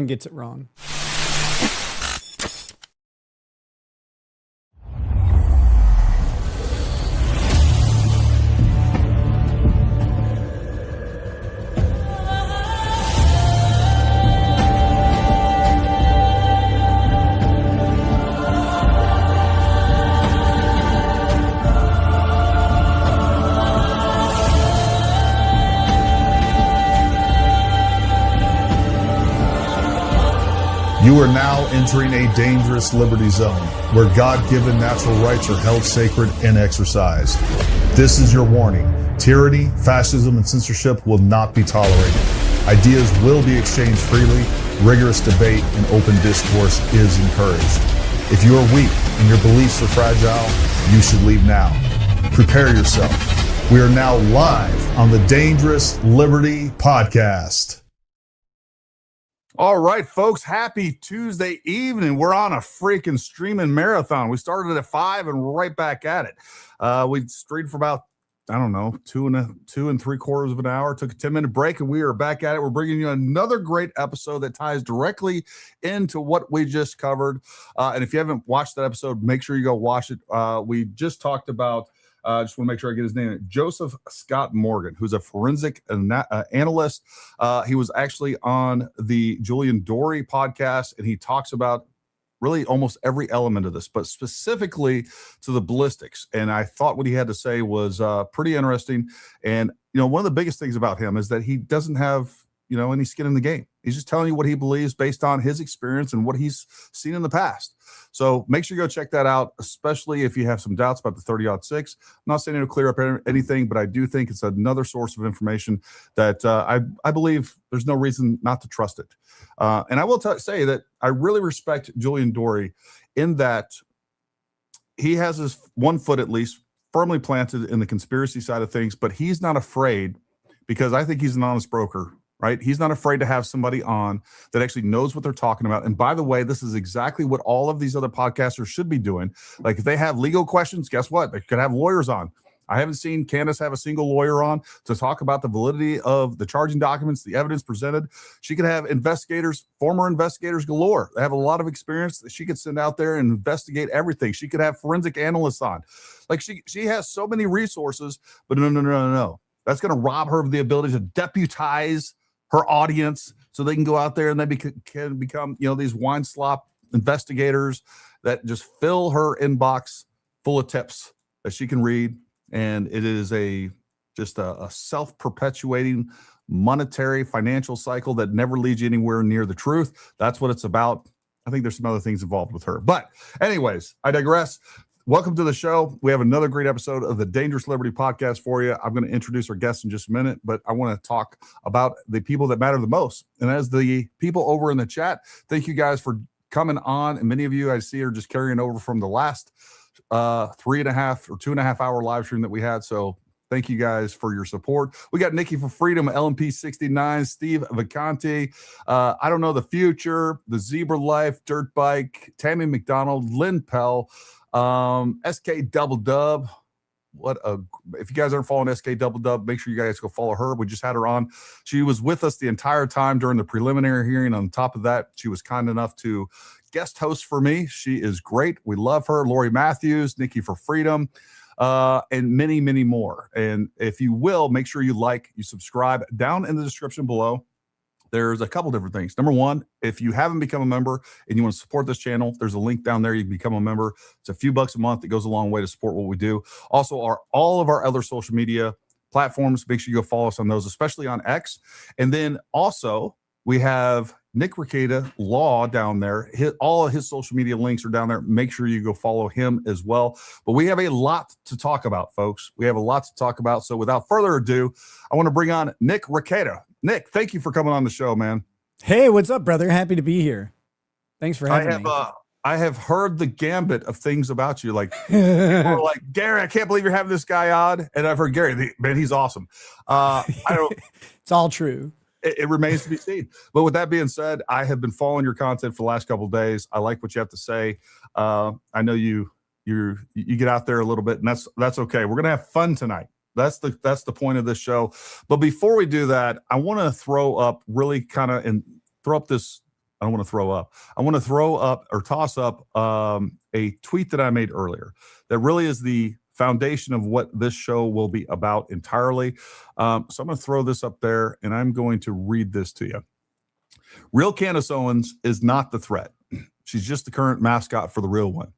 everyone gets it wrong. You are now entering a dangerous liberty zone where God-given natural rights are held sacred and exercised. This is your warning. Tyranny, fascism, and censorship will not be tolerated. Ideas will be exchanged freely. Rigorous debate and open discourse is encouraged. If you are weak and your beliefs are fragile, you should leave now. Prepare yourself. We are now live on the Dangerous Liberty Podcast. All right, folks, happy Tuesday evening. We're on a freaking streaming marathon. We started at 5 and we're right back at it. We streamed for about, I don't know, two and three quarters of an hour, took a 10-minute break, and we are back at it. We're bringing you another great episode that ties directly into what we just covered. And if you haven't watched that episode, make sure you go watch it. We just talked about, just want to make sure I get his name, Joseph Scott Morgan, who's a forensic analyst. He was actually on the Julian Dory podcast, and he talks about really almost every element of this, but specifically to the ballistics. And I thought what he had to say was pretty interesting. And, you know, one of the biggest things about him is that he doesn't have, you know, any skin in the game. He's just telling you what he believes based on his experience and what he's seen in the past. So make sure you go check that out, especially if you have some doubts about the 30-06. I'm not saying it'll clear up anything, but I do think it's another source of information that I believe there's no reason not to trust it. And I will say that I really respect Julian Dory in that he has his one foot at least firmly planted in the conspiracy side of things, but he's not afraid because I think he's an honest broker. Right? He's not afraid to have somebody on that actually knows what they're talking about. And by the way, this is exactly what all of these other podcasters should be doing. Like if they have legal questions, guess what? They could have lawyers on. I haven't seen Candace have a single lawyer on to talk about the validity of the charging documents, the evidence presented. She could have investigators, former investigators galore. They have a lot of experience that she could send out there and investigate everything. She could have forensic analysts on. Like she has so many resources, but no. That's going to rob her of the ability to deputize her audience so they can go out there and they can become, you know, these wine slop investigators that just fill her inbox full of tips that she can read. And it is just a self-perpetuating monetary financial cycle that never leads you anywhere near the truth. That's what it's about. I think there's some other things involved with her. But anyways, I digress. Welcome to the show. We have another great episode of the Dangerous Liberty Podcast for you. I'm going to introduce our guests in just a minute, but I want to talk about the people that matter the most. And as the people over in the chat, thank you guys for coming on. And many of you I see are just carrying over from the last 3.5 or 2.5 hour live stream that we had. So thank you guys for your support. We got Nikki for Freedom, LMP 69, Steve Vacanti, I Don't Know the Future, The Zebra Life, Dirt Bike, Tammy McDonald, Lynn Pell, SK Double Dub. If you guys aren't following SK Double Dub, make sure you guys go follow her. We just had her on. She was with us the entire time during the preliminary hearing. On top of that, she was kind enough to guest host for me. She is great. We love her. Lori Matthews, Nikki for Freedom, and many, many more. And if you will, make sure you subscribe down in the description below. There's a couple different things. Number one, if you haven't become a member and you want to support this channel, there's a link down there. You can become a member. It's a few bucks a month. It goes a long way to support what we do. Also, all of our other social media platforms, make sure you go follow us on those, especially on X. And then also, we have Nick Rekieta Law down there. All of his social media links are down there. Make sure you go follow him as well. But we have a lot to talk about, folks. We have a lot to talk about. So without further ado, I want to bring on Nick Rekieta. Nick, thank you for coming on the show, man. Hey, what's up, brother? Happy to be here. Thanks for having me. I have heard the gambit of things about you. Like, people are like, Gary, I can't believe you're having this guy on. And I've heard Gary, man, he's awesome. It's all true. It remains to be seen. But with that being said, I have been following your content for the last couple of days. I like what you have to say. I know you get out there a little bit, and that's okay. We're gonna have fun tonight. That's the point of this show. But before we do that, I want to throw up this I don't want to throw up. I want to throw up or toss up a tweet that I made earlier that really is the foundation of what this show will be about entirely. So I'm going to throw this up there, and I'm going to read this to you. Real Candace Owens is not the threat. She's just the current mascot for the real one.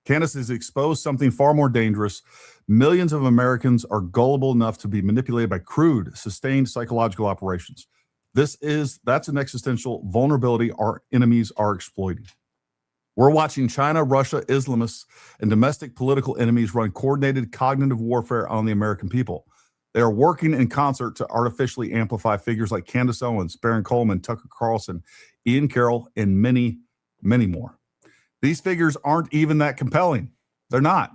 Candace has exposed something far more dangerous. Millions of Americans are gullible enough to be manipulated by crude, sustained psychological operations. That's an existential vulnerability our enemies are exploiting. We're watching China, Russia, Islamists, and domestic political enemies run coordinated cognitive warfare on the American people. They are working in concert to artificially amplify figures like Candace Owens, Baron Coleman, Tucker Carlson, Ian Carroll, and many, many more. These figures aren't even that compelling. They're not.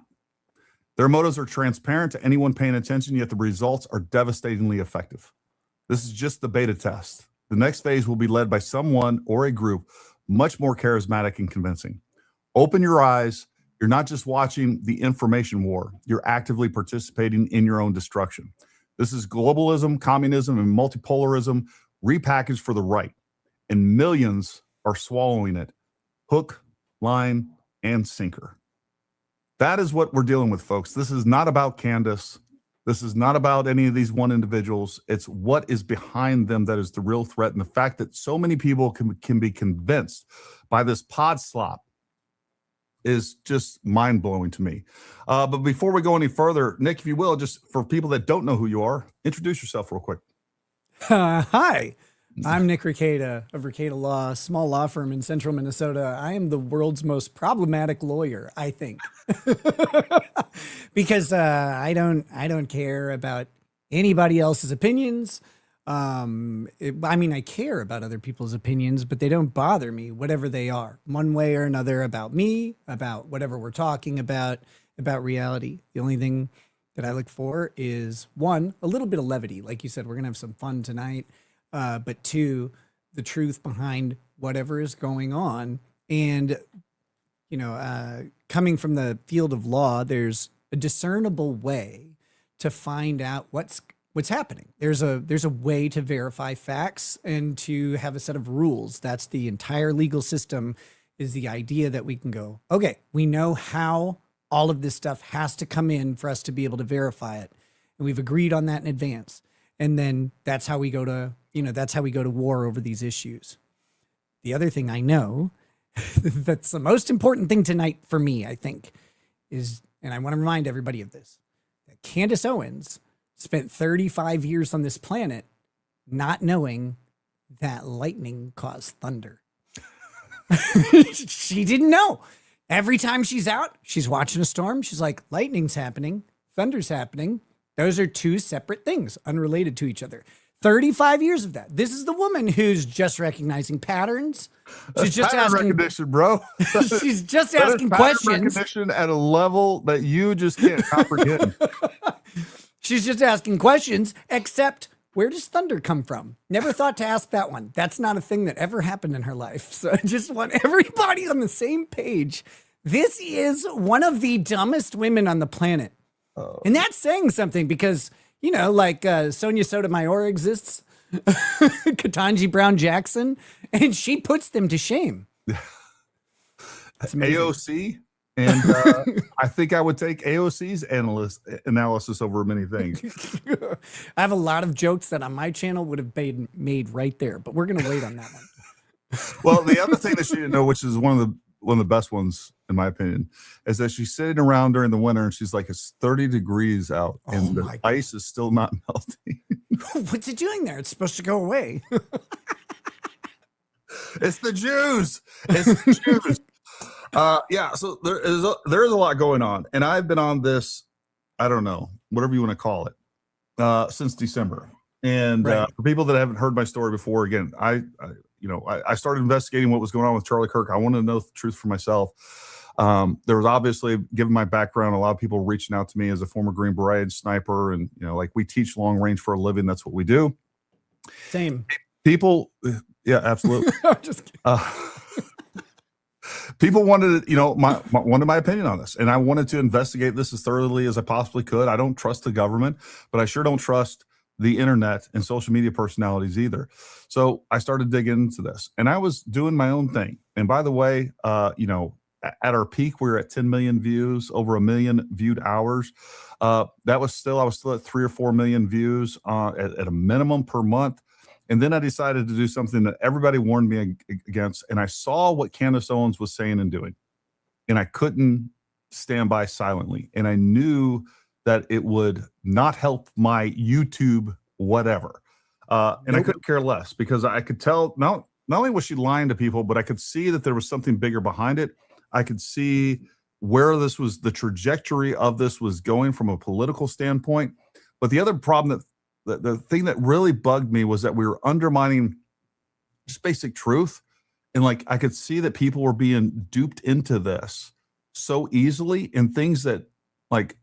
Their motives are transparent to anyone paying attention, yet the results are devastatingly effective. This is just the beta test. The next phase will be led by someone or a group much more charismatic and convincing. Open your eyes. You're not just watching the information war. You're actively participating in your own destruction. This is globalism, communism, and multipolarism repackaged for the right. And millions are swallowing it. Hook, line, and sinker. That is what we're dealing with, folks. This is not about Candace. This is not about any of these one individuals. It's what is behind them that is the real threat. And the fact that so many people can be convinced by this pod slop is just mind-blowing to me. But before we go any further, Nick, if you will, just for people that don't know who you are, introduce yourself real quick. Hi, I'm Nick Rekieta of Rekieta Law, small law firm in central Minnesota. I am the world's most problematic lawyer, I think, because I don't care about anybody else's opinions. I care about other people's opinions, but they don't bother me, whatever they are, one way or another, about me, about whatever we're talking about reality. The only thing that I look for is, one, a little bit of levity. Like you said, we're going to have some fun tonight. But two, the truth behind whatever is going on. And, coming from the field of law, there's a discernible way to find out what's happening. There's a way to verify facts and to have a set of rules. That's the entire legal system, is the idea that we can go, okay, we know how all of this stuff has to come in for us to be able to verify it. And we've agreed on that in advance. And then that's how we go to war over these issues. The other thing I know that's the most important thing tonight for me, I think, is, and I want to remind everybody of this, that Candace Owens spent 35 years on this planet not knowing that lightning caused thunder. She didn't know. Every time she's out, she's watching a storm. She's like, lightning's happening, thunder's happening. Those are two separate things, unrelated to each other. 35 years of that. This is the woman who's just recognizing patterns. She's just asking recognition, bro. She's just asking questions. Recognition at a level that you just can't comprehend. She's just asking questions, except where does thunder come from? Never thought to ask that one. That's not a thing that ever happened in her life. So I just want everybody on the same page. This is one of the dumbest women on the planet. Oh. And that's saying something because, Sonia Sotomayor exists, Ketanji Brown Jackson, and she puts them to shame. AOC, and I think I would take AOC's analysis over many things. I have a lot of jokes that on my channel would have made right there, but we're going to wait on that one. Well, the other thing that she didn't know, which is one of the best ones, in my opinion, is that she's sitting around during the winter and she's like, it's 30 degrees out and the ice is still not melting. What's it doing there? It's supposed to go away. It's the Jews. It's the Jews. So there is a lot going on. And I've been on this, I don't know, whatever you want to call it, since December. And for people that haven't heard my story before, again, I started investigating what was going on with Charlie Kirk. I wanted to know the truth for myself. There was obviously, given my background, a lot of people reaching out to me as a former Green Beret sniper. And, we teach long range for a living. That's what we do. Same. People. Yeah, absolutely. I'm just kidding. People wanted, wanted my opinion on this. And I wanted to investigate this as thoroughly as I possibly could. I don't trust the government, but I sure don't trust the internet and social media personalities either. So I started digging into this, and I was doing my own thing. And by the way, at our peak, we were at 10 million views, over a million viewed hours. I was still at 3 or 4 million views at a minimum per month. And then I decided to do something that everybody warned me against. And I saw what Candace Owens was saying and doing, and I couldn't stand by silently. And I knew that it would not help my YouTube whatever. And I couldn't care less, because I could tell not only was she lying to people, but I could see that there was something bigger behind it. I could see where the trajectory of this was going from a political standpoint. But the other problem the thing that really bugged me was that we were undermining just basic truth. And like, I could see that people were being duped into this so easily, and things that, like,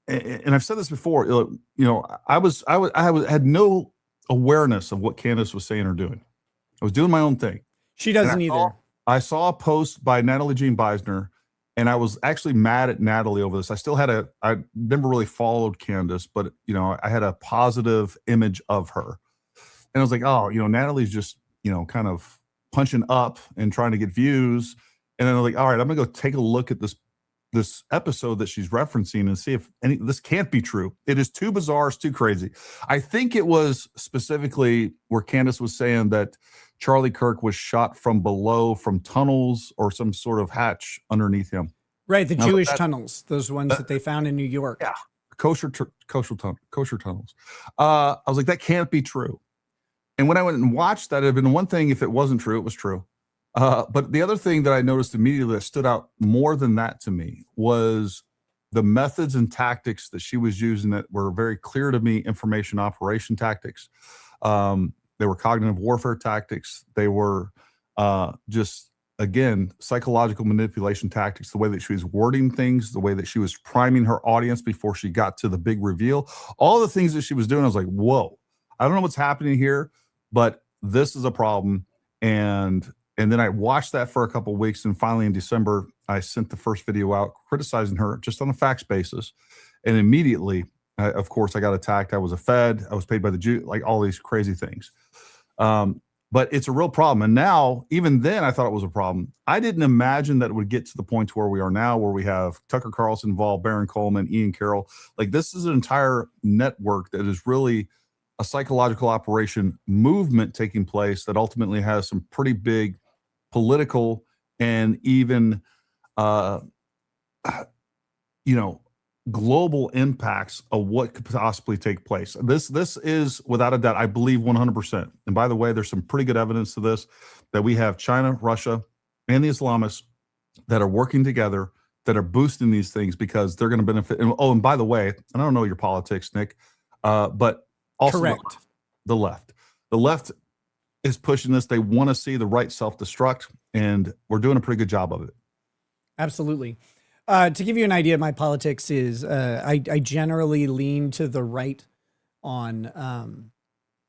and I've said this before, I had no awareness of what Candace was saying or doing. I was doing my own thing. She doesn't either. I saw a post by Natalie Jean Beisner, and I was actually mad at Natalie over this. I never really followed Candace, but I had a positive image of her. And I was like, oh, Natalie's just, kind of punching up and trying to get views. And then I'm like, all right, I'm gonna go take a look at this episode that she's referencing and see if this can't be true. It is too bizarre, it's too crazy. I think it was specifically where Candace was saying that Charlie Kirk was shot from below, from tunnels or some sort of hatch underneath him. Right, the Jewish tunnels, those ones that they found in New York. Yeah, kosher tunnels. I was like, that can't be true. And when I went and watched that, it had been one thing if it wasn't true, it was true. But the other thing that I noticed immediately that stood out more than that to me was the methods and tactics that she was using that were very clear to me: information operation tactics. They were cognitive warfare tactics. They were just, again, psychological manipulation tactics, the way that she was wording things, the way that she was priming her audience before she got to the big reveal. All the things that she was doing, I was like, whoa, I don't know what's happening here, but this is a problem. And then I watched that for a couple of weeks, and finally in December, I sent the first video out criticizing her just on a facts basis. And immediately, of course, I got attacked. I was a Fed. I was paid by the Jew, like all these crazy things. But it's a real problem. And now, even then, I thought it was a problem. I didn't imagine that it would get to the point to where we are now, where we have Tucker Carlson involved, Baron Coleman, Ian Carroll. Like, this is an entire network that is really a psychological operation movement taking place that ultimately has some pretty big political and even, global impacts of what could possibly take place. This is without a doubt, I believe 100%. And by the way, there's some pretty good evidence to this, that we have China, Russia, and the Islamists that are working together, that are boosting these things because they're going to benefit. And by the way, and I don't know your politics, Nick, but also correct. The left is pushing this. They want to see the right self-destruct, and we're doing a pretty good job of it. Absolutely. To give you an idea of my politics is I generally lean to the right on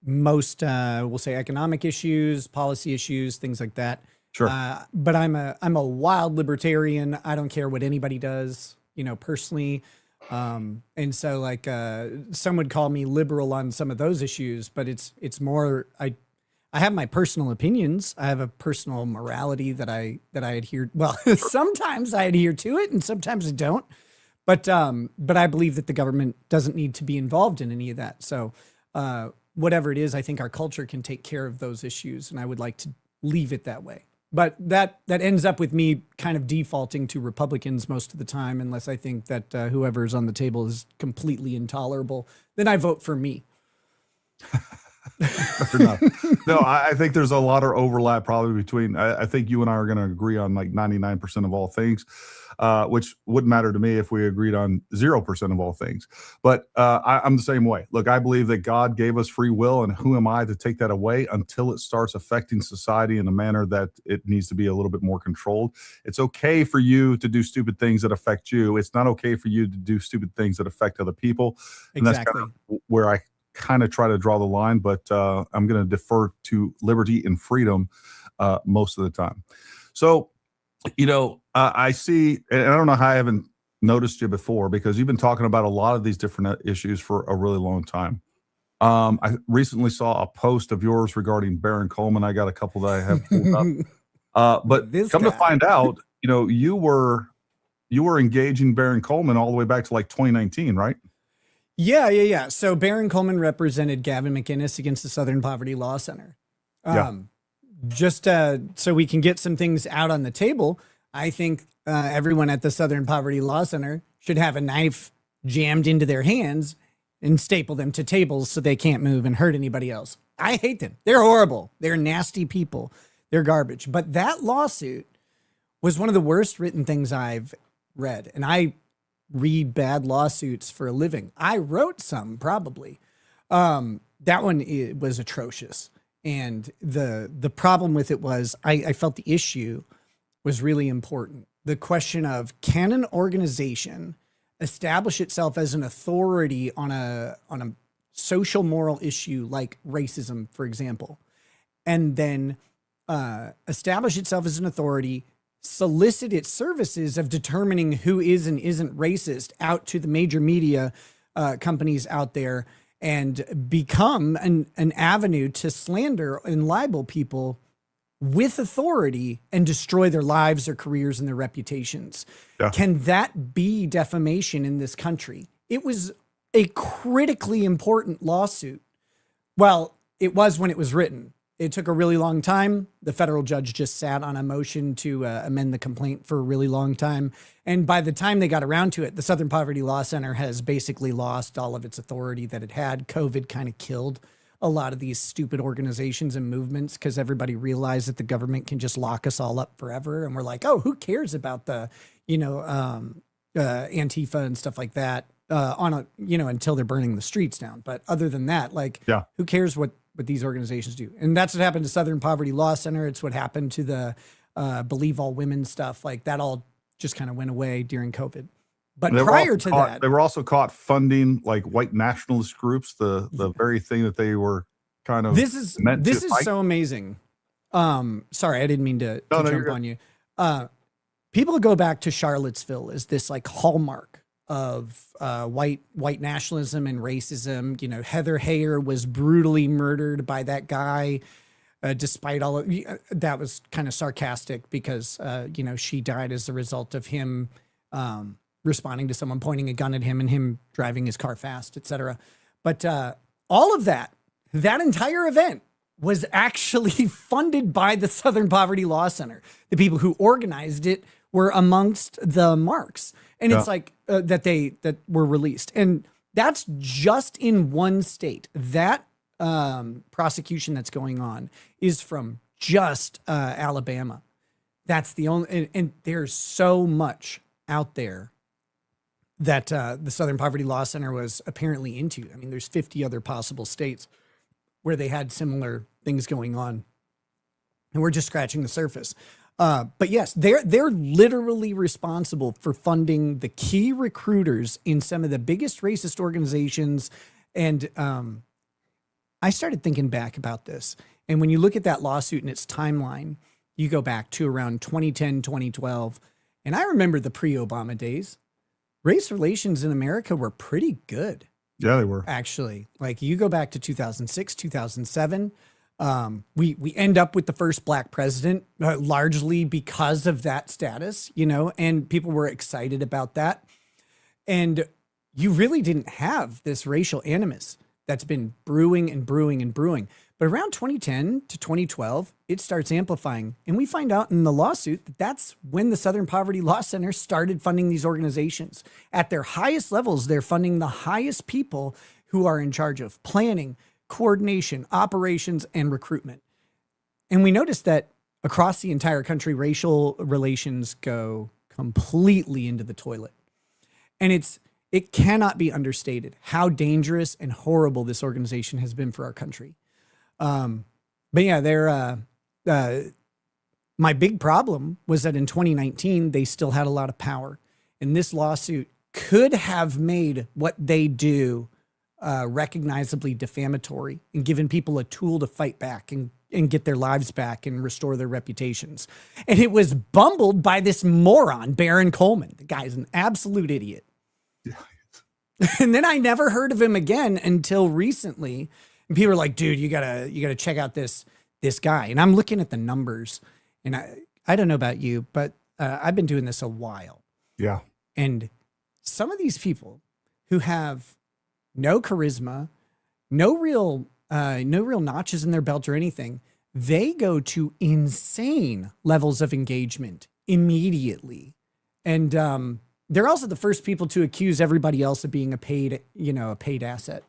most, we'll say, economic issues, policy issues, things like that. Sure. But I'm a wild libertarian. I don't care what anybody does, personally. And so like some would call me liberal on some of those issues, but it's more, I have my personal opinions. I have a personal morality that I adhere. Well, sometimes I adhere to it, and sometimes I don't. But I believe that the government doesn't need to be involved in any of that. So whatever it is, I think our culture can take care of those issues, and I would like to leave it that way. But that ends up with me kind of defaulting to Republicans most of the time, unless I think that whoever's on the table is completely intolerable. Then I vote for me. No, I think there's a lot of overlap probably between, I think you and I are going to agree on like 99% of all things, which wouldn't matter to me if we agreed on 0% of all things. But I'm the same way. Look, I believe that God gave us free will, and who am I to take that away until it starts affecting society in a manner that it needs to be a little bit more controlled. It's okay for you to do stupid things that affect you. It's not okay for you to do stupid things that affect other people. And exactly. That's kind of where I kind of try to draw the line, but I'm going to defer to liberty and freedom most of the time. So, I see, and I don't know how I haven't noticed you before, because you've been talking about a lot of these different issues for a really long time. I recently saw a post of yours regarding Baron Coleman. I got a couple that I have pulled up. But This come guy. to find out, you were engaging Baron Coleman all the way back to like 2019, right? Yeah. So Baron Coleman represented Gavin McInnes against the Southern Poverty Law Center. Just so we can get some things out on the table, I think everyone at the Southern Poverty Law Center should have a knife jammed into their hands and staple them to tables so they can't move and hurt anybody else. I hate them. They're horrible. They're nasty people. They're garbage. But that lawsuit was one of the worst written things I've read. And I read bad lawsuits for a living. I wrote some, probably. That one was atrocious. And the problem with it was I felt the issue was really important. The question of, can an organization establish itself as an authority on a social moral issue like racism, for example, and then establish itself as an authority, solicit its services of determining who is and isn't racist out to the major media companies out there, and become an avenue to slander and libel people with authority and destroy their lives, their careers, and their reputations. Yeah. Can that be defamation in this country? It was a critically important lawsuit. Well, it was when it was written. It took a really long time. The federal judge just sat on a motion to amend the complaint for a really long time. And by the time they got around to it, the Southern Poverty Law Center has basically lost all of its authority that it had. COVID kind of killed a lot of these stupid organizations and movements because everybody realized that the government can just lock us all up forever. And we're like, oh, who cares about the, Antifa and stuff like that until they're burning the streets down. But other than that, who cares what these organizations do? And that's what happened to Southern Poverty Law Center. It's what happened to the Believe All Women stuff. Like that all just kind of went away during COVID. But prior to that, they were also caught funding like white nationalist groups, the very thing that they were kind of this is so amazing. Sorry, I didn't mean to jump on you. People go back to Charlottesville as this like hallmark of white nationalism and racism. Heather Heyer was brutally murdered by that guy. Despite all of that, was kind of sarcastic because she died as a result of him responding to someone pointing a gun at him and him driving his car fast, etc. But all of that entire event was actually funded by the Southern Poverty Law Center. The people who organized it were amongst the marks. And it's like that were released. And that's just in one state. That prosecution that's going on is from just Alabama. That's the only, and there's so much out there that the Southern Poverty Law Center was apparently into. I mean, there's 50 other possible states where they had similar things going on, and we're just scratching the surface. But yes, they're literally responsible for funding the key recruiters in some of the biggest racist organizations. And I started thinking back about this. And when you look at that lawsuit and its timeline, you go back to around 2010, 2012. And I remember the pre-Obama days. Race relations in America were pretty good. Yeah, they were. Actually, like you go back to 2006, 2007. We end up with the first black president, largely because of that status, and people were excited about that. And you really didn't have this racial animus that's been brewing and brewing and brewing. But around 2010 to 2012, it starts amplifying. And we find out in the lawsuit that that's when the Southern Poverty Law Center started funding these organizations. At their highest levels, they're funding the highest people who are in charge of planning, coordination, operations, and recruitment. And we noticed that across the entire country, racial relations go completely into the toilet. And it cannot be understated how dangerous and horrible this organization has been for our country. But yeah, my big problem was that in 2019, they still had a lot of power. And this lawsuit could have made what they do recognizably defamatory and given people a tool to fight back and get their lives back and restore their reputations. And it was bumbled by this moron, Baron Coleman. The guy's an absolute idiot. And then I never heard of him again until recently. And people are like, dude, you gotta check out this guy. And I'm looking at the numbers, and I don't know about you, but I've been doing this a while. Yeah. And some of these people who have no charisma, no real notches in their belt or anything, they go to insane levels of engagement immediately. And they're also the first people to accuse everybody else of being a paid asset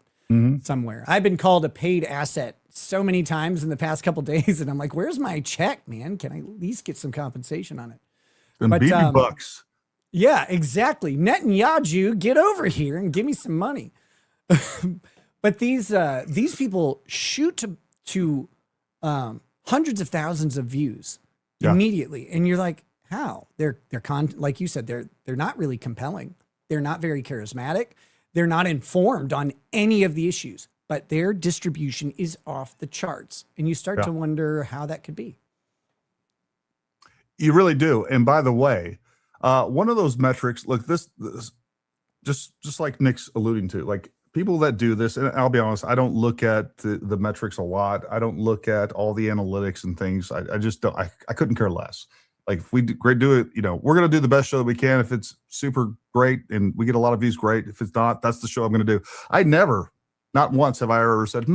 somewhere. I've been called a paid asset so many times in the past couple of days, and I'm like, where's my check, man? Can I at least get some compensation on it? And BB bucks. Yeah, exactly. Netanyahu, get over here and give me some money. But these people shoot to hundreds of thousands of views immediately, and you're like, how? They're like you said, they're not really compelling. They're not very charismatic. They're not informed on any of the issues, but their distribution is off the charts, and you start to wonder how that could be. You really do. And by the way, one of those metrics, look, this just like Nick's alluding to, like people that do this, and I'll be honest, I don't look at the metrics a lot. I don't look at all the analytics and things. I just don't, I couldn't care less. Like if we do it, we're going to do the best show that we can. If it's super great and we get a lot of views, great. If it's not, that's the show I'm going to do. Not once have I ever said,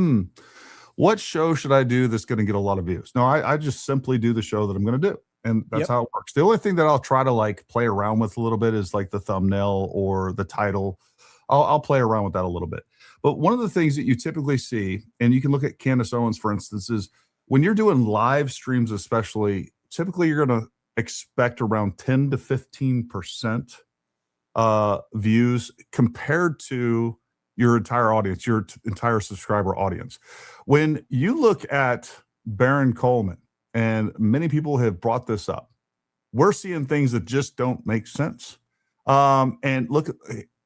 what show should I do that's going to get a lot of views? No, I just simply do the show that I'm going to do. And that's how it works. The only thing that I'll try to like play around with a little bit is like the thumbnail or the title. I'll play around with that a little bit. But one of the things that you typically see, and you can look at Candace Owens, for instance, is when you're doing live streams, especially, typically you're going to expect around 10 to 15% views compared to your entire audience, your entire subscriber audience. When you look at Baron Coleman, and many people have brought this up, we're seeing things that just don't make sense. And look at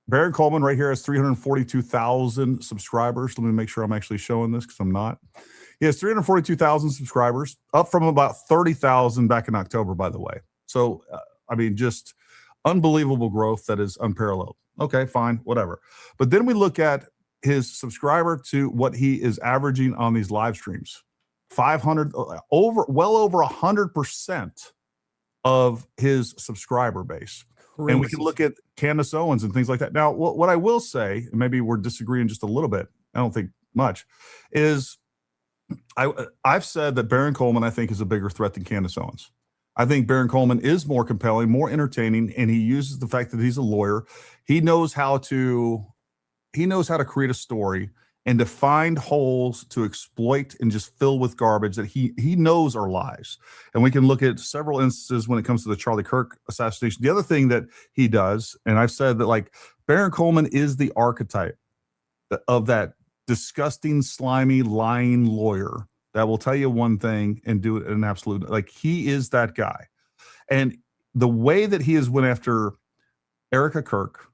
Baron Coleman right here has 342,000 subscribers. Let me make sure I'm actually showing this because I'm not. He has 342,000 subscribers, up from about 30,000 back in October, by the way. So, just unbelievable growth that is unparalleled. Okay, fine, whatever. But then we look at his subscriber to what he is averaging on these live streams. 500, well over 100% of his subscriber base. Crazy. And we can look at Candace Owens and things like that. Now, what I will say, and maybe we're disagreeing just a little bit, I don't think much, is I've said that Baron Coleman, I think, is a bigger threat than Candace Owens. I think Baron Coleman is more compelling, more entertaining, and he uses the fact that he's a lawyer. He knows how to create a story and to find holes to exploit and just fill with garbage that he knows are lies. And we can look at several instances when it comes to the Charlie Kirk assassination. The other thing that he does, and I've said that like Baron Coleman is the archetype of that disgusting, slimy, lying lawyer that will tell you one thing and do it in an absolute, like he is that guy. And the way that he has went after Erica Kirk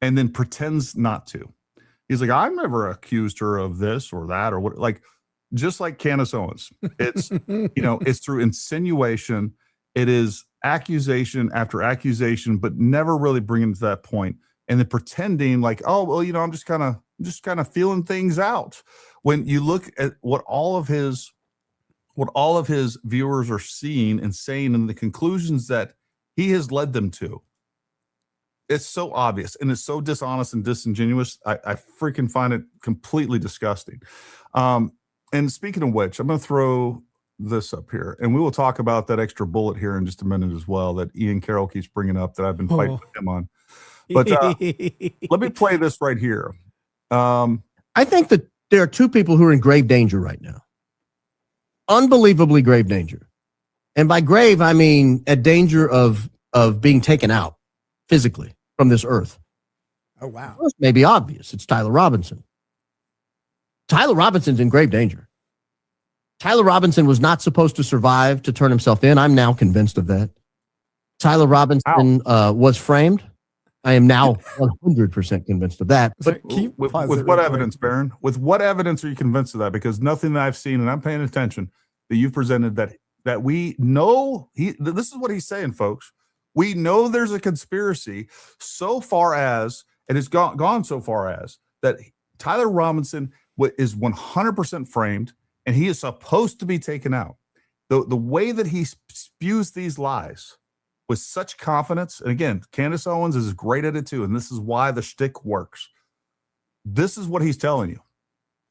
and then pretends not to. He's like, I've never accused her of this or that or what, like, just like Candace Owens. It's, it's through insinuation. It is accusation after accusation, but never really bringing it to that point. And then pretending like, oh, well, I'm just kind of feeling things out. When you look at what all of his viewers are seeing and saying and the conclusions that he has led them to, it's so obvious and it's so dishonest and disingenuous. I freaking find it completely disgusting. And speaking of which, I'm going to throw this up here and we will talk about that extra bullet here in just a minute as well that Ian Carroll keeps bringing up that I've been fighting with him on. But let me play this right here. I think that there are two people who are in grave danger right now. Unbelievably grave danger. And by grave, I mean a danger of being taken out physically from this earth. Oh, wow. First, may be obvious. It's Tyler Robinson. Tyler Robinson's in grave danger. Tyler Robinson was not supposed to survive to turn himself in. I'm now convinced of that. Tyler Robinson was framed. I am now 100% convinced of that. But with what evidence, Baron? With what evidence are you convinced of that? Because nothing that I've seen, and I'm paying attention, that you've presented that we know, this is what he's saying, folks. We know there's a conspiracy so far as, And it's gone so far as that Tyler Robinson is 100% framed, and he is supposed to be taken out. The way that he spews these lies with such confidence, and again, Candace Owens is great at it too, and this is why the shtick works. This is what he's telling you.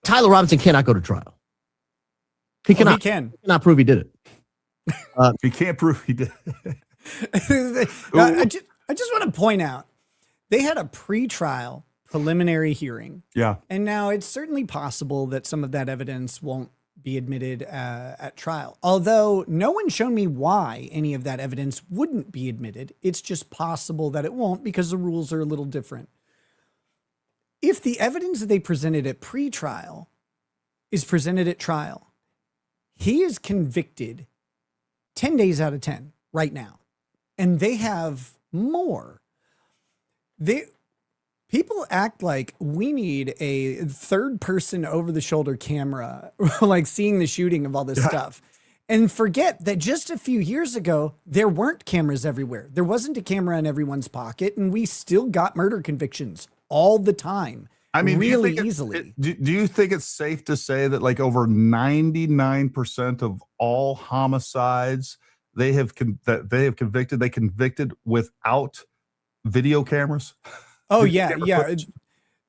Tyler Robinson cannot go to trial. He cannot. He can. He cannot prove he did it. He can't prove he did. I just want to point out, they had a pre-trial preliminary hearing. Yeah. And now it's certainly possible that some of that evidence won't be admitted at trial. Although no one's shown me why any of that evidence wouldn't be admitted. It's just possible that it won't because the rules are a little different. If the evidence that they presented at pre-trial is presented at trial, he is convicted 10 days out of 10 right now. And they have more. People act like we need a third person over the shoulder camera, like seeing the shooting of all this stuff, and forget that just a few years ago, there weren't cameras everywhere. There wasn't a camera in everyone's pocket, and we still got murder convictions all the time. I mean, really easily. Do you think it's safe to say that like over 99% of all homicides they convicted without video cameras? Oh yeah.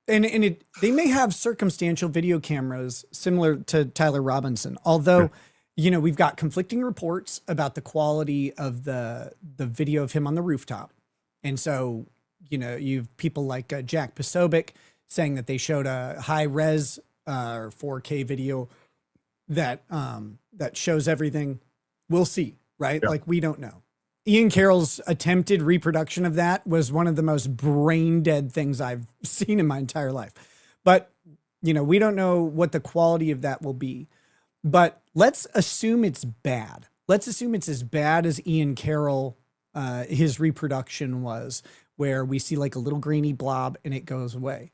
And they may have circumstantial video cameras similar to Tyler Robinson, although, we've got conflicting reports about the quality of the video of him on the rooftop. And so, you've people like Jack Posobiec saying that they showed a high res or 4K video that shows everything. We'll see, right? Yeah. Like, we don't know. Ian Carroll's attempted reproduction of that was one of the most brain dead things I've seen in my entire life. But, we don't know what the quality of that will be. But let's assume it's bad. Let's assume it's as bad as Ian Carroll, his reproduction was, where we see like a little grainy blob and it goes away.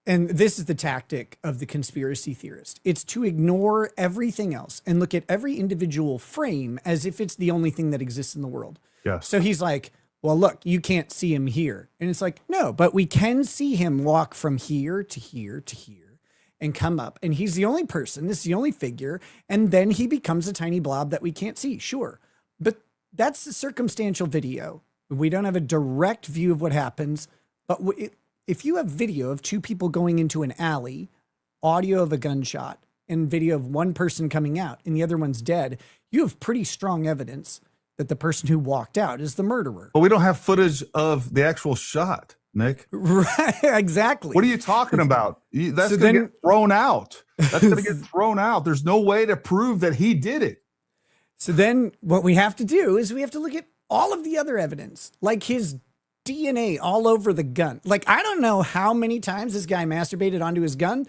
And this is the tactic of the conspiracy theorist. It's to ignore everything else and look at every individual frame as if it's the only thing that exists in the world. Yeah. So he's like, well, look, you can't see him here. And it's like, no, but we can see him walk from here to here to here and come up. And he's the only person. This is the only figure. And then he becomes a tiny blob that we can't see. Sure. But that's the circumstantial video. We don't have a direct view of what happens, but if you have video of two people going into an alley, audio of a gunshot, and video of one person coming out and the other one's dead, you have pretty strong evidence that the person who walked out is the murderer. But we don't have footage of the actual shot, Nick. Right, exactly. What are you talking about? That's going to get thrown out. That's going to get thrown out. There's no way to prove that he did it. So then what we have to do is we have to look at all of the other evidence, like his DNA all over the gun. Like, I don't know how many times this guy masturbated onto his gun,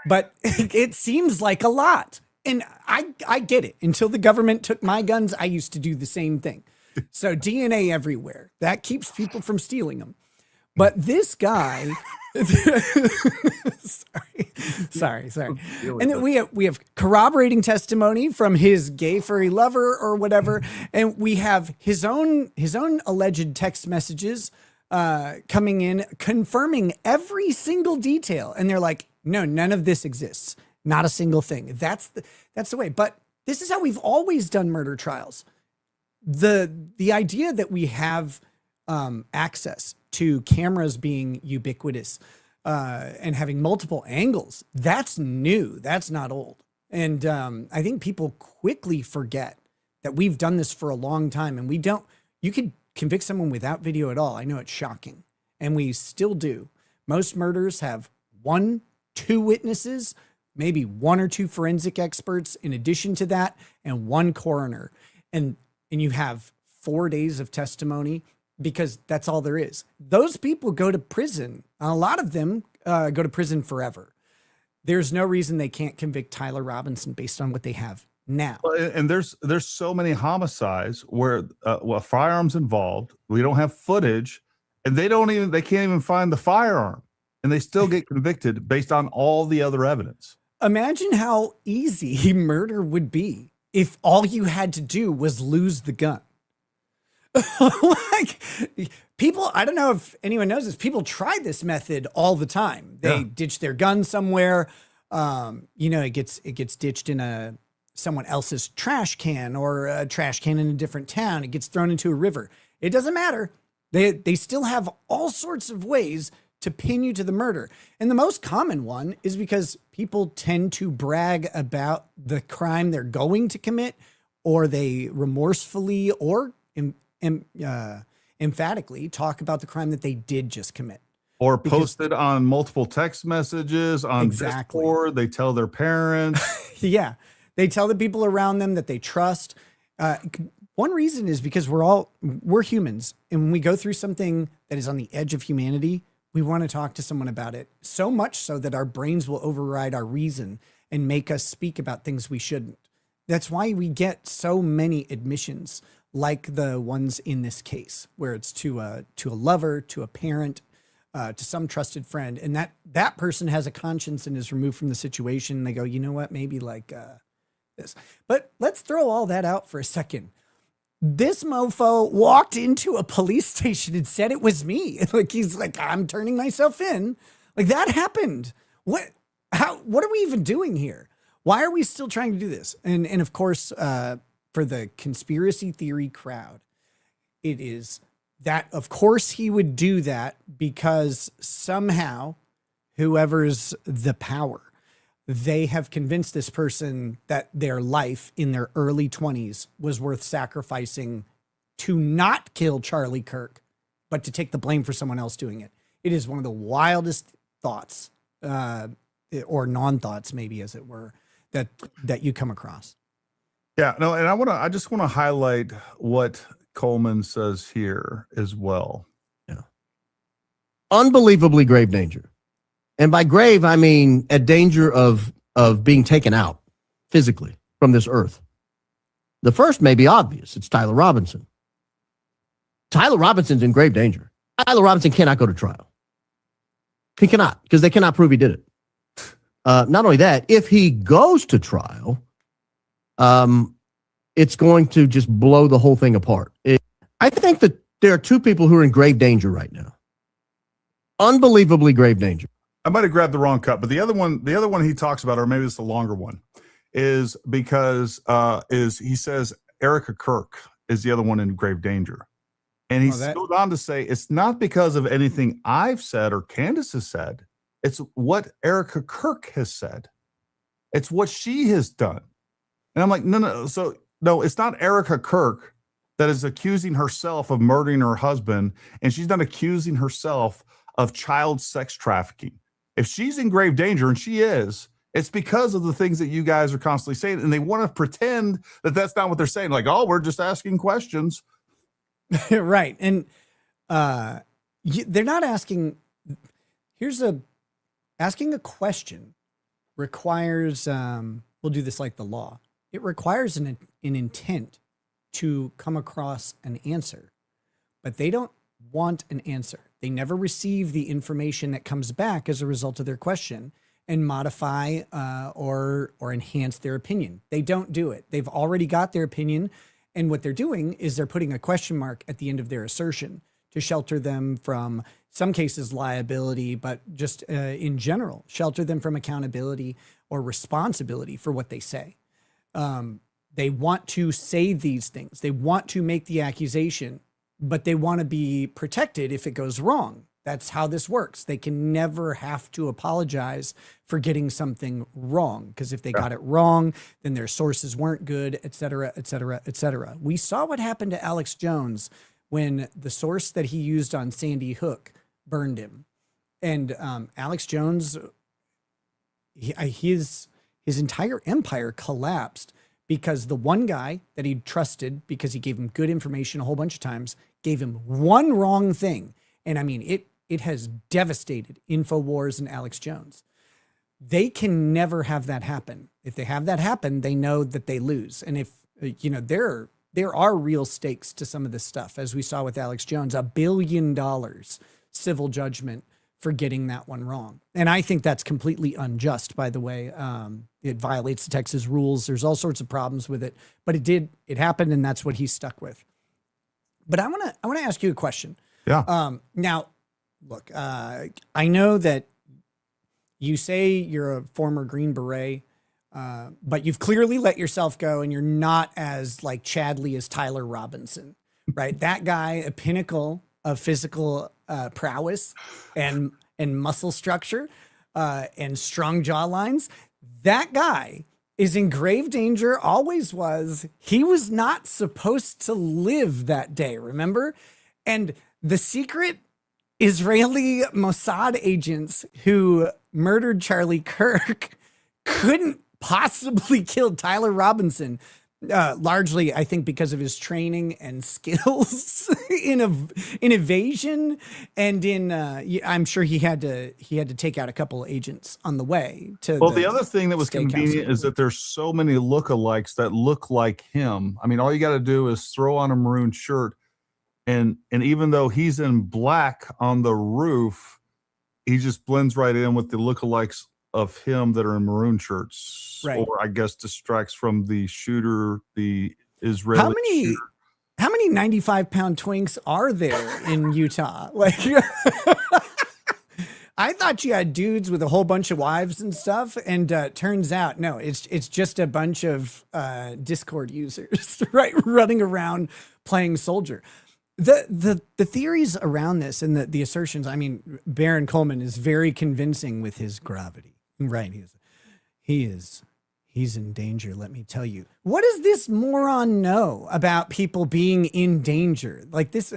but it seems like a lot. And I get it. Until the government took my guns, I used to do the same thing. So DNA everywhere. That keeps people from stealing them. But this guy, sorry. And then we have corroborating testimony from his gay furry lover or whatever, and we have his own alleged text messages coming in confirming every single detail. And they're like, no, none of this exists. Not a single thing. That's the way. But this is how we've always done murder trials. The idea that we have access to cameras being ubiquitous and having multiple angles, that's new. That's not old. And I think people quickly forget that we've done this for a long time, and you could convict someone without video at all. I know it's shocking, and we still do. Most murders have 1-2 witnesses, maybe 1 or 2 forensic experts in addition to that, and 1 coroner. And you have 4 days of testimony, because that's all there is. Those people go to prison. A lot of them go to prison forever. There's no reason they can't convict Tyler Robinson based on what they have now. And there's so many homicides where firearms involved. We don't have footage, and they can't even find the firearm, and they still get convicted based on all the other evidence. Imagine how easy murder would be if all you had to do was lose the gun. Like people, I don't know if anyone knows this. People try this method all the time. They ditch their gun somewhere. It gets ditched in someone else's trash can, or a trash can in a different town. It gets thrown into a river. It doesn't matter. They still have all sorts of ways to pin you to the murder. And the most common one is because people tend to brag about the crime they're going to commit, or they remorsefully or emphatically talk about the crime that they did just commit. Or posted on multiple text messages on Exactly. Discord. They tell their parents. Yeah. They tell the people around them that they trust. One reason is because we're humans. And when we go through something that is on the edge of humanity, we want to talk to someone about it. So much so that our brains will override our reason and make us speak about things we shouldn't. That's why we get so many admissions like the ones in this case, where it's to a lover, to a parent, to some trusted friend. And that person has a conscience and is removed from the situation. And they go, you know what, maybe like this. But let's throw all that out for a second. This mofo walked into a police station and said it was me. Like, he's like, I'm turning myself in. Like, that happened. What are we even doing here? Why are we still trying to do this? And of course, for the conspiracy theory crowd, it is that, of course, he would do that because somehow whoever's the power, they have convinced this person that their life in their early 20s was worth sacrificing to not kill Charlie Kirk, but to take the blame for someone else doing it. It is one of the wildest thoughts, or non-thoughts, maybe, as it were, that you come across. Yeah, no, and I just want to highlight what Coleman says here as well. Yeah. Unbelievably grave danger. And by grave, I mean a danger of being taken out physically from this earth. The first may be obvious. It's Tyler Robinson. Tyler Robinson's in grave danger. Tyler Robinson cannot go to trial. He cannot, because they cannot prove he did it. Not only that, if he goes to trial, it's going to just blow the whole thing apart. I think that there are two people who are in grave danger right now. Unbelievably grave danger. I might have grabbed the wrong cut, but the other one he talks about, or maybe it's the longer one, is because he says Erica Kirk is the other one in grave danger. And he goes on to say, it's not because of anything I've said or Candace has said. It's what Erica Kirk has said. It's what she has done. And I'm like, no. So no, it's not Erica Kirk that is accusing herself of murdering her husband. And she's not accusing herself of child sex trafficking. If she's in grave danger, and she is, it's because of the things that you guys are constantly saying. And they want to pretend that that's not what they're saying. Like, oh, we're just asking questions. Right. And they're not asking. Asking a question requires, we'll do this like the law. It requires an intent to come across an answer, but they don't want an answer. They never receive the information that comes back as a result of their question and modify or enhance their opinion. They don't do it. They've already got their opinion. And what they're doing is they're putting a question mark at the end of their assertion to shelter them from, some cases, liability, but just in general, shelter them from accountability or responsibility for what they say. They want to say these things. They want to make the accusation, but they want to be protected if it goes wrong. That's how this works. They can never have to apologize for getting something wrong, because if they got it wrong, then their sources weren't good, et cetera, et cetera, et cetera. We saw what happened to Alex Jones when the source that he used on Sandy Hook burned him. And Alex Jones, his entire empire collapsed because the one guy that he trusted, because he gave him good information a whole bunch of times, gave him one wrong thing. And I mean, it has devastated InfoWars and Alex Jones. They can never have that happen. If they have that happen, they know that they lose. And if, there are real stakes to some of this stuff, as we saw with Alex Jones, $1 billion civil judgment for getting that one wrong. And I think that's completely unjust, by the way. It violates the Texas rules. There's all sorts of problems with it, but it happened, and that's what he's stuck with. But I want to ask you a question. Yeah. Now, look, I know that you say you're a former Green Beret, but you've clearly let yourself go, and you're not as like Chadley as Tyler Robinson, right? That guy, a pinnacle of physical prowess and muscle structure and strong jawlines. That guy is in grave danger, always was. He was not supposed to live that day, remember? And the secret Israeli Mossad agents who murdered Charlie Kirk couldn't possibly kill Tyler Robinson, largely, I think, because of his training and skills in evasion and in. I'm sure he had to take out a couple of agents on the way to. Well, the other thing that was convenient is that there's so many lookalikes that look like him. I mean, all you got to do is throw on a maroon shirt, and even though he's in black on the roof, he just blends right in with the lookalikes of him that are in maroon shirts, right. Or I guess distracts from the shooter, the Israeli shooter. How many 95-pound twinks are there in Utah? Like, I thought you had dudes with a whole bunch of wives and stuff, and turns out no, it's just a bunch of Discord users, right, running around playing soldier. The theories around this and the assertions. I mean, Baron Coleman is very convincing with his gravity. Right, he's in danger. Let me tell you. What does this moron know about people being in danger? Like this,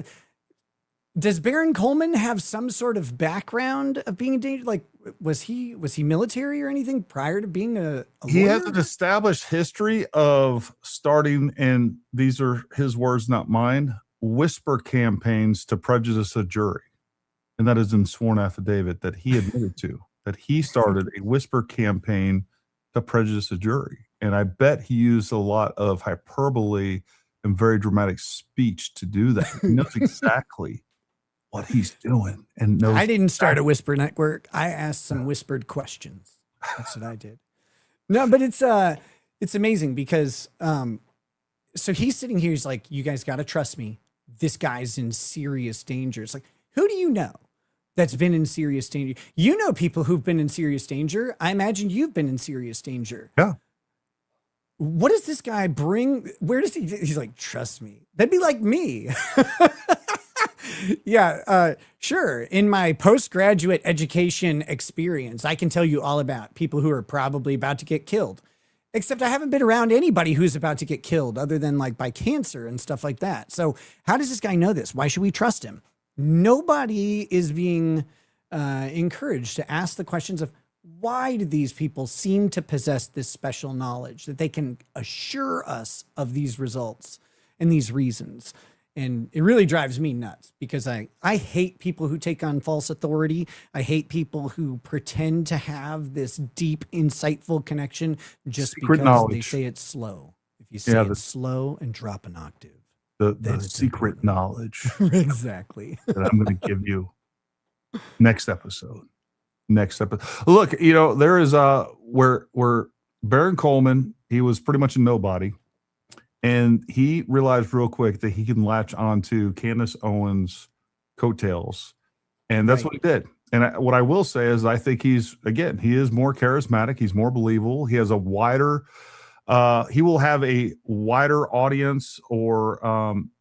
does Baron Coleman have some sort of background of being in danger? Like, was he military or anything prior to being a He lawyer? has an established history of starting, and these are his words, not mine, whisper campaigns to prejudice a jury. And that is in sworn affidavit that he admitted to. That he started a whisper campaign to prejudice a jury. And I bet he used a lot of hyperbole and very dramatic speech to do that. He knows exactly what he's doing. And knows I didn't start a whisper network. I asked some whispered questions. That's what I did. No, but it's amazing because so he's sitting here, he's like, you guys got to trust me. This guy's in serious danger. It's like, who do you know that's been in serious danger? You know people who've been in serious danger. I imagine you've been in serious danger. Yeah. What does this guy bring? Where does he's like, trust me. That'd be like me. Yeah, sure. In my postgraduate education experience, I can tell you all about people who are probably about to get killed. Except I haven't been around anybody who's about to get killed other than like by cancer and stuff like that. So how does this guy know this? Why should we trust him? Nobody is being encouraged to ask the questions of why do these people seem to possess this special knowledge that they can assure us of these results and these reasons. And it really drives me nuts because I hate people who take on false authority. I hate people who pretend to have this deep, insightful connection just secret because knowledge. they say it's slow. If you say it's slow and drop an octave. The secret knowledge Exactly. that I'm going to give you next episode. Look, there is where Baron Coleman, he was pretty much a nobody, and he realized real quick that he can latch onto Candace Owens' coattails, and that's what he did. And what I will say is, I think he is more charismatic. He's more believable. He has a wider. He will have a wider audience, or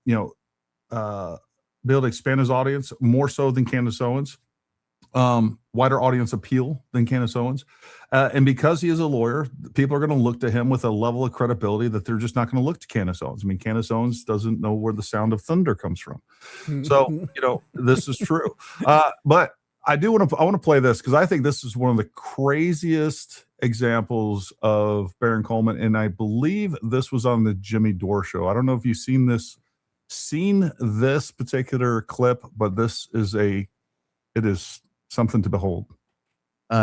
be able to expand his audience more so than Candace Owens. Wider audience appeal than Candace Owens, and because he is a lawyer, people are going to look to him with a level of credibility that they're just not going to look to Candace Owens. I mean, Candace Owens doesn't know where the sound of thunder comes from, so this is true. But I want to play this because I think this is one of the craziest examples of Baron Coleman, and I believe this was on the Jimmy Dore show. I don't know if you've seen this particular clip, but it is something to behold.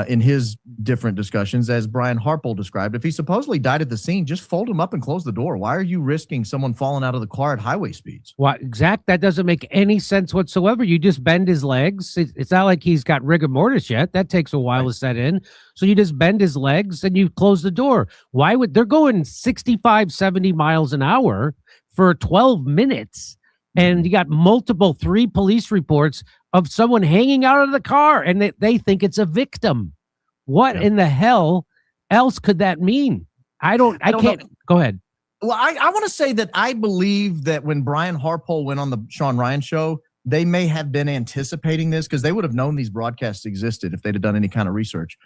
In his different discussions, as Brian Harpole described, if he supposedly died at the scene, just fold him up and close the door. Why are you risking someone falling out of the car at highway speeds? What, Zach? That doesn't make any sense whatsoever. You just bend his legs. It's not like he's got rigor mortis yet. That takes a while to set in. So you just bend his legs and you close the door. They're going 65, 70 miles an hour for 12 minutes. And you got multiple 3 police reports of someone hanging out of the car, and they think it's a victim. What in the hell else could that mean? I can't know. Go ahead. Well, I want to say that I believe that when Brian Harpole went on the Sean Ryan show, they may have been anticipating this because they would have known these broadcasts existed if they'd have done any kind of research.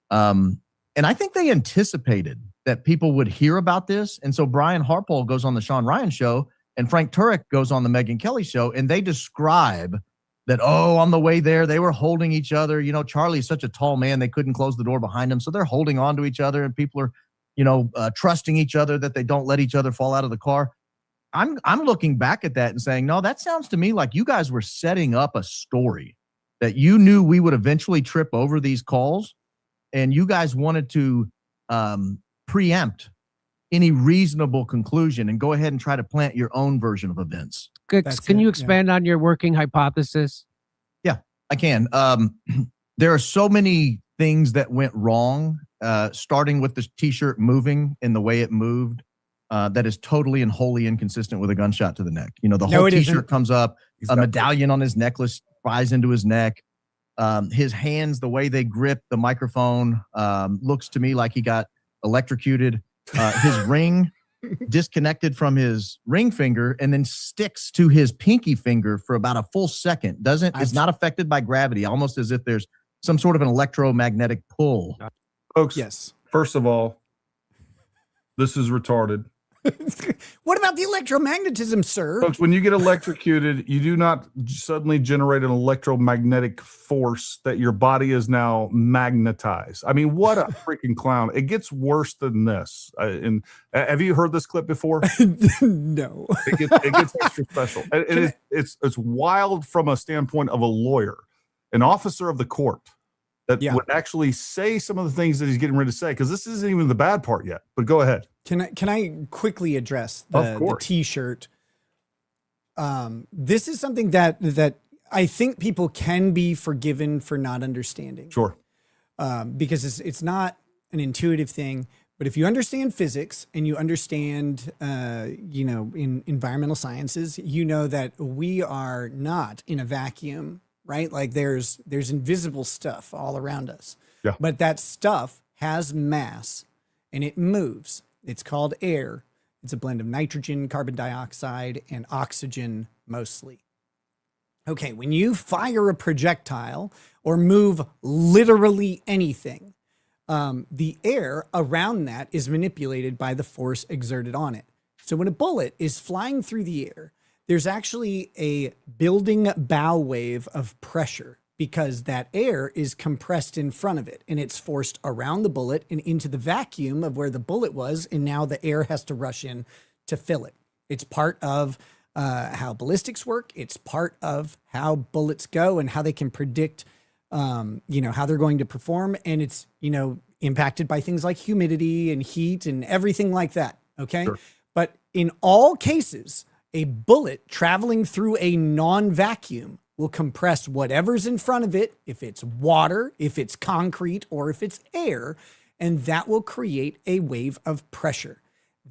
And I think they anticipated that people would hear about this. And so Brian Harpole goes on the Sean Ryan show and Frank Turek goes on the Megyn Kelly show, and they describe that, on the way there, they were holding each other. You know, Charlie's such a tall man, they couldn't close the door behind him. So they're holding on to each other, and people are, trusting each other that they don't let each other fall out of the car. I'm looking back at that and saying, no, that sounds to me like you guys were setting up a story that you knew we would eventually trip over these calls, and you guys wanted to preempt any reasonable conclusion and go ahead and try to plant your own version of events. Can you expand on your working hypothesis? Yeah, I can. There are so many things that went wrong, starting with the T-shirt moving in the way it moved, that is totally and wholly inconsistent with a gunshot to the neck. The whole T-shirt comes up, a medallion on his necklace flies into his neck. His hands, the way they grip the microphone, looks to me like he got electrocuted. His ring disconnected from his ring finger and then sticks to his pinky finger for about a full second. Is not affected by gravity, almost as if there's some sort of an electromagnetic pull. Folks, Yes. First of all, this is retarded. What about the electromagnetism, sir? Folks, when you get electrocuted, you do not suddenly generate an electromagnetic force that your body is now magnetized. I mean, what a freaking clown. It gets worse than this. And have you heard this clip before? No. It gets extra special. It's wild from a standpoint of a lawyer, an officer of the court that would actually say some of the things that he's getting ready to say, because this isn't even the bad part yet. But go ahead. Can I quickly address the T-shirt? This is something that I think people can be forgiven for not understanding. Sure. Because it's not an intuitive thing. But if you understand physics and you understand, in environmental sciences, you know that we are not in a vacuum, right? Like there's invisible stuff all around us. Yeah. But that stuff has mass and it moves. It's called air. It's a blend of nitrogen, carbon dioxide, and oxygen mostly. Okay, when you fire a projectile or move literally anything, the air around that is manipulated by the force exerted on it. So when a bullet is flying through the air, there's actually a building bow wave of pressure because that air is compressed in front of it and it's forced around the bullet and into the vacuum of where the bullet was. And now the air has to rush in to fill it. It's part of how ballistics work. It's part of how bullets go and how they can predict, how they're going to perform. And it's, impacted by things like humidity and heat and everything like that. Okay. Sure. But in all cases, a bullet traveling through a non-vacuum will compress whatever's in front of it, if it's water, if it's concrete, or if it's air, and that will create a wave of pressure.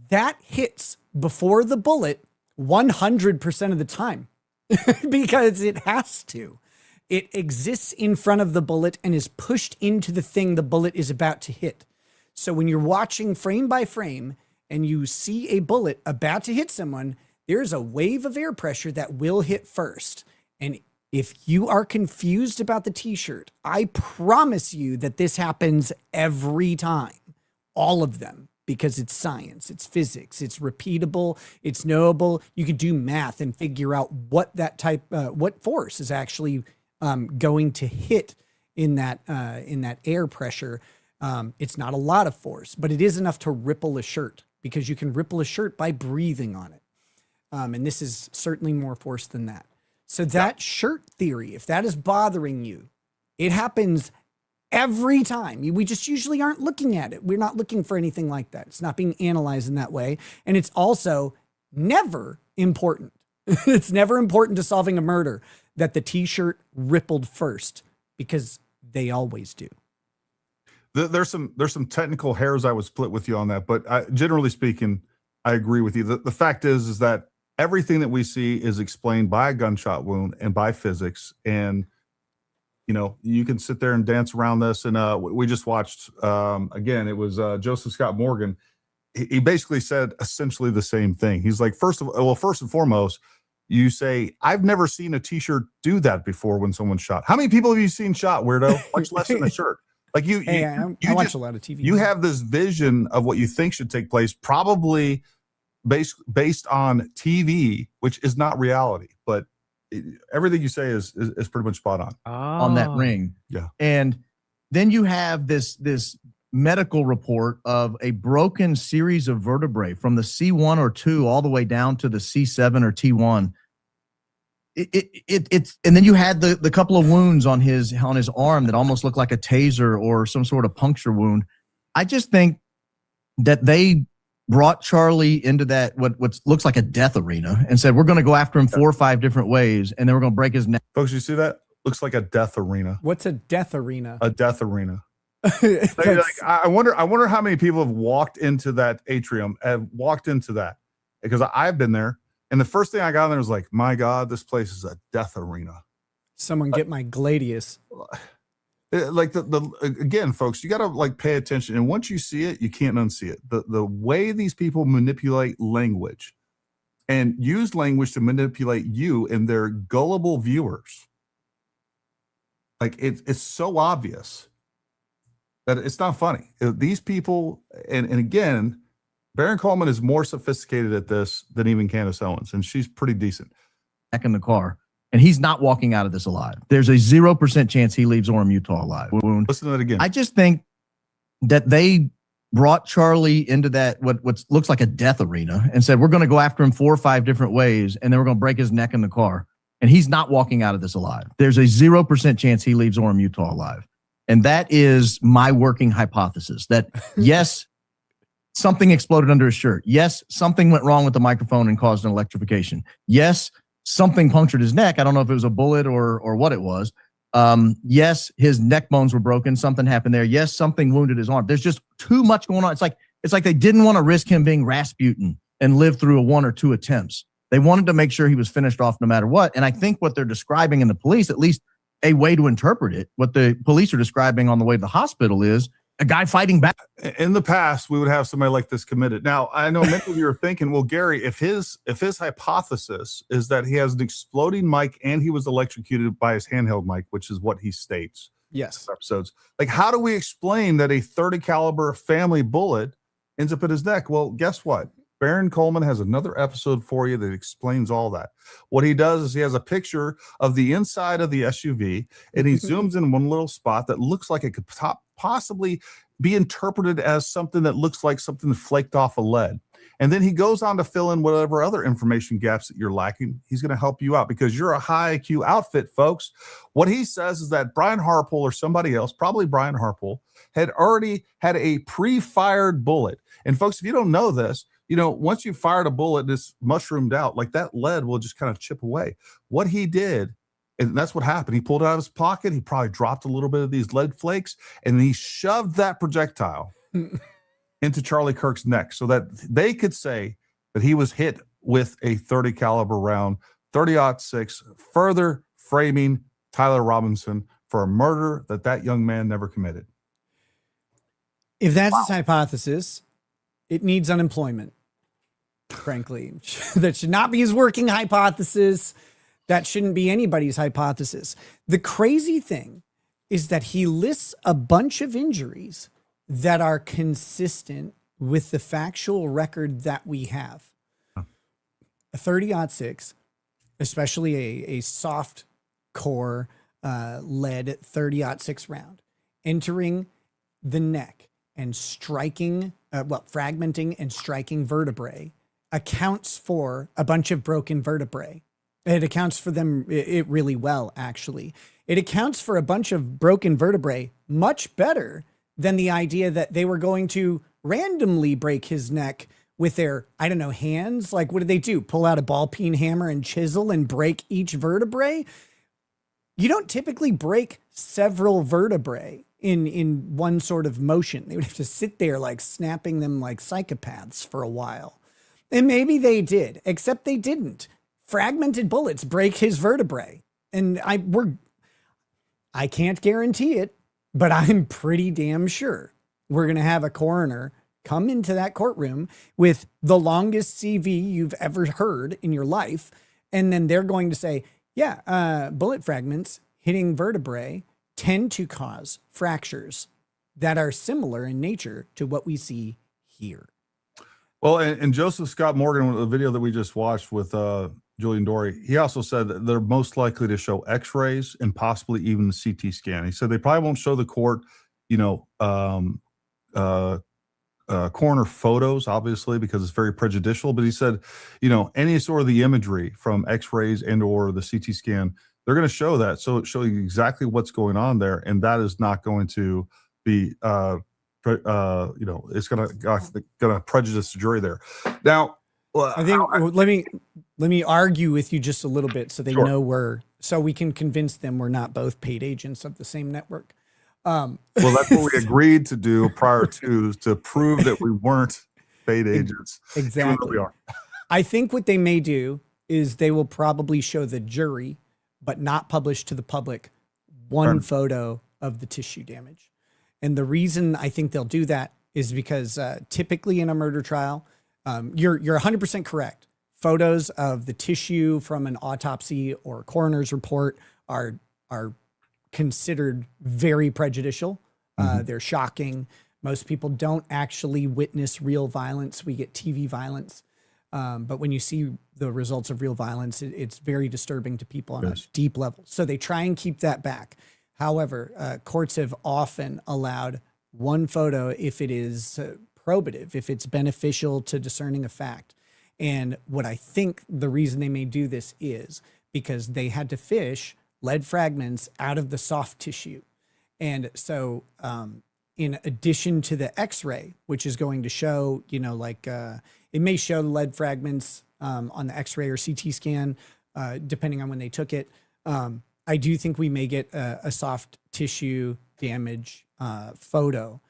That hits before the bullet 100% of the time because it has to. It exists in front of the bullet and is pushed into the thing the bullet is about to hit. So when you're watching frame by frame and you see a bullet about to hit someone, there's a wave of air pressure that will hit first. And if you are confused about the T-shirt, I promise you that this happens every time. All of them. Because it's science, it's physics, it's repeatable, it's knowable. You could do math and figure out what what force is actually going to hit in that air pressure. It's not a lot of force, but it is enough to ripple a shirt because you can ripple a shirt by breathing on it. And this is certainly more force than that. So that shirt theory, if that is bothering you, it happens every time. We just usually aren't looking at it. We're not looking for anything like that. It's not being analyzed in that way. And it's also never important. It's never important to solving a murder that the T-shirt rippled first because they always do. There's some technical hairs I would split with you on that, but generally speaking, I agree with you. The fact is that everything that we see is explained by a gunshot wound and by physics. And, you know, you can sit there and dance around this. And we just watched, again, it was Joseph Scott Morgan. He basically said essentially the same thing. He's like, first and foremost, you say, I've never seen a t-shirt do that before when someone's shot. How many people have you seen shot, weirdo? Much less than a shirt. Like I watch a lot of TV. You have this vision of what you think should take place, probably based on TV, which is not reality. But everything you say is pretty much spot on. On that ring. Yeah. And then you have this medical report of a broken series of vertebrae from the C1 or 2 all the way down to the C7 or T1. It's and then you had the couple of wounds on his arm that almost looked like a taser or some sort of puncture wound. I just think that they brought Charlie into that what looks like a death arena and said, we're going to go after him 4 or 5 different ways, and then we're going to break his neck. Folks, you see that? Looks like a death arena. What's a death arena? A death arena. I wonder how many people have walked into that atrium, because I've been there. And the first thing I got in there was like, my God, this place is a death arena. Someone get my gladius. Like again, folks, you got to like pay attention. And once you see it, you can't unsee it. The way these people manipulate language and use language to manipulate you and their gullible viewers. Like it's so obvious that it's not funny. These people, and again, Baron Coleman is more sophisticated at this than even Candace Owens, and she's pretty decent. Back in the car, and he's not walking out of this alive. There's a 0% chance he leaves Orem, Utah alive. Listen to that again. I just think that they brought Charlie into that what looks like a death arena and said, we're going to go after him 4 or 5 different ways, and then we're going to break his neck in the car. And he's not walking out of this alive. There's a 0% chance he leaves Orem, Utah alive. And that is my working hypothesis that, yes, something exploded under his shirt. Yes, something went wrong with the microphone and caused an electrification. Yes, something punctured his neck. I don't know if it was a bullet or what it was. Yes, his neck bones were broken. Something happened there. Yes, something wounded his arm. There's just too much going on. It's like they didn't want to risk him being Rasputin and live through a 1 or 2 attempts. They wanted to make sure he was finished off no matter what. And I think what they're describing in the police, at least a way to interpret it, what the police are describing on the way to the hospital is a guy fighting back. In the past, we would have somebody like this committed. Now, I know many of you are thinking, well, Gary, if his hypothesis is that he has an exploding mic and he was electrocuted by his handheld mic, which is what he states. Yes. Episodes. Like, how do we explain that a 30 caliber family bullet ends up in his neck? Well, guess what? Baron Coleman has another episode for you that explains all that. What he does is he has a picture of the inside of the SUV, and he zooms in one little spot that looks like it could possibly be interpreted as something that looks like something flaked off a lead. And then he goes on to fill in whatever other information gaps that you're lacking. He's going to help you out because you're a high IQ outfit, folks. What he says is that Brian Harpole or somebody else, probably Brian Harpole, had already had a pre-fired bullet. And folks, if you don't know this, you know, once you fired a bullet, it's mushroomed out, like that lead will just kind of chip away. What he did, and that's what happened. He pulled it out of his pocket. He probably dropped a little bit of these lead flakes, and he shoved that projectile into Charlie Kirk's neck so that they could say that he was hit with a 30 caliber round, 30-06, further framing Tyler Robinson for a murder that young man never committed. If that's his hypothesis, it needs unemployment. Frankly, that should not be his working hypothesis. That shouldn't be anybody's hypothesis. The crazy thing is that he lists a bunch of injuries that are consistent with the factual record that we have. A 30-06, especially a soft core lead 30-06 round entering the neck and striking, fragmenting and striking vertebrae, accounts for a bunch of broken vertebrae. It accounts for them it really well, actually. It accounts for a bunch of broken vertebrae much better than the idea that they were going to randomly break his neck with their, I don't know, hands. Like, what did they do? Pull out a ball peen hammer and chisel and break each vertebrae? You don't typically break several vertebrae in one sort of motion. They would have to sit there like snapping them like psychopaths for a while. And maybe they did, except they didn't. Fragmented bullets break his vertebrae. And I can't guarantee it, but I'm pretty damn sure we're going to have a coroner come into that courtroom with the longest CV you've ever heard in your life. And then they're going to say, yeah, bullet fragments hitting vertebrae tend to cause fractures that are similar in nature to what we see here. Well, and Joseph Scott Morgan, the video that we just watched with Julian Dory, he also said that they're most likely to show x-rays and possibly even the CT scan. He said they probably won't show the court, coroner photos, obviously, because it's very prejudicial. But he said, any sort of the imagery from x-rays and or the CT scan, they're going to show that. So it shows you exactly what's going on there. And that is not going to be, it's going to prejudice the jury there. Now, I think let me argue with you just a little bit so they know so we can convince them we're not both paid agents of the same network. Well, that's what we agreed to do prior to prove that we weren't paid agents. Exactly. We are. I think what they may do is they will probably show the jury, but not publish to the public, one photo of the tissue damage. And the reason I think they'll do that is because typically in a murder trial, you're 100% correct. Photos of the tissue from an autopsy or coroner's report are considered very prejudicial. They're shocking. Most people don't actually witness real violence. We get TV violence. But when you see the results of real violence, it's very disturbing to people on a deep level. So they try and keep that back. However, courts have often allowed one photo if it is probative, if it's beneficial to discerning a fact. And what I think the reason they may do this is because they had to fish lead fragments out of the soft tissue. And so in addition to the x-ray, which is going to show, it may show lead fragments on the x-ray or CT scan, depending on when they took it. I do think we may get a soft tissue damage photo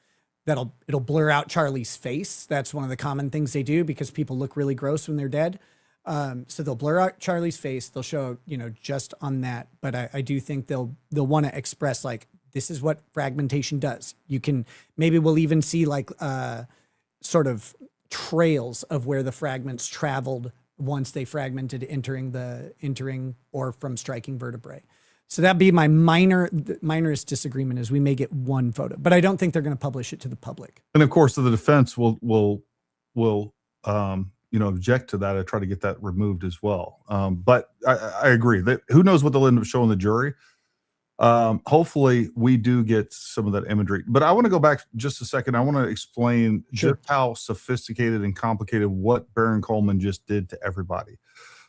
it'll blur out Charlie's face. That's one of the common things they do because people look really gross when they're dead. So they'll blur out Charlie's face. They'll show, just on that. But I do think they'll want to express like, this is what fragmentation does. Maybe we'll even see like sort of trails of where the fragments traveled once they fragmented entering or from striking vertebrae. So that'd be my minorest disagreement is we may get one photo, but I don't think they're going to publish it to the public. And of course, the defense will object to that. I try to get that removed as well. But I agree that who knows what they'll end up showing the jury. Hopefully we do get some of that imagery, but I want to go back just a second. I want to explain just how sophisticated and complicated what Baron Coleman just did to everybody.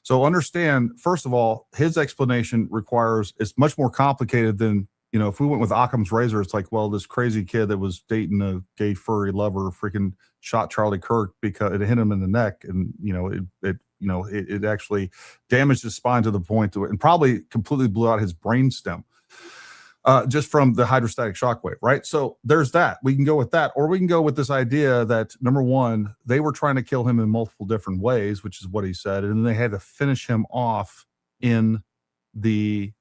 So understand, first of all, his explanation it's much more complicated than, if we went with Occam's razor, it's like, well, this crazy kid that was dating a gay furry lover freaking shot Charlie Kirk because it hit him in the neck. And, it actually damaged his spine to the point and probably completely blew out his brainstem. Just from the hydrostatic shock wave, right? So there's that. We can go with that, or we can go with this idea that, number one, they were trying to kill him in multiple different ways, which is what he said, and then they had to finish him off in basically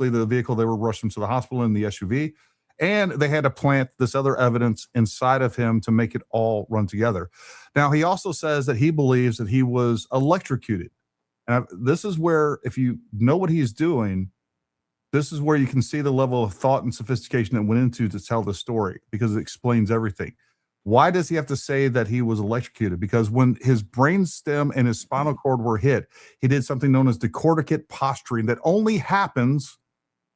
the vehicle they were rushing to the hospital in the SUV, and they had to plant this other evidence inside of him to make it all run together. Now, he also says that he believes that he was electrocuted. And this is where, if you know what he's doing, this is where you can see the level of thought and sophistication that went into to tell the story, because it explains everything. Why does he have to say that he was electrocuted? Because when his brainstem and his spinal cord were hit, he did something known as decorticate posturing that only happens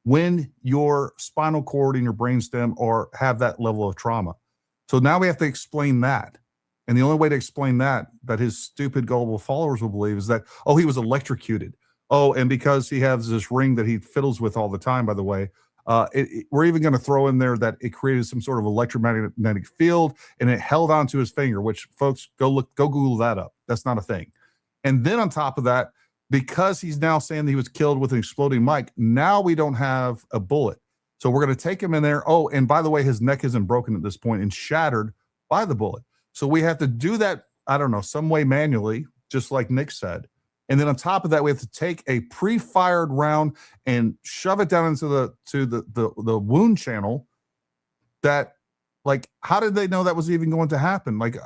when your spinal cord and your brainstem have that level of trauma. So now we have to explain that. And the only way to explain that his stupid, gullible followers will believe is that, he was electrocuted. And because he has this ring that he fiddles with all the time, by the way, we're even going to throw in there that it created some sort of electromagnetic field and it held onto his finger, which, folks, go Google that up. That's not a thing. And then on top of that, because he's now saying that he was killed with an exploding mic, now we don't have a bullet. So we're going to take him in there. And by the way, his neck isn't broken at this point and shattered by the bullet. So we have to do that, I don't know, some way manually, just like Nick said. And then on top of that, we have to take a pre-fired round and shove it down into the wound channel. That, like, how did they know that was even going to happen? Like,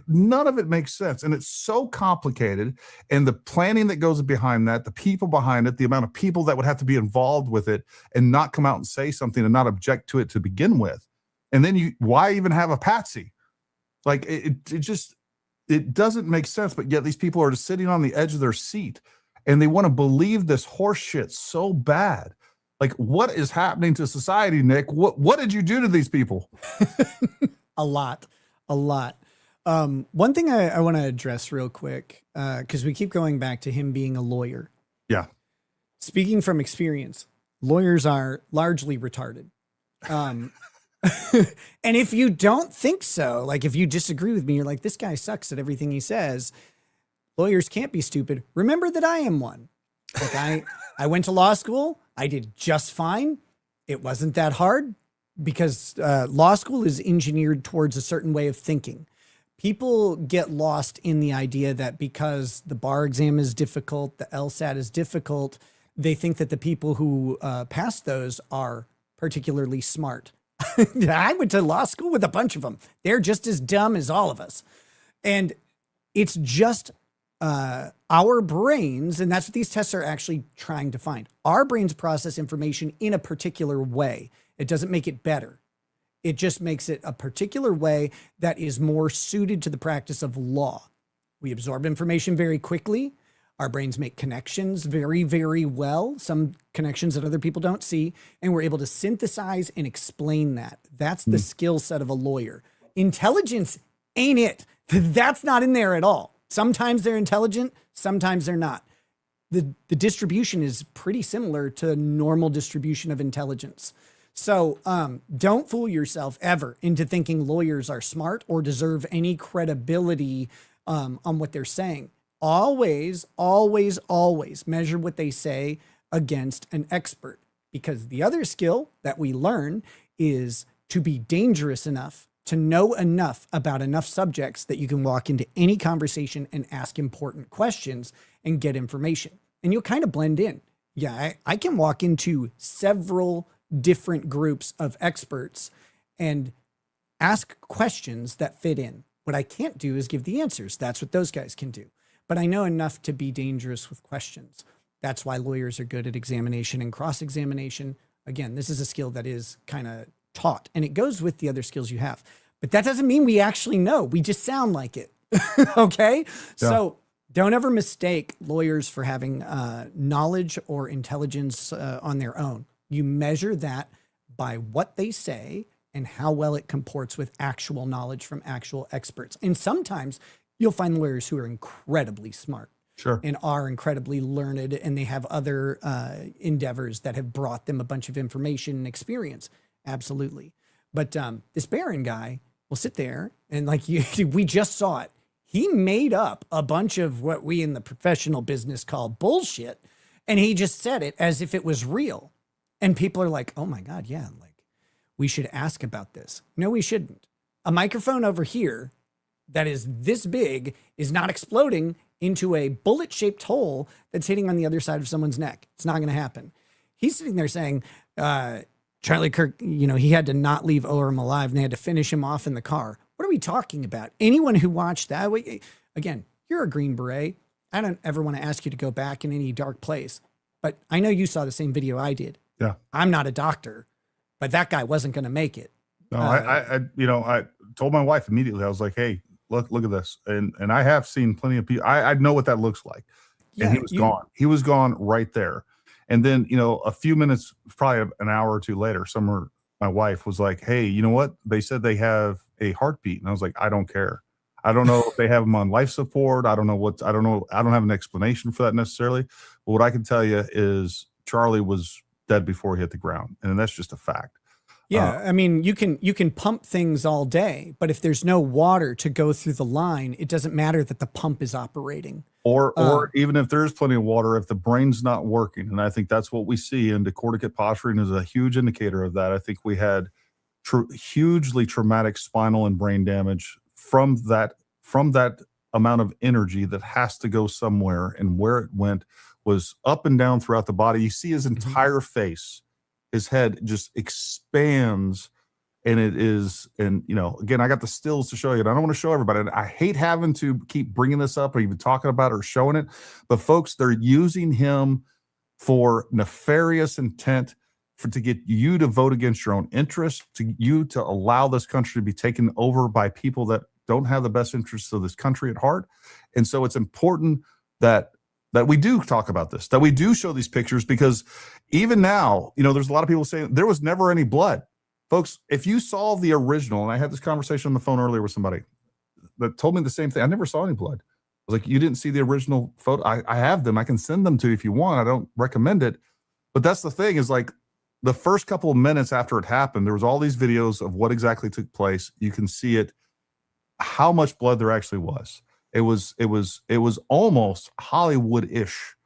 none of it makes sense. And it's so complicated. And the planning that goes behind that, the people behind it, the amount of people that would have to be involved with it and not come out and say something and not object to it to begin with. And then why even have a patsy? Like, it doesn't make sense. But yet these people are just sitting on the edge of their seat and they want to believe this horse shit so bad. Like, what is happening to society, Nick? What did you do to these people? A lot. One thing I want to address real quick, because we keep going back to him being a lawyer. Yeah. Speaking from experience, lawyers are largely retarded. And if you don't think so, like if you disagree with me, you're like, this guy sucks at everything he says. Lawyers can't be stupid. Remember that I am one. Like I went to law school. I did just fine. It wasn't that hard because law school is engineered towards a certain way of thinking. People get lost in the idea that because the bar exam is difficult, the LSAT is difficult, they think that the people who pass those are particularly smart. I went to law school with a bunch of them. They're just as dumb as all of us. And it's just our brains, and that's what these tests are actually trying to find. Our brains process information in a particular way. It doesn't make it better. It just makes it a particular way that is more suited to the practice of law. We absorb information very quickly. Our brains make connections very, very well, some connections that other people don't see, and we're able to synthesize and explain that. That's the skill set of a lawyer. Intelligence ain't it. That's not in there at all. Sometimes they're intelligent, sometimes they're not. The distribution is pretty similar to normal distribution of intelligence. So don't fool yourself ever into thinking lawyers are smart or deserve any credibility on what they're saying. Always, always, always measure what they say against an expert, because the other skill that we learn is to be dangerous enough to know enough about enough subjects that you can walk into any conversation and ask important questions and get information. And you'll kind of blend in. Yeah, I can walk into several different groups of experts and ask questions that fit in. What I can't do is give the answers. That's what those guys can do. But I know enough to be dangerous with questions. That's why lawyers are good at examination and cross-examination. Again, this is a skill that is kind of taught, and it goes with the other skills you have. But that doesn't mean we actually know. We just sound like it. Okay? Yeah. So don't ever mistake lawyers for having knowledge or intelligence on their own. You measure that by what they say and how well it comports with actual knowledge from actual experts. And sometimes you'll find lawyers who are incredibly smart. Sure. And are incredibly learned, and they have other endeavors that have brought them a bunch of information and experience. Absolutely. But this Baron guy will sit there and, like, we just saw it. He made up a bunch of what we in the professional business call bullshit, and he just said it as if it was real. And people are like, oh my God, yeah, like, we should ask about this. No, we shouldn't. A microphone over here that is this big is not exploding into a bullet-shaped hole that's hitting on the other side of someone's neck. It's not going to happen. He's sitting there saying, Charlie Kirk, he had to not leave Orem alive and they had to finish him off in the car. What are we talking about? Anyone who watched that, again, you're a Green Beret. I don't ever want to ask you to go back in any dark place, but I know you saw the same video I did. Yeah. I'm not a doctor, but that guy wasn't going to make it. No, I told my wife immediately. I was like, hey, look at this. And I have seen plenty of people. I know what that looks like. Yeah, and he was gone. He was gone right there. And then, a few minutes, probably an hour or two later, my wife was like, hey, you know what? They said they have a heartbeat. And I was like, I don't care. I don't know if they have them on life support. I don't know. I don't have an explanation for that necessarily. But what I can tell you is Charlie was dead before he hit the ground. And that's just a fact. Yeah, I mean, you can pump things all day, but if there's no water to go through the line, it doesn't matter that the pump is operating. Or even if there's plenty of water, if the brain's not working, and I think that's what we see, and decorticate posturing is a huge indicator of that. I think we had hugely traumatic spinal and brain damage from that amount of energy that has to go somewhere, and where it went was up and down throughout the body. You see his entire face, his head just expands, and it is, and again, I got the stills to show you, and I don't want to show everybody. And I hate having to keep bringing this up or even talking about it or showing it, but folks, they're using him for nefarious intent, to get you to vote against your own interests, to allow this country to be taken over by people that don't have the best interests of this country at heart. And so it's important that we do talk about this, that we do show these pictures, because even now, there's a lot of people saying there was never any blood. Folks, if you saw the original, and I had this conversation on the phone earlier with somebody that told me the same thing. I never saw any blood. I was like, you didn't see the original photo? I have them. I can send them to you if you want. I don't recommend it. But that's the thing, is like, the first couple of minutes after it happened, there was all these videos of what exactly took place. You can see it, how much blood there actually was. It was almost Hollywood-ish.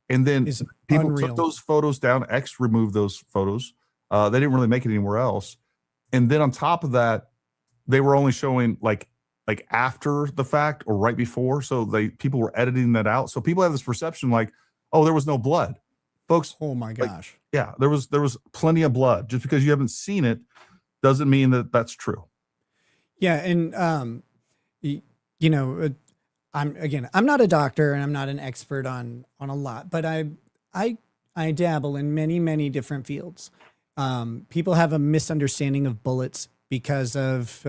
And then people took those photos down. X removed those photos. They didn't really make it anywhere else. And then on top of that, they were only showing like after the fact or right before. So people were editing that out. So people have this perception like, oh, there was no blood. Folks, oh my gosh. Yeah, there was plenty of blood. Just because you haven't seen it doesn't mean that that's true. Yeah, and I'm not a doctor and I'm not an expert on a lot, but I dabble in many different fields. People have a misunderstanding of bullets because of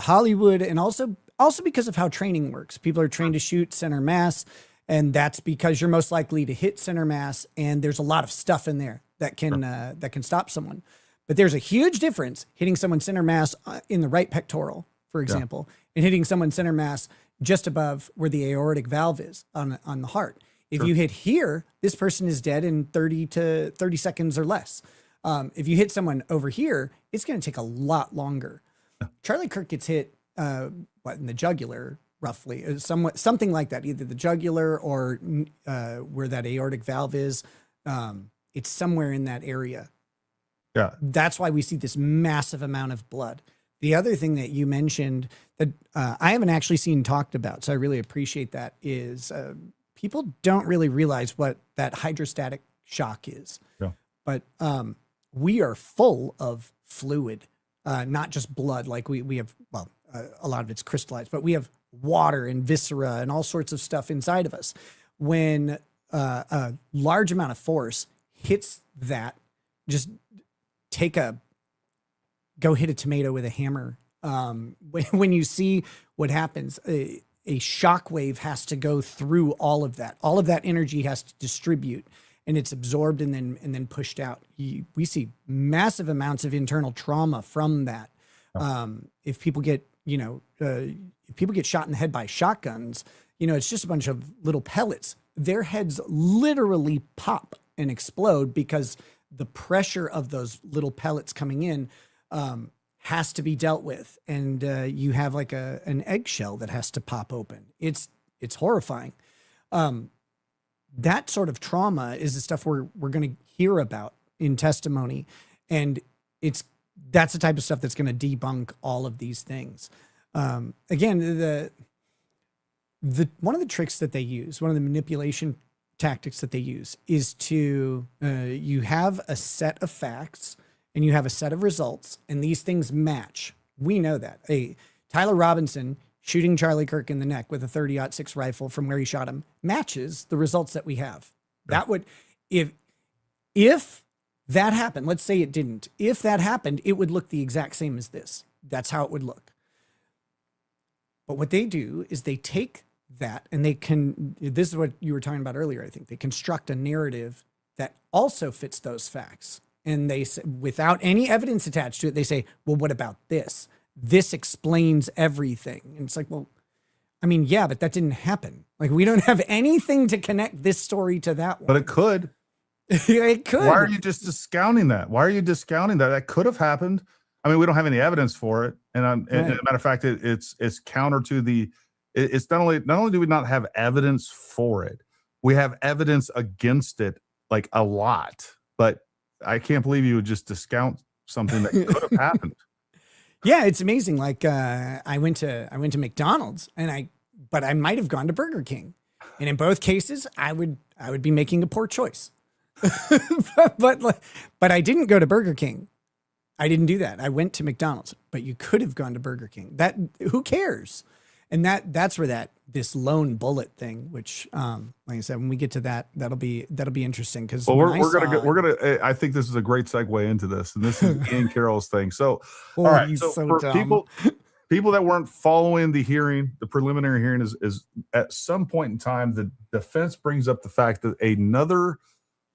Hollywood, and also because of how training works. People are trained to shoot center mass. And that's because you're most likely to hit center mass, and there's a lot of stuff in there that can stop someone. But there's a huge difference hitting someone center mass in the right pectoral, for example, and hitting someone center mass just above where the aortic valve is on the heart. If you hit here, this person is dead in 30 seconds or less. If you hit someone over here, it's going to take a lot longer. Charlie Kirk gets hit in the jugular, roughly, something like that, either the jugular or where that aortic valve is. It's somewhere in that area. Yeah. That's why we see this massive amount of blood. The other thing that you mentioned that I haven't actually seen talked about, so I really appreciate that, is people don't really realize what that hydrostatic shock is. Yeah. But we are full of fluid, not just blood. Like we have, a lot of it's crystallized, but we have water and viscera and all sorts of stuff inside of us. When a large amount of force hits that, just go hit a tomato with a hammer. When you see what happens, a shock wave has to go through all of that. All of that energy has to distribute, and it's absorbed and then pushed out. We see massive amounts of internal trauma from that. If people get shot in the head by shotguns, it's just a bunch of little pellets. Their heads literally pop and explode because the pressure of those little pellets coming in has to be dealt with. And you have like an eggshell that has to pop open. It's horrifying. That sort of trauma is the stuff we're going to hear about in testimony. And that's the type of stuff that's going to debunk all of these things. Again, one of the tricks that they use, one of the manipulation tactics that they use, is to you have a set of facts and you have a set of results, and these things match. We know that. Tyler Robinson shooting Charlie Kirk in the neck with a 30-06 rifle from where he shot him matches the results that we have. Yeah. That would, if that happened, let's say it didn't. If that happened, it would look the exact same as this. That's how it would look. But what they do is they take that and this is what you were talking about earlier, I think. They construct a narrative that also fits those facts. And they say, without any evidence attached to it, they say, well, what about this? This explains everything. And it's like, well, I mean, yeah, but that didn't happen. Like, we don't have anything to connect this story to that one. But it could. It could. Why are you just discounting that? Why are you discounting that? That could have happened. I mean, we don't have any evidence for it. And as a matter of fact, it's counter to it's not only do we not have evidence for it, we have evidence against it, like a lot. But I can't believe you would just discount something that could have happened. Yeah, it's amazing. Like I went to McDonald's but I might have gone to Burger King. And in both cases, I would be making a poor choice. but I didn't go to Burger King. I didn't do that. I went to McDonald's, but you could have gone to Burger King. That who cares? And that's where this lone bullet thing, which like I said, when we get to that, that'll be interesting because we're gonna I think this is a great segue into this, and this is Ian Carroll's thing. So all right, so for dumb. people that weren't following the hearing, the preliminary hearing is at some point in time, the defense brings up the fact that another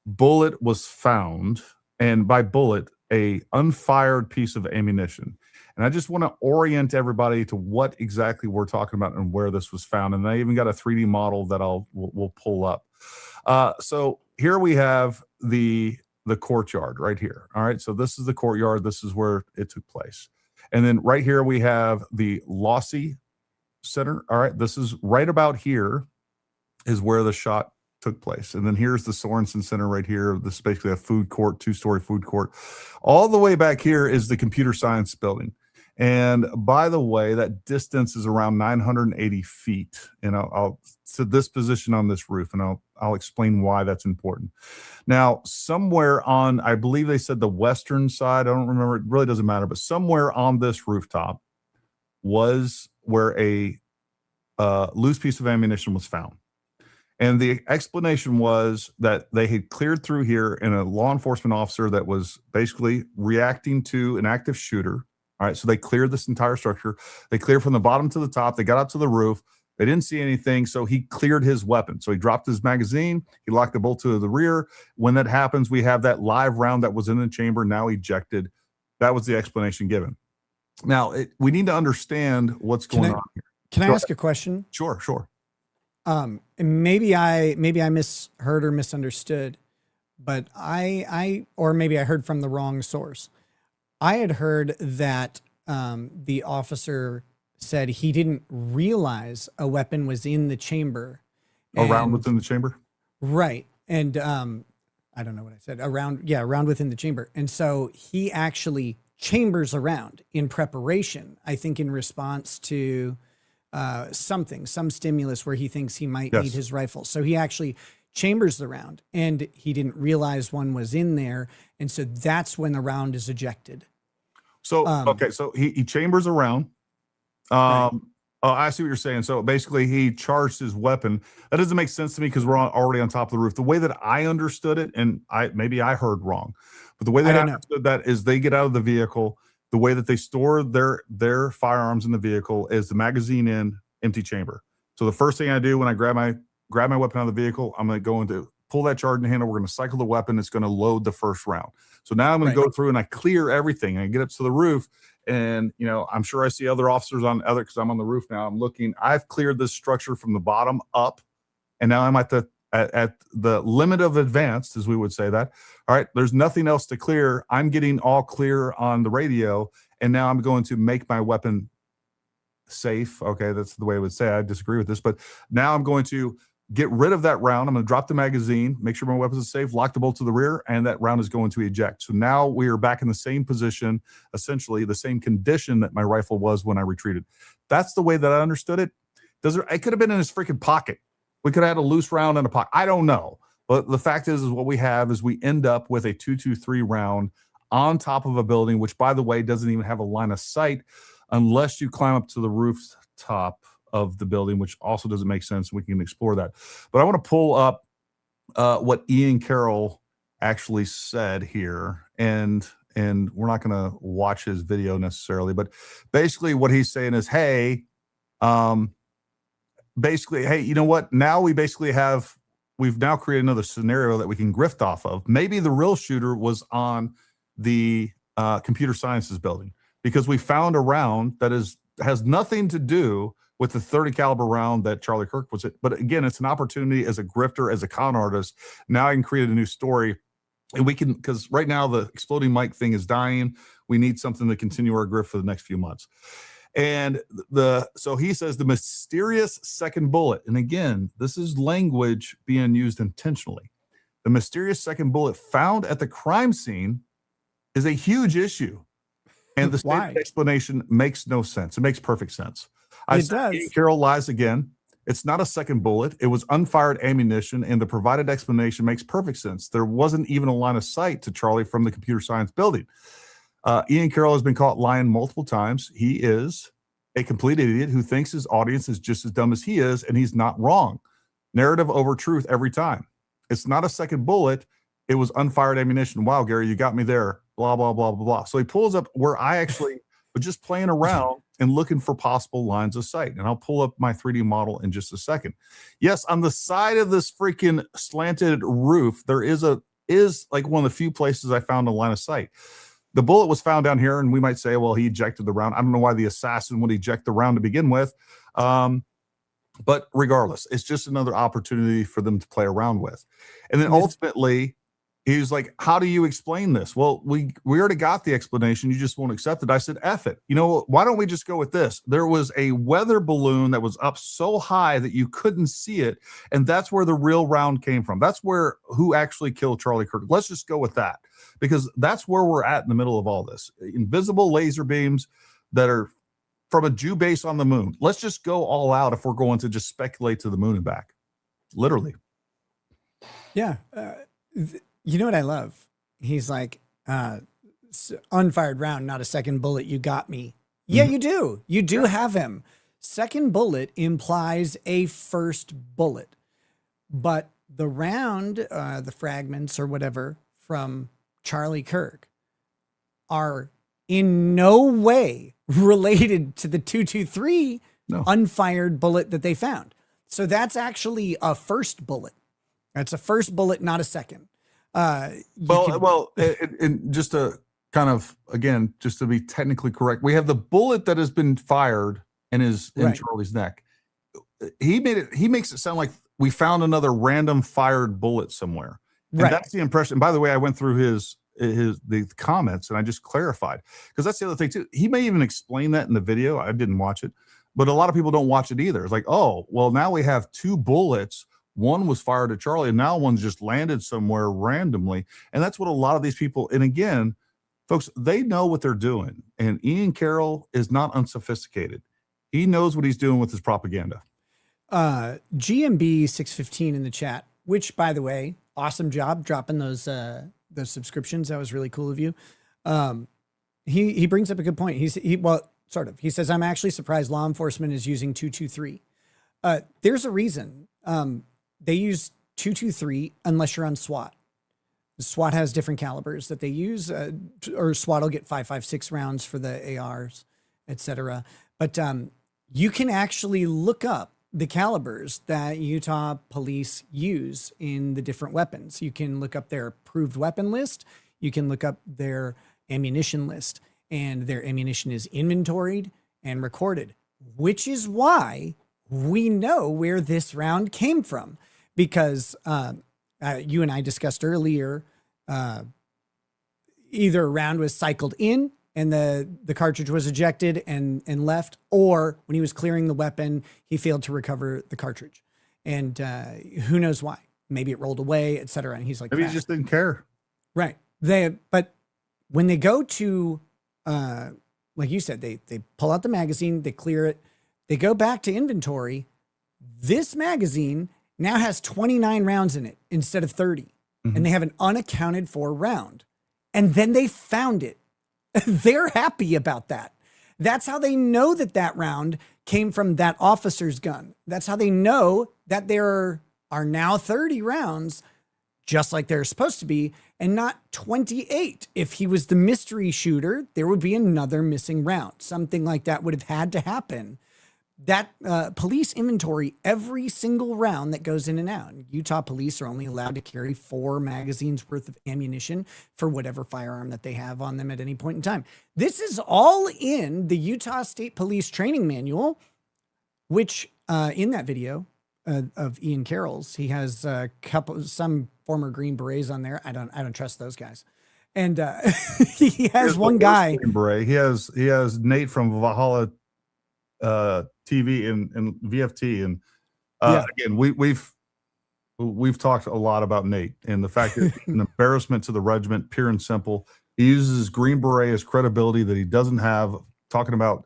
bullet was found, and by bullet, a unfired piece of ammunition. And I just want to orient everybody to what exactly we're talking about and where this was found. And I even got a 3D model that we'll pull up. So here we have the courtyard right here. All right. So this is the courtyard. This is where it took place. And then right here we have the Lossy Center. All right. This is right about here is where the shot took place. And then here's the Sorensen Center right here. This is basically a food court, 2-story food court. All the way back here is the computer science building. And by the way, that distance is around 980 feet. And I'll to this position on this roof, and I'll explain why that's important. Now, somewhere on, I believe they said the western side, I don't remember, it really doesn't matter, but somewhere on this rooftop was where a loose piece of ammunition was found. And the explanation was that they had cleared through here, and a law enforcement officer that was basically reacting to an active shooter. All right, so they cleared this entire structure. They cleared from the bottom to the top. They got up to the roof. They didn't see anything, so he cleared his weapon. So he dropped his magazine. He locked the bolt to the rear. When that happens, we have that live round that was in the chamber now ejected. That was the explanation given. Now, we need to understand what's going on here. Can I ask a question? Sure. Maybe I misheard or misunderstood, but or maybe I heard from the wrong source. I had heard that the officer said he didn't realize a weapon was in the chamber. Around within the chamber? Right. And I don't know what I said. Around within the chamber. And so he actually chambers around in preparation, I think in response to some stimulus where he thinks he might need his rifle. So he actually chambers the round, and he didn't realize one was in there. And so that's when the round is ejected. So, okay. So he chambers around. Right. Oh, I see what you're saying. So basically he charged his weapon. That doesn't make sense to me because we're already on top of the roof. The way that I understood it, and maybe I heard wrong, but the way that I understood that is they get out of the vehicle. The way that they store their firearms in the vehicle is the magazine in, empty chamber. So the first thing I do when I grab my weapon out of the vehicle, I'm going to go into pull that charging handle. We're going to cycle the weapon. It's going to load the first round. So now I'm going to go through and I clear everything. I get up to the roof, and I'm sure I see other officers because I'm on the roof now. I'm looking. I've cleared this structure from the bottom up, and now I'm at the limit of advanced, as we would say that. All right, there's nothing else to clear. I'm getting all clear on the radio, and now I'm going to make my weapon safe. Okay, that's the way I would say it. I disagree with this, but now I'm going to get rid of that round. I'm going to drop the magazine, make sure my weapons are safe, lock the bolt to the rear, and that round is going to eject. So now we are back in the same position, essentially the same condition that my rifle was when I retreated. That's the way that I understood it. It could have been in his freaking pocket. We could have had a loose round in a pocket. I don't know. But the fact is what we have is we end up with a 223 round on top of a building, which, by the way, doesn't even have a line of sight unless you climb up to the rooftop of the building, which also doesn't make sense. We can explore that. But I want to pull up what Ian Carroll actually said here. And we're not going to watch his video necessarily, but basically what he's saying is, hey, you know what? Now we've now created another scenario that we can grift off of. Maybe the real shooter was on the computer sciences building, because we found a round that has nothing to do with the 30 caliber round that Charlie Kirk was at. But again, it's an opportunity as a grifter, as a con artist. Now I can create a new story, and we can, because right now the exploding mic thing is dying. We need something to continue our grift for the next few months. And so he says the mysterious second bullet. And again, this is language being used intentionally. The mysterious second bullet found at the crime scene is a huge issue. And the Why? stated explanation makes no sense. It makes perfect sense. I It said, does. Ian Carroll lies again. It's not a second bullet. It was unfired ammunition, and the provided explanation makes perfect sense. There wasn't even a line of sight to Charlie from the computer science building. Ian Carroll has been caught lying multiple times. He is a complete idiot who thinks his audience is just as dumb as he is, and he's not wrong. Narrative over truth every time. It's not a second bullet. It was unfired ammunition. Wow, Gary, you got me there. Blah, blah, blah, blah, blah. So he pulls up where I actually was just playing around and looking for possible lines of sight. And I'll pull up my 3D model in just a second. Yes, on the side of this freaking slanted roof, there is like one of the few places I found a line of sight. The bullet was found down here, and we might say, well, he ejected the round. I don't know why the assassin would eject the round to begin with. But regardless, it's just another opportunity for them to play around with. And then ultimately, he's like, how do you explain this? Well, we already got the explanation. You just won't accept it. I said, F it. You know, why don't we just go with this? There was a weather balloon that was up so high that you couldn't see it. And that's where the real round came from. That's who actually killed Charlie Kirk. Let's just go with that, because that's where we're at in the middle of all this. Invisible laser beams that are from a Jew base on the moon. Let's just go all out if we're going to just speculate to the moon and back. Literally. Yeah. You know what I love? He's like, unfired round, not a second bullet. You got me. Yeah, you do. You do have him. Second bullet implies a first bullet. But the round, the fragments or whatever from Charlie Kirk are in no way related to the 223 unfired bullet that they found. So that's actually a first bullet. That's a first bullet, not a second. And just to kind of, again, just to be technically correct, we have the bullet that has been fired and is in Charlie's neck. He makes it sound like we found another random fired bullet somewhere. And that's the impression. By the way, I went through the comments and I just clarified, because that's the other thing too. He may even explain that in the video. I didn't watch it, but a lot of people don't watch it either. It's like, oh, well, now we have two bullets. One was fired at Charlie, and now one's just landed somewhere randomly. And that's what a lot of these people, and again, folks, they know what they're doing. And Ian Carroll is not unsophisticated. He knows what he's doing with his propaganda. GMB 615 in the chat, which, by the way, awesome job dropping those subscriptions. That was really cool of you. He brings up a good point. He says, I'm actually surprised law enforcement is using 223. There's a reason. They use 223 unless you're on SWAT. SWAT has different calibers that they use, or SWAT will get 5.56 rounds for the ARs, etc. But you can actually look up the calibers that Utah police use in the different weapons. You can look up their approved weapon list. You can look up their ammunition list, and their ammunition is inventoried and recorded, which is why we know where this round came from, because you and I discussed earlier, either a round was cycled in and the cartridge was ejected and left, or when he was clearing the weapon, he failed to recover the cartridge. And who knows why? Maybe it rolled away, et cetera. And he's like, maybe he just didn't care. Right. But when they go to, like you said, they pull out the magazine, they clear it, they go back to inventory. This magazine now has 29 rounds in it instead of 30. And they have an unaccounted for round. And then they found it. They're happy about that. That's how they know that round came from that officer's gun. That's how they know that there are now 30 rounds, just like they're supposed to be, and not 28. If he was the mystery shooter, there would be another missing round. Something like that would have had to happen. That police inventory every single round that goes in and out. Utah police are only allowed to carry 4 magazines worth of ammunition for whatever firearm that they have on them at any point in time. This is all in the Utah State Police Training Manual, which in that video of Ian Carroll's, he has some former Green Berets on there. I don't trust those guys. And he has one guy. Green Beret. He has Nate from Valhalla TV and VFT, and again, we've talked a lot about Nate and the fact that he's an embarrassment to the regiment, pure and simple. He uses his Green Beret as credibility that he doesn't have, talking about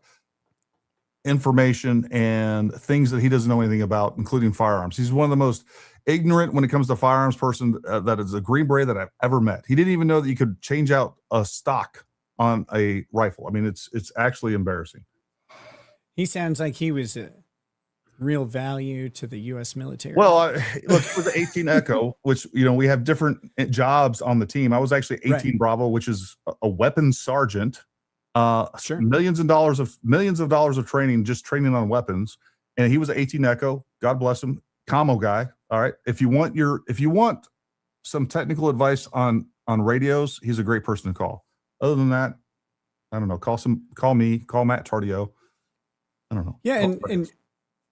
information and things that he doesn't know anything about, including firearms. He's one of the most ignorant when it comes to firearms person that is a Green Beret that I've ever met. He didn't even know that you could change out a stock on a rifle. I mean, it's actually embarrassing. He sounds like he was a real value to the U.S. military. Well, look, for the 18 Echo, which, we have different jobs on the team. I was actually 18 Right. Bravo, which is a weapons sergeant. Sure. Millions of dollars of training, just training on weapons. And he was an 18 Echo. God bless him. Commo guy. All right. If you want some technical advice on radios, he's a great person to call. Other than that, I don't know. Call me, call Matt Tardio. I don't know. Yeah. And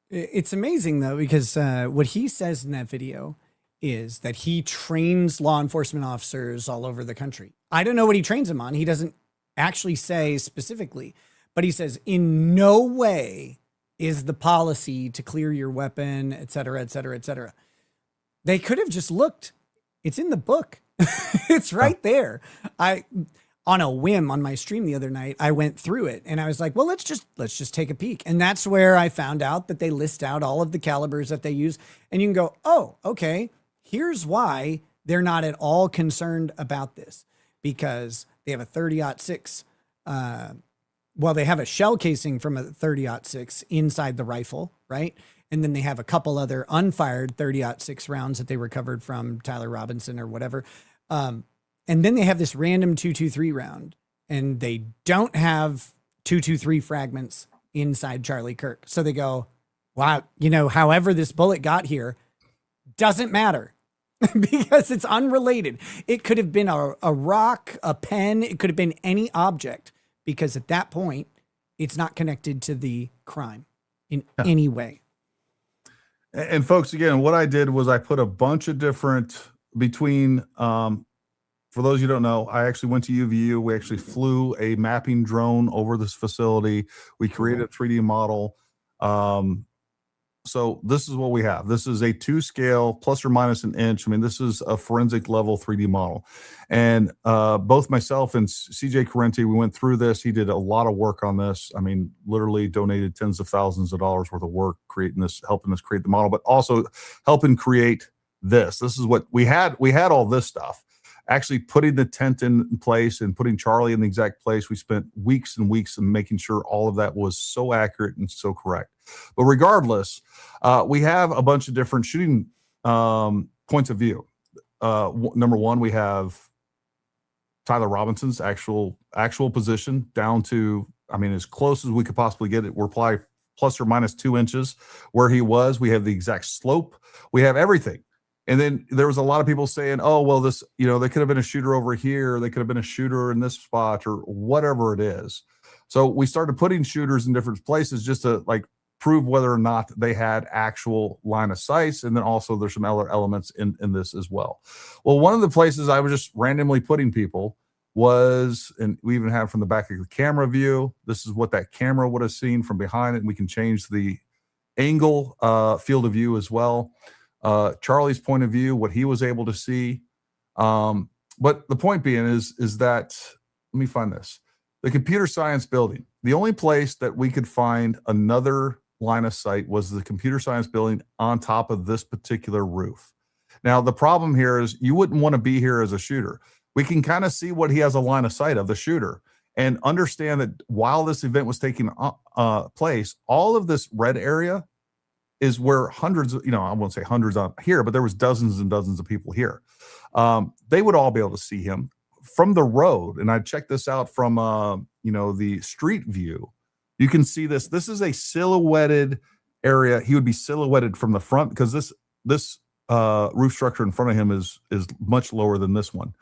it's amazing though, because what he says in that video is that he trains law enforcement officers all over the country. I don't know what he trains them on. He doesn't actually say specifically, but he says in no way is the policy to clear your weapon, et cetera, et cetera, et cetera. They could have just looked. It's in the book. It's right there. On a whim on my stream the other night, I went through it and I was like, well, let's just take a peek. And that's where I found out that they list out all of the calibers that they use. And you can go, oh, okay, here's why they're not at all concerned about this, because they have a 30-06. They have a shell casing from a 30-06 inside the rifle, right? And then they have a couple other unfired 30-06 rounds that they recovered from Tyler Robinson or whatever. And then they have this random 223 round, and they don't have 223 fragments inside Charlie Kirk. So they go, wow, however this bullet got here doesn't matter because it's unrelated. It could have been a rock, a pen. It could have been any object, because at that point, it's not connected to the crime in any way. And folks, again, what I did was I put a bunch of different between, for those you don't know, I actually went to UVU. We actually flew a mapping drone over this facility. We created a 3D model. So this is what we have. This is a 2 scale plus or minus an inch. I mean, this is a forensic level 3D model. And both myself and CJ Correnti, we went through this. He did a lot of work on this. I mean, literally donated tens of thousands of dollars worth of work creating this, helping us create the model, but also helping create this. This is what we had. We had all this stuff. Actually putting the tent in place and putting Charlie in the exact place. We spent weeks and weeks in making sure all of that was so accurate and so correct. But regardless, we have a bunch of different shooting points of view. Number one, we have Tyler Robinson's actual position down to, I mean, as close as we could possibly get it. We're probably plus or minus 2 inches where he was. We have the exact slope. We have everything. And then there was a lot of people saying, oh, well, this, there could have been a shooter over here. They could have been a shooter in this spot or whatever it is. So we started putting shooters in different places just to prove whether or not they had actual line of sight. And then also there's some other elements in this as well. Well, one of the places I was just randomly putting people was, and we even have from the back of the camera view, this is what that camera would have seen from behind it. And we can change the angle field of view as well. Charlie's point of view, what he was able to see. But the point being is that, let me find this. The computer science building, the only place that we could find another line of sight was the computer science building on top of this particular roof. Now, the problem here is you wouldn't want to be here as a shooter. We can kind of see what he has a line of sight of, the shooter, and understand that while this event was taking place, all of this red area is where hundreds, I won't say hundreds on here, but there was dozens and dozens of people here. They would all be able to see him from the road. And I checked this out from, the street view. You can see this. This is a silhouetted area. He would be silhouetted from the front because this roof structure in front of him is much lower than this one.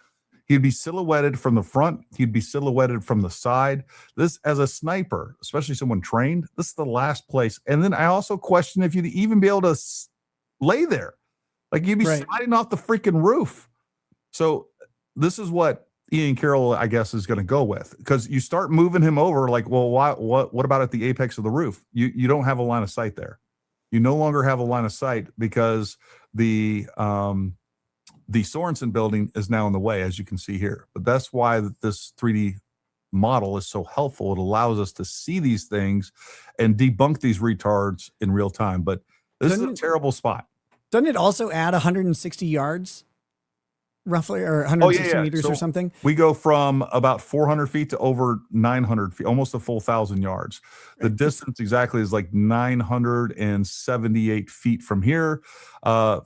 He'd be silhouetted from the front. He'd be silhouetted from the side. This, as a sniper, especially someone trained, this is the last place. And then I also question if you'd even be able to lay there. You'd be sliding off the freaking roof. So this is what Ian Carroll, I guess, is going to go with. Because you start moving him over, what about at the apex of the roof? You don't have a line of sight there. You no longer have a line of sight because the The Sorensen building is now in the way, as you can see here. But that's why this 3D model is so helpful. It allows us to see these things and debunk these retards in real time. But this is a terrible spot. Doesn't it also add 160 yards? Roughly, or 160 meters or something. We go from about 400 feet to over 900 feet, almost a full 1,000 yards. The distance exactly is like 978 feet from here.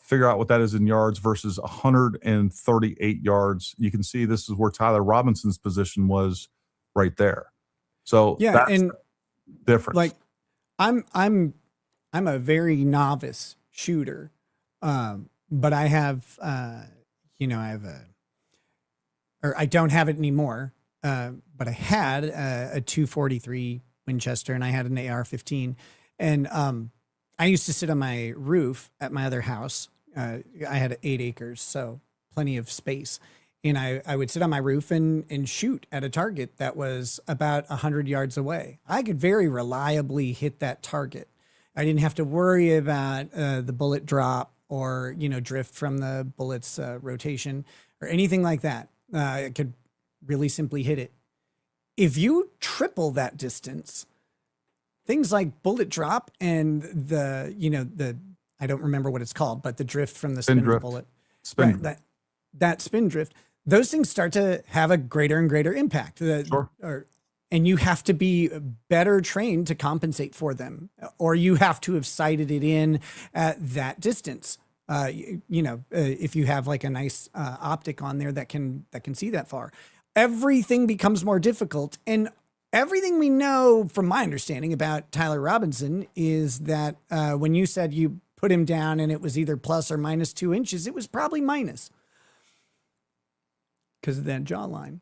Figure out what that is in yards versus 138 yards. You can see this is where Tyler Robinson's position was right there. So that's and different. Like I'm a very novice shooter, but I have I don't have it anymore, but I had a 243 Winchester and I had an AR-15. And I used to sit on my roof at my other house. I had 8 acres, so plenty of space. And I would sit on my roof and shoot at a target that was about 100 yards away. I could very reliably hit that target. I didn't have to worry about the bullet drop or, drift from the bullet's rotation or anything like that. I could really simply hit it. If you triple that distance, things like bullet drop and I don't remember what it's called, but the drift from the spin of the bullet. That spin drift, those things start to have a greater and greater impact. Sure. And you have to be better trained to compensate for them, or you have to have sighted it in at that distance. If you have like a nice optic on there that can see that far, everything becomes more difficult. And everything we know from my understanding about Tyler Robinson is that when you said you put him down and it was either plus or minus 2 inches, it was probably minus because of that jawline.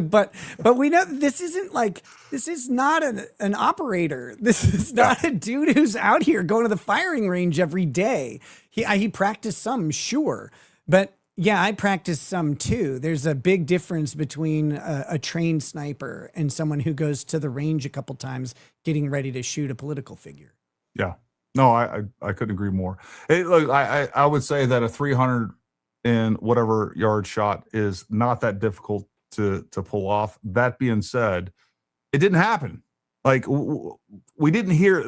but we know this is not an operator. This is not a dude who's out here going to the firing range every day. He practiced some, sure, but yeah, I practiced some too. There's a big difference between a trained sniper and someone who goes to the range a couple times getting ready to shoot a political figure. Yeah, no, I couldn't agree more. Look, I would say that a 300 and whatever yard shot is not that difficult to pull off. That being said, it didn't happen. Like we didn't hear,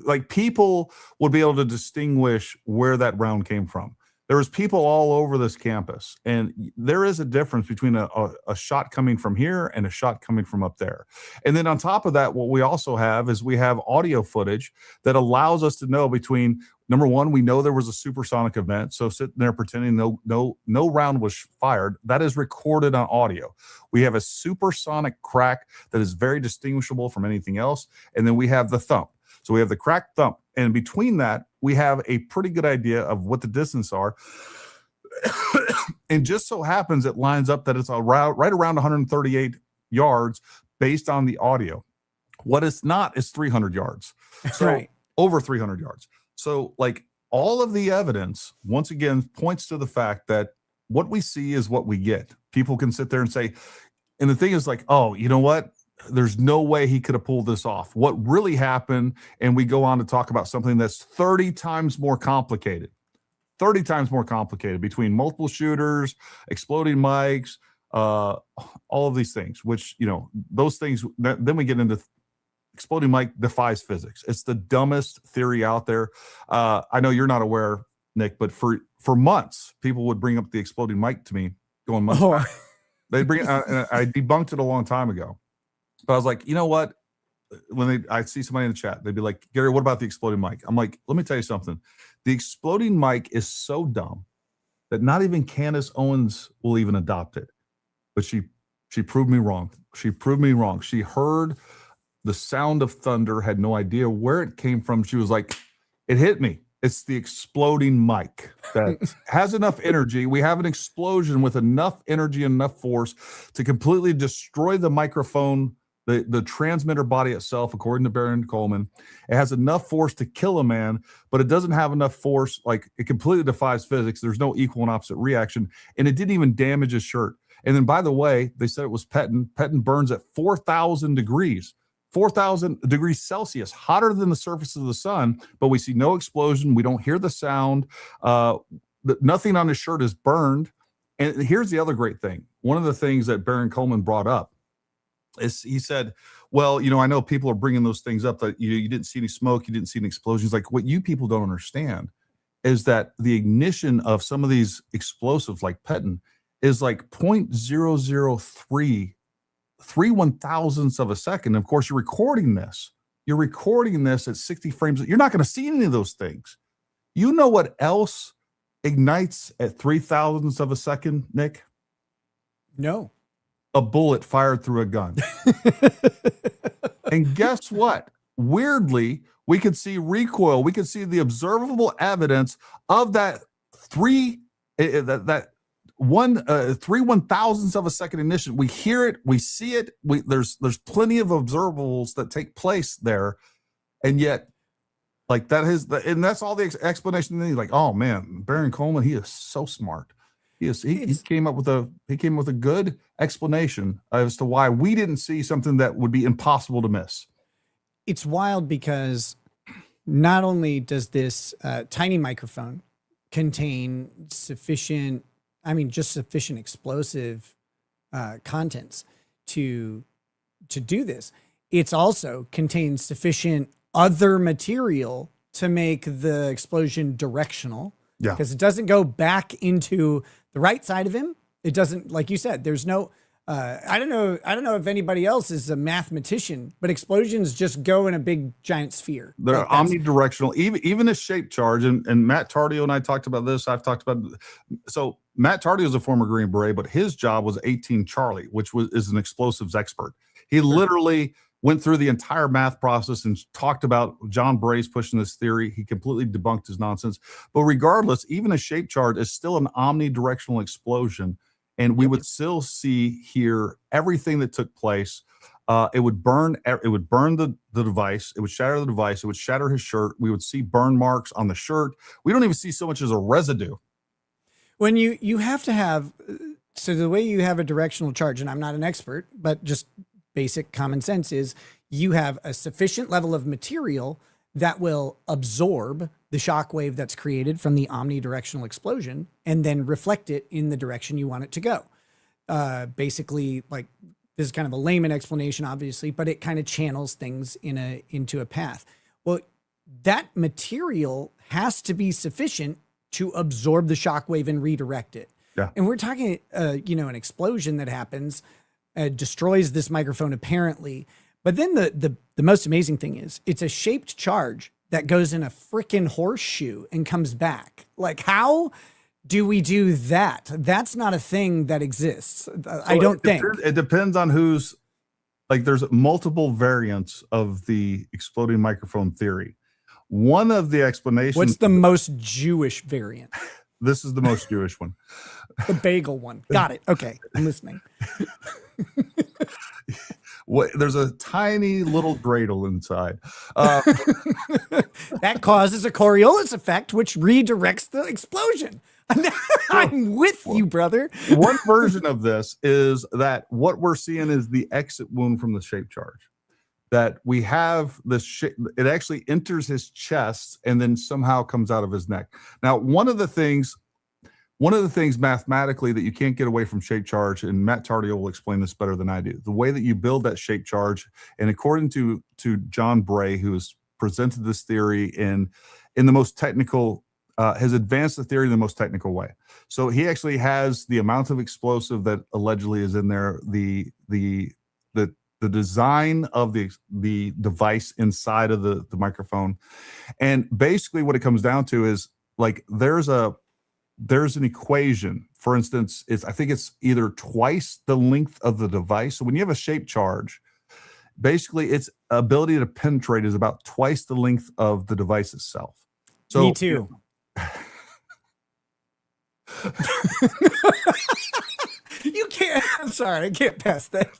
like people would be able to distinguish where that round came from. There was people all over this campus, and there is a difference between a shot coming from here and a shot coming from up there. And then on top of that, what we also have is we have audio footage that allows us to know between, number one, we know there was a supersonic event. So sitting there pretending no round was fired, that is recorded on audio. We have a supersonic crack that is very distinguishable from anything else. And then we have the thump. So we have the cracked thump. And between that, we have a pretty good idea of what the distance are. And just so happens it lines up that it's right around 138 yards based on the audio. What it's not is 300 yards. So right. Over 300 yards. So like all of the evidence, once again, points to the fact that what we see is what we get. People can sit there and say, and the thing is like, oh, you know what? There's no way he could have pulled this off. What really happened, and we go on to talk about something that's 30 times more complicated. 30 times more complicated between multiple shooters, exploding mics, all of these things, which, those things, then we get into exploding mic defies physics. It's the dumbest theory out there. I know you're not aware, Nick, but for months, people would bring up the exploding mic to me going months back. They'd bring I debunked it a long time ago. But I was like, you know what? When I see somebody in the chat, they'd be like, Gary, what about the exploding mic? I'm like, let me tell you something. The exploding mic is so dumb that not even Candace Owens will even adopt it. But she proved me wrong. She proved me wrong. She heard the sound of thunder, had no idea where it came from. She was like, it hit me. It's the exploding mic that has enough energy. We have an explosion with enough energy, enough force to completely destroy the microphone, the transmitter body itself, according to Baron Coleman. It has enough force to kill a man, but it doesn't have enough force. Like, it completely defies physics. There's no equal and opposite reaction. And it didn't even damage his shirt. And then, by the way, they said it was Petton. Petton burns at 4,000 degrees. 4,000 degrees Celsius, hotter than the surface of the sun, but we see no explosion. We don't hear the sound. nothing on his shirt is burned. And here's the other great thing. One of the things that Baron Coleman brought up is he said, well, I know people are bringing those things up that you didn't see any smoke, you didn't see any explosions. Like, what you people don't understand is that the ignition of some of these explosives like Petin is like 0.003 1,000ths of a second. Of course, you're recording this at 60 frames. You're not going to see any of those things. You know what else ignites at 3,000ths of a second, Nick? No. A bullet fired through a gun. And guess what? Weirdly, we could see recoil. We could see the observable evidence of that 1,000ths of a second ignition. We hear it, we see it. There's plenty of observables that take place there, and yet, like, and that's all the explanation. Then he's like, oh man, Baron Coleman, he is so smart. He came up with a good explanation as to why we didn't see something that would be impossible to miss. It's wild because not only does this tiny microphone contain sufficient explosive contents to do this, it's also contains sufficient other material to make the explosion directional. Yeah. Because it doesn't go back into the right side of him. It doesn't, like you said, there's no, I don't know if anybody else is a mathematician, but explosions just go in a big giant sphere. They're omnidirectional, even a shaped charge. And Matt Tardio and I talked about this. I've talked about it. So Matt Tardio is a former Green Beret, but his job was 18 Charlie, which is an explosives expert. He literally went through the entire math process and talked about John Bray's pushing this theory. He completely debunked his nonsense. But regardless, even a shaped charge is still an omnidirectional explosion. And we would still hear everything that took place. It would burn the device. It would shatter the device. It would shatter his shirt. We would see burn marks on the shirt. We don't even see so much as a residue. When you have to have, so the way you have a directional charge, and I'm not an expert, but just basic common sense is you have a sufficient level of material that will absorb the shock wave that's created from the omnidirectional explosion and then reflect it in the direction you want it to go. Basically, like, this is kind of a layman explanation, obviously, but it kind of channels things into a path. Well, that material has to be sufficient to absorb the shock wave and redirect it. Yeah. And we're talking, an explosion that happens, destroys this microphone apparently. But then the most amazing thing is it's a shaped charge that goes in a frickin' horseshoe and comes back. Like, how do we do that? That's not a thing that exists. I don't think. It depends on who's, like, there's multiple variants of the exploding microphone theory. One of the explanations. What's the most Jewish variant? This is the most Jewish one. The bagel one. Got it. Okay. I'm listening. There's a tiny little dreidel inside. That causes a Coriolis effect, which redirects the explosion. I'm with you, brother. One version of this is that what we're seeing is the exit wound from the shaped charge. That we have this, it actually enters his chest and then somehow comes out of his neck. Now, one of the things mathematically that you can't get away from shaped charge, and Matt Tardio will explain this better than I do, the way that you build that shaped charge, and according to John Bray, who has presented this theory in the most technical, has advanced the theory in the most technical way. So he actually has the amount of explosive that allegedly is in there, the design of the device inside of the microphone. And basically what it comes down to is, like, there's an equation. For instance, I think it's either twice the length of the device. So when you have a shaped charge, basically its ability to penetrate is about twice the length of the device itself. So, me too. You can't. I'm sorry. I can't pass that.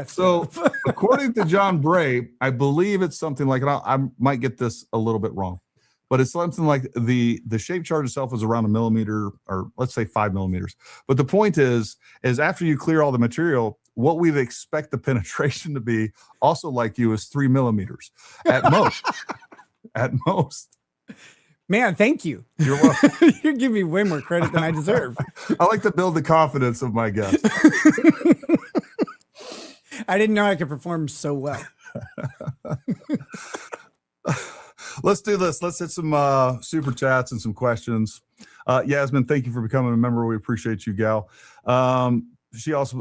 So according to John Bray, I believe it's something like, and I might get this a little bit wrong, but it's something like the shaped charge itself is around 1 millimeter, or let's say 5 millimeters. But the point is after you clear all the material, what we'd expect the penetration to be, also like you, is 3 millimeters at most. At most. Man, thank you. You're welcome. You give me way more credit than I deserve. I like to build the confidence of my guests. I didn't know I could perform so well. Let's do this. Let's hit some super chats and some questions. Yasmin, thank you for becoming a member. We appreciate you, gal.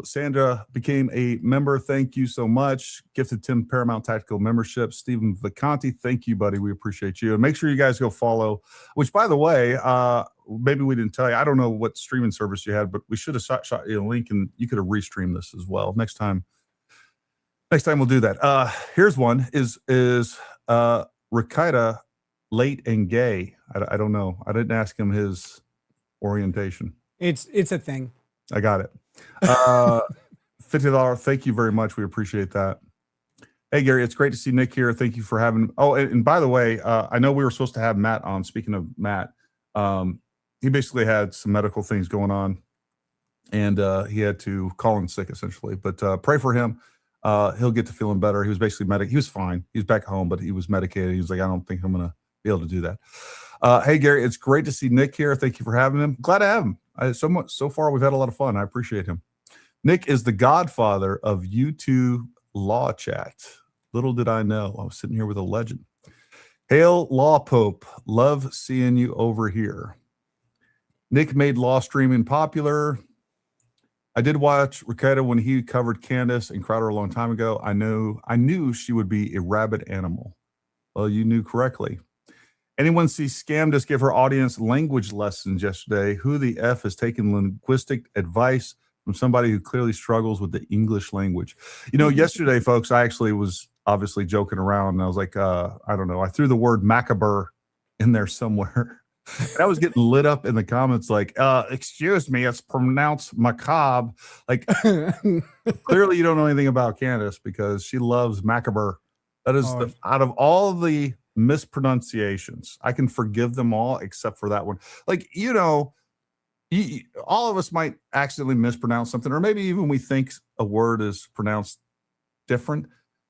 Sandra became a member. Thank you so much. Gifted Tim Paramount Tactical membership. Stephen Vicanti, thank you, buddy. We appreciate you. And make sure you guys go follow, which, by the way, maybe we didn't tell you. I don't know what streaming service you had, but we should have shot you a link and you could have restreamed this as well. Next time we'll do that. Here's one is Rekieta late and gay? I don't know. I didn't ask him his orientation. It's a thing. I got it. $50. Thank you very much. We appreciate that. Hey, Gary, it's great to see Nick here. Thank you for having. Oh, and by the way, I know we were supposed to have Matt on. Speaking of Matt, he basically had some medical things going on, and he had to call in sick essentially. But pray for him. He'll get to feeling better. He was basically he was fine. He was back home, but he was medicated. He was like, I don't think I'm going to be able to do that. Hey, Gary, it's great to see Nick here. Thank you for having him. Glad to have him. So far, we've had a lot of fun. I appreciate him. Nick is the godfather of YouTube Law Chat. Little did I know. I was sitting here with a legend. Hail Law Pope. Love seeing you over here. Nick made law streaming popular. I did watch Rekieta when he covered Candace and Crowder a long time ago. I knew she would be a rabid animal. Well, you knew correctly. Anyone see Scamdus give her audience language lessons yesterday? Who the F has taken linguistic advice from somebody who clearly struggles with the English language? You know, yesterday, folks, I actually was obviously joking around. And I was like, I don't know. I threw the word macabre in there somewhere. And I was getting lit up in the comments like, excuse me, it's pronounced macabre. Like, clearly you don't know anything about Candace because she loves macabre. That is out of all of the mispronunciations, I can forgive them all except for that one. Like, you know, all of us might accidentally mispronounce something, or maybe even we think a word is pronounced different.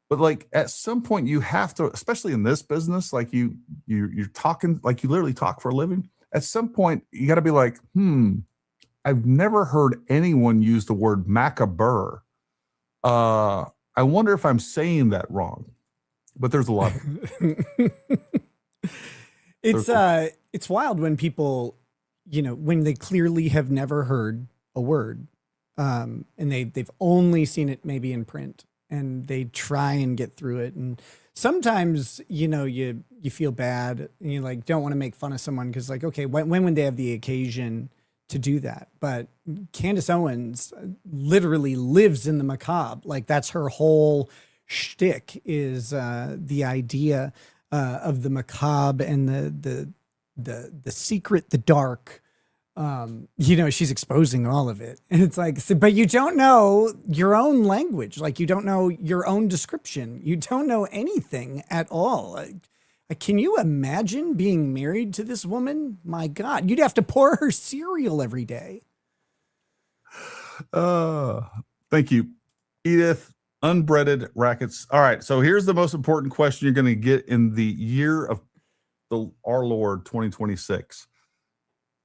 But like at some point you have to, especially in this business, like you're talking, like you literally talk for a living. At some point you got to be like, I've never heard anyone use the word macabre. I wonder if I'm saying that wrong. But there's a lot. It's wild when people, you know, when they clearly have never heard a word, and they've only seen it maybe in print, and they try and get through it. And sometimes, you know, you feel bad and you like don't want to make fun of someone because like, okay, when would they have the occasion to do that? But Candace Owens literally lives in the macabre. Like that's her whole shtick is the idea of the macabre and the secret, the dark. You know, she's exposing all of it, and it's like, but you don't know your own language, like you don't know your own description, you don't know anything at all. Like, can you imagine being married to this woman? My God, you'd have to pour her cereal every day. Thank you, Edith. Unbreaded rackets. All right. So here's the most important question you're going to get in the year of our Lord 2026.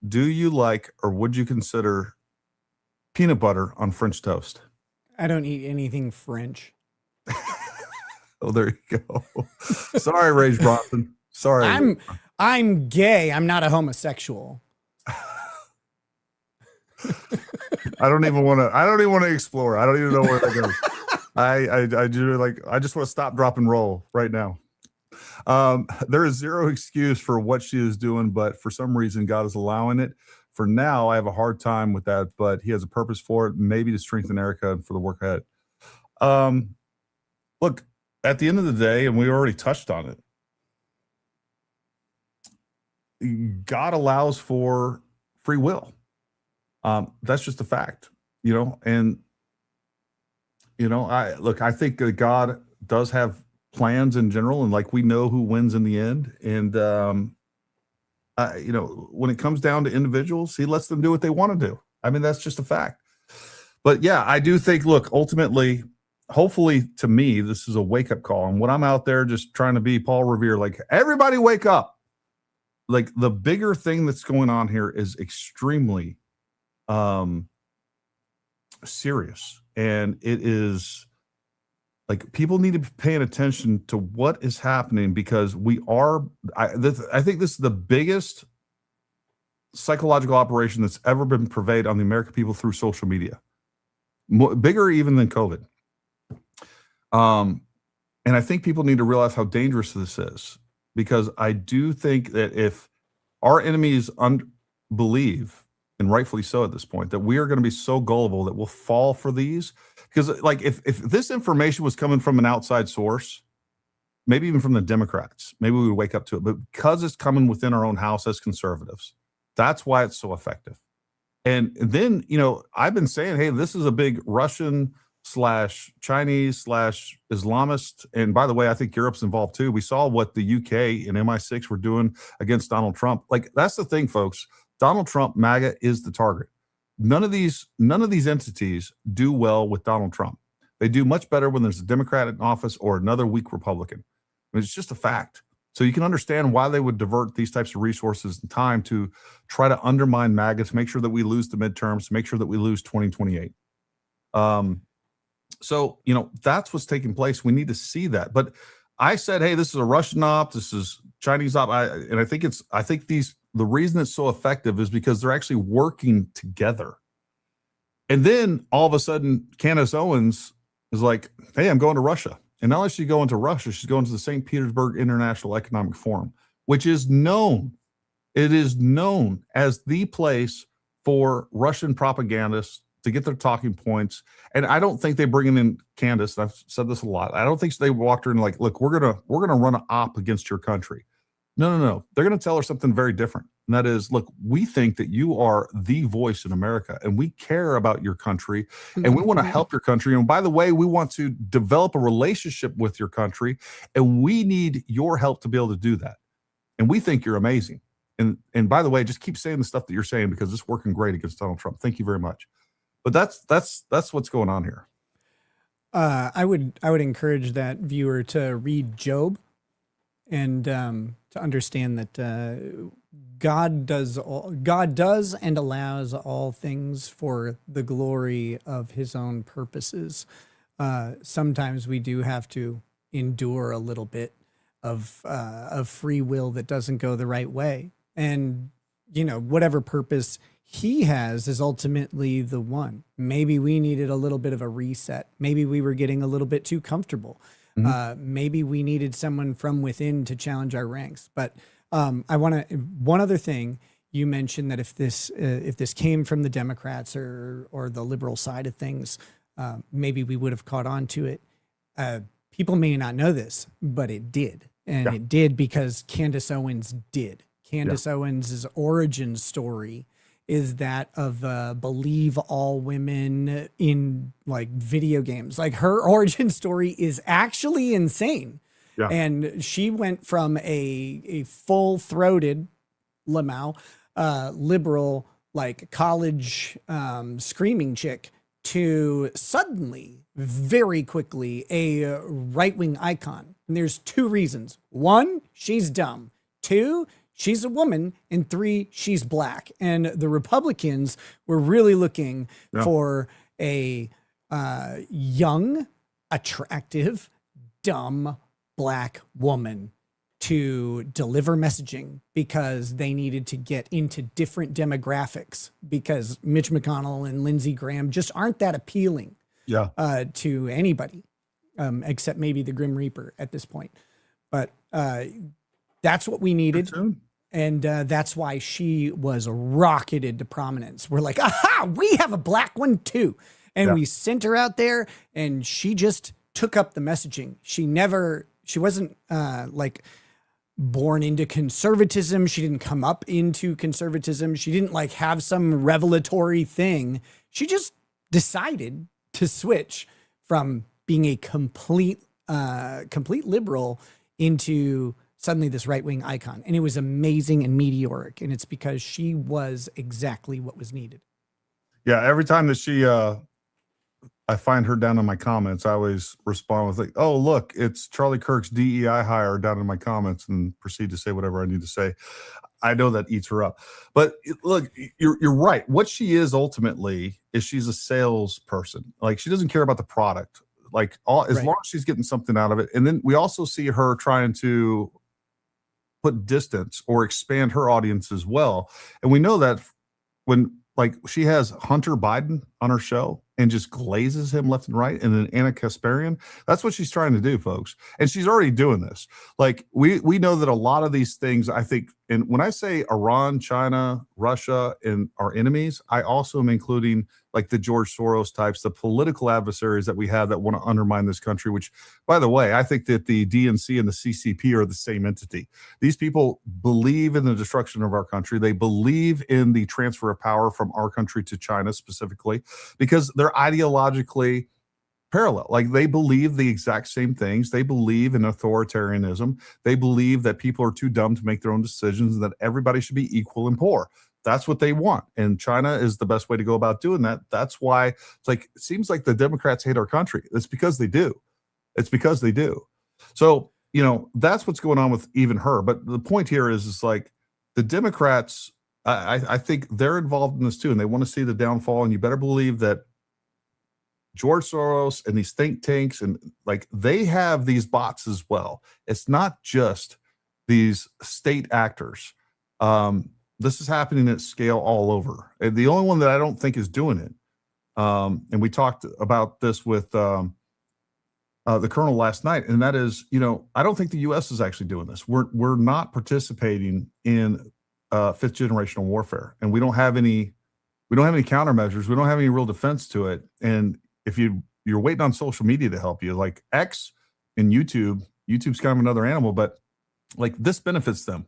Do you like or would you consider peanut butter on French toast? I don't eat anything French. Oh, there you go. Sorry, Rage Bronson. Sorry. I'm gay. I'm not a homosexual. I don't even want to explore. I don't even know where that goes. I do like, I just want to stop, drop, and roll right now. There is zero excuse for what she is doing, but for some reason, God is allowing it. For now, I have a hard time with that, but he has a purpose for it, maybe to strengthen Erica and for the work ahead. Look, at the end of the day, and we already touched on it, God allows for free will. That's just a fact, you know, and you know, I think that God does have plans in general, and like we know who wins in the end. And you know, when it comes down to individuals, he lets them do what they want to do. I mean, that's just a fact. But yeah, I do think, look, ultimately, hopefully to me, this is a wake-up call. And when I'm out there just trying to be Paul Revere, like, everybody wake up. like the bigger thing that's going on here is extremely serious, and it is like people need to be paying attention to what is happening, because I think this is the biggest psychological operation that's ever been purveyed on the American people through social media, bigger even than COVID. And I think people need to realize how dangerous this is, because I do think that if our enemies believe, and rightfully so at this point, that we are going to be so gullible that we'll fall for these. Because like if this information was coming from an outside source, maybe even from the Democrats, maybe we would wake up to it. But because it's coming within our own house as conservatives, that's why it's so effective. And then, I've been saying, hey, this is a big Russian / Chinese / Islamist. And by the way, I think Europe's involved too. We saw what the UK and MI6 were doing against Donald Trump. Like, that's the thing, folks. Donald Trump, MAGA, is the target. None of these entities do well with Donald Trump. They do much better when there's a Democrat in office or another weak Republican. I mean, it's just a fact. So you can understand why they would divert these types of resources and time to try to undermine MAGA, to make sure that we lose the midterms, to make sure that we lose 2028. So, that's what's taking place. We need to see that. But I said, hey, this is a Russian op, this is Chinese op. I think the reason it's so effective is because they're actually working together. And then all of a sudden, Candace Owens is like, hey, I'm going to Russia. And not only is she going to Russia, she's going to the St. Petersburg International Economic Forum, which is known. It is known as the place for Russian propagandists to get their talking points. And I don't think they bring in Candace. I've said this a lot. I don't think they walked her in like, look, we're gonna run an op against your country. No. They're going to tell her something very different. And that is, look, we think that you are the voice in America, and we care about your country, and we want to help your country. And by the way, we want to develop a relationship with your country, and we need your help to be able to do that. And we think you're amazing. And by the way, just keep saying the stuff that you're saying, because it's working great against Donald Trump. Thank you very much. But that's what's going on here. I would encourage that viewer to read Job, and to understand that God does and allows all things for the glory of his own purposes. Sometimes we do have to endure a little bit of free will that doesn't go the right way. And, whatever purpose he has is ultimately the one. Maybe we needed a little bit of a reset. Maybe we were getting a little bit too comfortable. Maybe we needed someone from within to challenge our ranks. But one other thing, you mentioned that if this came from the Democrats or the liberal side of things, maybe we would have caught on to it. People may not know this, but it did. And it did because Candace Owens did. Candace Owens' origin story is that of believe all women in like video games. Like, her origin story is actually insane. Yeah. And she went from a full-throated liberal, like college screaming chick to suddenly, very quickly, a right-wing icon. And there's two reasons. One, she's dumb. Two, she's a woman. And three, she's black. And the Republicans were really looking for a young, attractive, dumb black woman to deliver messaging, because they needed to get into different demographics, because Mitch McConnell and Lindsey Graham just aren't that appealing to anybody, except maybe the Grim Reaper at this point. But that's what we needed. And that's why she was rocketed to prominence. We're like, aha, we have a black one too. And we sent her out there, and she just took up the messaging. She wasn't like born into conservatism. She didn't come up into conservatism. She didn't like have some revelatory thing. She just decided to switch from being a complete liberal into suddenly this right-wing icon. And it was amazing and meteoric. And it's because she was exactly what was needed. Yeah. Every time that I find her down in my comments, I always respond with like, oh, look, it's Charlie Kirk's DEI hire down in my comments, and proceed to say whatever I need to say. I know that eats her up. But look, you're right. What she is ultimately is she's a salesperson. Like, she doesn't care about the product. Like, as long as she's getting something out of it. And then we also see her trying to put distance or expand her audience as well. And we know that when, like, she has Hunter Biden on her show and just glazes him left and right, and then Anna Kasparian, that's what she's trying to do, folks. And she's already doing this. Like, we know that a lot of these things, I think, and when I say Iran, China, Russia, and our enemies, I also am including like the George Soros types, the political adversaries that we have that want to undermine this country, which, by the way, I think that the DNC and the CCP are the same entity. These people believe in the destruction of our country. They believe in the transfer of power from our country to China specifically, because they're ideologically parallel. Like, they believe the exact same things. They believe in authoritarianism. They believe that people are too dumb to make their own decisions and that everybody should be equal and poor. That's what they want. And China is the best way to go about doing that. That's why it's like, it seems like the Democrats hate our country. It's because they do. It's because they do. So, you know, that's what's going on with even her. But the point here is like, the Democrats, I think they're involved in this too, and they want to see the downfall. And you better believe that George Soros and these think tanks, and like, they have these bots as well. It's not just these state actors. This is happening at scale all over. And the only one that I don't think is doing it, and we talked about this with the Colonel last night, and that is, you know, I don't think the U.S. is actually doing this. We're not participating in fifth generational warfare, and we don't have any countermeasures. We don't have any real defense to it. And if you're waiting on social media to help you, like X and YouTube's kind of another animal, but like, this benefits them.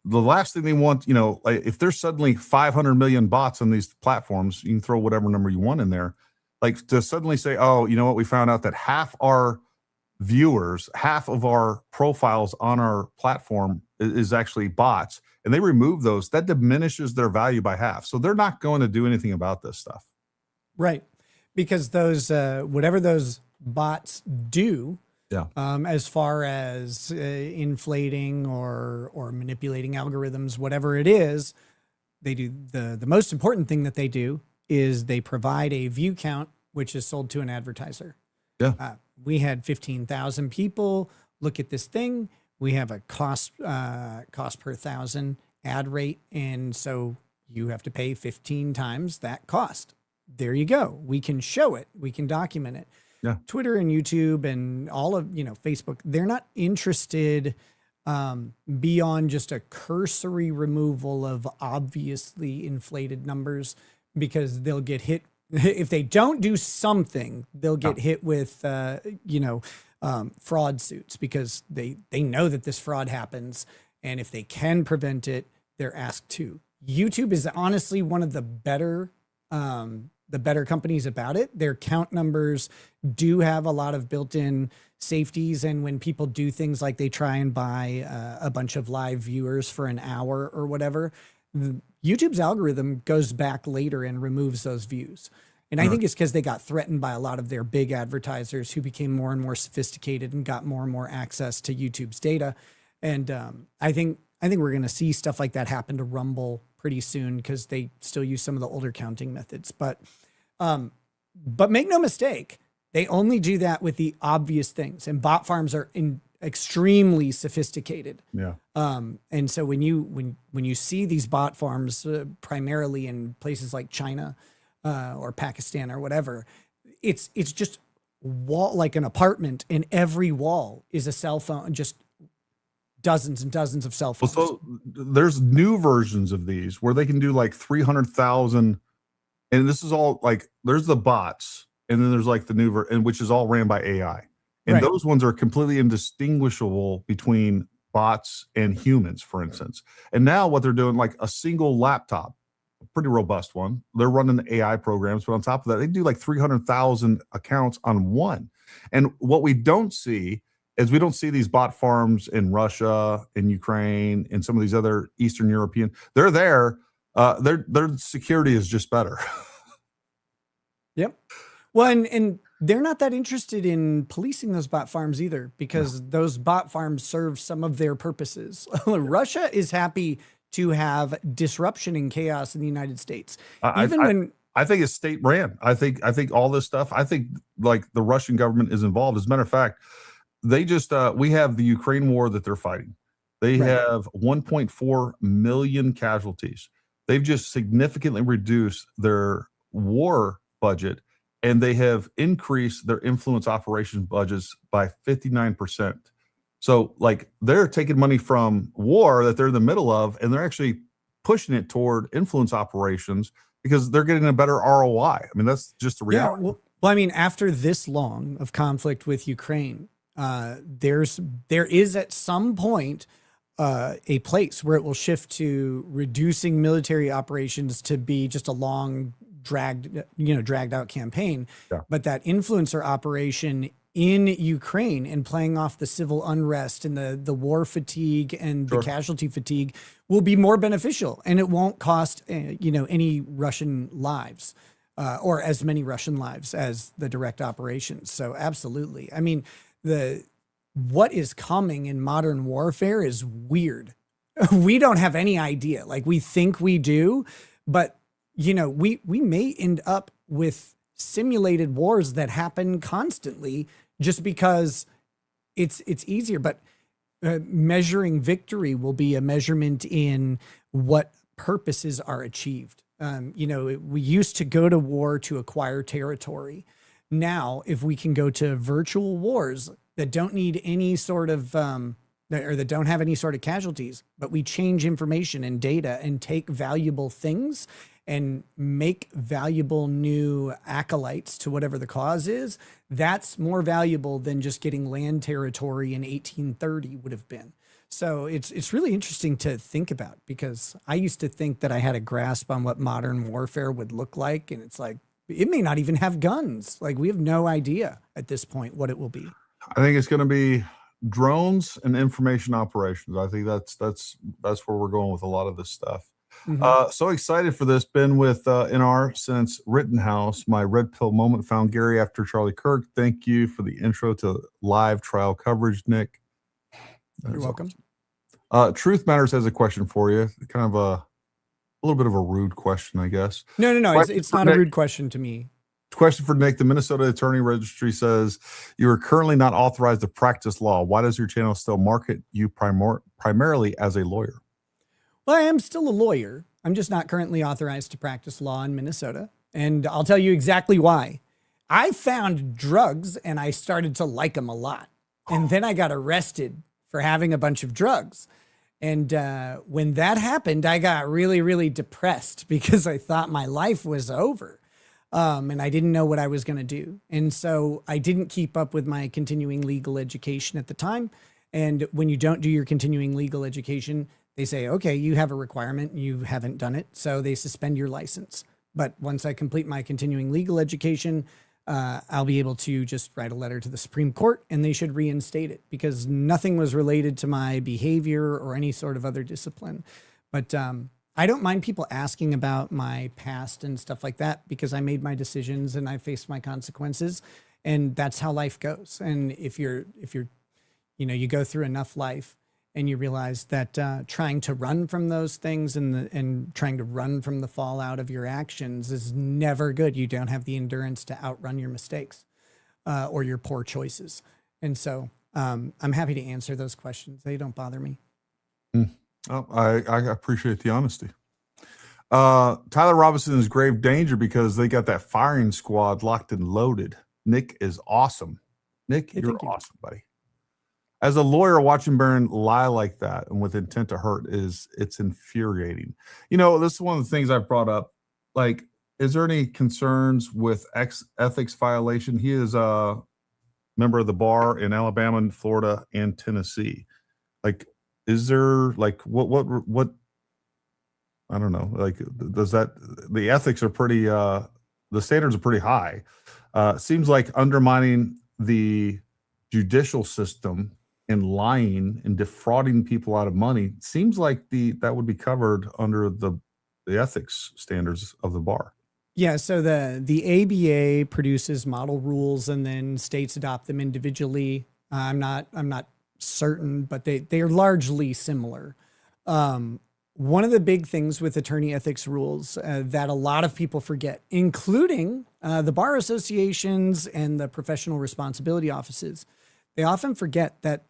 The last thing they want, you know, like, if there's suddenly 500 million bots on these platforms, you can throw whatever number you want in there, like, to suddenly say, oh, you know what, we found out that half our viewers, half of our profiles on our platform is actually bots, and they remove those, that diminishes their value by half. So they're not going to do anything about this stuff. Right. Because those, whatever those bots do, yeah, as far as inflating or manipulating algorithms, whatever it is, they do the most important thing that they do is they provide a view count, which is sold to an advertiser. Yeah. We had 15,000 people look at this thing. We have a cost per thousand ad rate. And so you have to pay 15 times that cost. There you go. We can show it. We can document it. Yeah. Twitter and YouTube and all of, you know, Facebook, they're not interested beyond just a cursory removal of obviously inflated numbers, because they'll get hit. If they don't do something, they'll get hit with, fraud suits, because they know that this fraud happens. And if they can prevent it, they're asked to. YouTube is honestly one of the better companies about it. Their count numbers do have a lot of built-in safeties. And when people do things like they try and buy a bunch of live viewers for an hour or whatever, YouTube's algorithm goes back later and removes those views. And I think it's because they got threatened by a lot of their big advertisers who became more and more sophisticated and got more and more access to YouTube's data. And I think we're going to see stuff like that happen to Rumble pretty soon, because they still use some of the older counting methods. But make no mistake, they only do that with the obvious things. And bot farms are extremely sophisticated. Yeah. And so when you see these bot farms, primarily in places like China or Pakistan or whatever, it's just wall, like an apartment, and every wall is a cell phone, just dozens and dozens of cell phones. Well, so there's new versions of these where they can do like 300,000, and this is all like, there's the bots, and then there's like the new and which is all ran by AI. And Right. Those ones are completely indistinguishable between bots and humans, for instance. And now what they're doing, like a single laptop, a pretty robust one, they're running AI programs, but on top of that, they do like 300,000 accounts on one. And what we don't see is we don't see these bot farms in Russia, in Ukraine, and some of these other Eastern European. They're there. Their security is just better. Yep. Well, and they're not that interested in policing those bot farms either, because those bot farms serve some of their purposes. Russia is happy to have disruption and chaos in the United States. I think it's state ran. I think all this stuff, I think like the Russian government is involved. As a matter of fact, they just, we have the Ukraine war that they're fighting. They have 1.4 million casualties. They've just significantly reduced their war budget, and they have increased their influence operations budgets by 59%. So like they're taking money from war that they're in the middle of, and they're actually pushing it toward influence operations because they're getting a better ROI. I mean, that's just the reality. Yeah, well, I mean, after this long of conflict with Ukraine, there is at some point a place where it will shift to reducing military operations to be just a long dragged out campaign. Yeah. But that influencer operation in Ukraine and playing off the civil unrest and the war fatigue and the casualty fatigue will be more beneficial, and it won't cost any Russian lives or as many Russian lives as the direct operations. So absolutely. I mean, what is coming in modern warfare is weird. We don't have any idea. Like, we think we do, but we may end up with simulated wars that happen constantly just because it's easier. But measuring victory will be a measurement in what purposes are achieved. We used to go to war to acquire territory. Now, if we can go to virtual wars that don't need any sort of or that don't have any sort of casualties, but we change information and data and take valuable things and make valuable new acolytes to whatever the cause is, that's more valuable than just getting land territory in 1830 would have been. So it's really interesting to think about, because I used to think that I had a grasp on what modern warfare would look like, and it's like, it may not even have guns. Like, we have no idea at this point what it will be. I think it's going to be drones and information operations. I think that's where we're going with a lot of this stuff. Mm-hmm. So excited for this. Been with NR since Rittenhouse. My red pill moment. Found Gary after Charlie Kirk. Thank you for the intro to live trial coverage, Nick. You're welcome. Awesome. Truth Matters has a question for you. Kind of a little bit of a rude question, I guess. No. It's not a rude question to me. Question for Nick. The Minnesota Attorney Registry says you are currently not authorized to practice law. Why does your channel still market you primarily as a lawyer? Well, I am still a lawyer. I'm just not currently authorized to practice law in Minnesota. And I'll tell you exactly why. I found drugs and I started to like them a lot. And then I got arrested for having a bunch of drugs. And when that happened, I got really, really depressed because I thought my life was over. And I didn't know what I was going to do. And so I didn't keep up with my continuing legal education at the time. And when you don't do your continuing legal education, they say, okay, you have a requirement, you haven't done it, so they suspend your license. But once I complete my continuing legal education, I'll be able to just write a letter to the Supreme Court and they should reinstate it, because nothing was related to my behavior or any sort of other discipline. But I don't mind people asking about my past and stuff like that, because I made my decisions and I faced my consequences, and that's how life goes. And if you go through enough life, and you realize that trying to run from those things and trying to run from the fallout of your actions is never good. You don't have the endurance to outrun your mistakes or your poor choices. And so I'm happy to answer those questions. They don't bother me. Oh, I appreciate the honesty. Tyler Robinson is grave danger because they got that firing squad locked and loaded. Nick is awesome. Nick, you're awesome, buddy. As a lawyer, watching Baron lie like that and with intent to hurt it's infuriating. This is one of the things I've brought up. Like, is there any concerns with ethics violation? He is a member of the bar in Alabama, Florida, and Tennessee. Like, is there what? I don't know. Like, does that the ethics are pretty? The standards are pretty high. Seems like undermining the judicial system and lying and defrauding people out of money seems like that would be covered under the ethics standards of the bar. Yeah, so the ABA produces model rules and then states adopt them individually. I'm not certain, but they are largely similar. One of the big things with attorney ethics rules that a lot of people forget, including the bar associations and the professional responsibility offices, they often forget that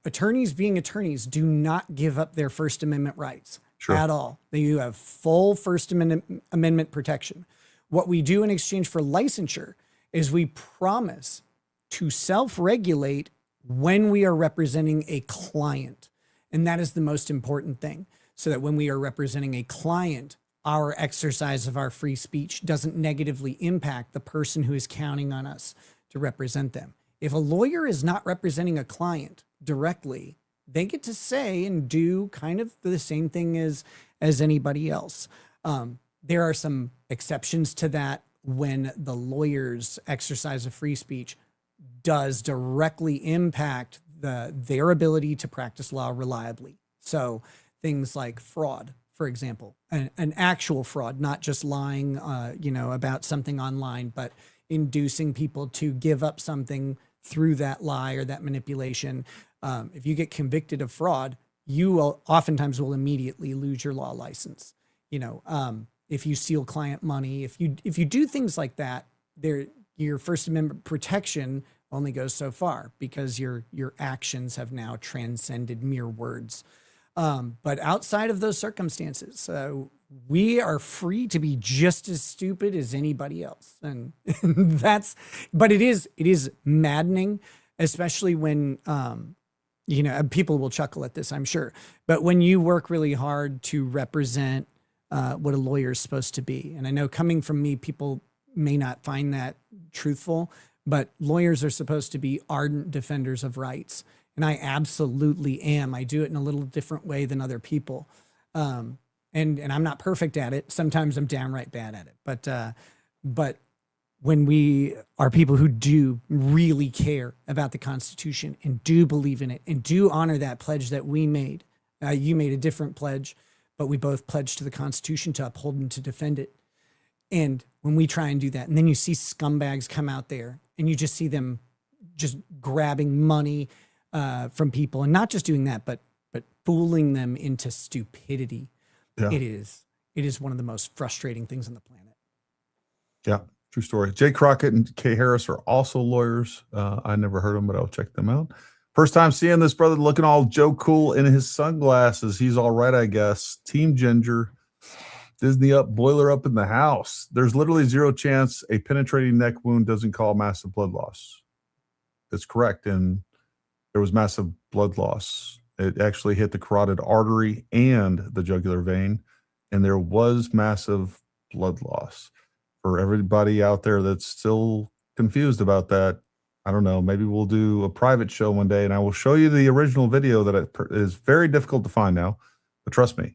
attorneys being attorneys do not give up their First Amendment rights at all. They do have full First Amendment protection. What we do in exchange for licensure is we promise to self-regulate when we are representing a client. And that is the most important thing. So that when we are representing a client, our exercise of our free speech doesn't negatively impact the person who is counting on us to represent them. If a lawyer is not representing a client directly, they get to say and do kind of the same thing as anybody else. There are some exceptions to that when the lawyer's exercise of free speech does directly impact their ability to practice law reliably. So things like fraud, for example, an actual fraud, not just lying, about something online, but inducing people to give up something through that lie or that manipulation. If you get convicted of fraud, you oftentimes will immediately lose your law license. If you steal client money, if you do things like that, your First Amendment protection only goes so far because your actions have now transcended mere words. But outside of those circumstances, we are free to be just as stupid as anybody else. And but it is maddening, especially when, people will chuckle at this, I'm sure, but when you work really hard to represent what a lawyer is supposed to be. And I know coming from me, people may not find that truthful, but lawyers are supposed to be ardent defenders of rights. And I absolutely am. I do it in a little different way than other people. And I'm not perfect at it. Sometimes I'm downright bad at it. But when we are people who do really care about the Constitution and do believe in it and do honor that pledge that we made, you made a different pledge, but we both pledged to the Constitution to uphold and to defend it. And when we try and do that, and then you see scumbags come out there and you just see them just grabbing money from people, and not just doing that, but fooling them into stupidity. Yeah. It is one of the most frustrating things on the planet. Yeah, true story. Jay Crockett and Kay Harris are also lawyers. I never heard them, but I'll check them out. First time seeing this brother looking all Joe Cool in his sunglasses. He's all right, I guess. Team Ginger. Disney up, boiler up in the house. There's literally zero chance a penetrating neck wound doesn't cause massive blood loss. That's correct. And there was massive blood loss. It actually hit the carotid artery and the jugular vein. And there was massive blood loss. For everybody out there that's still confused about that, I don't know, maybe we'll do a private show one day and I will show you the original video that is very difficult to find now. But trust me,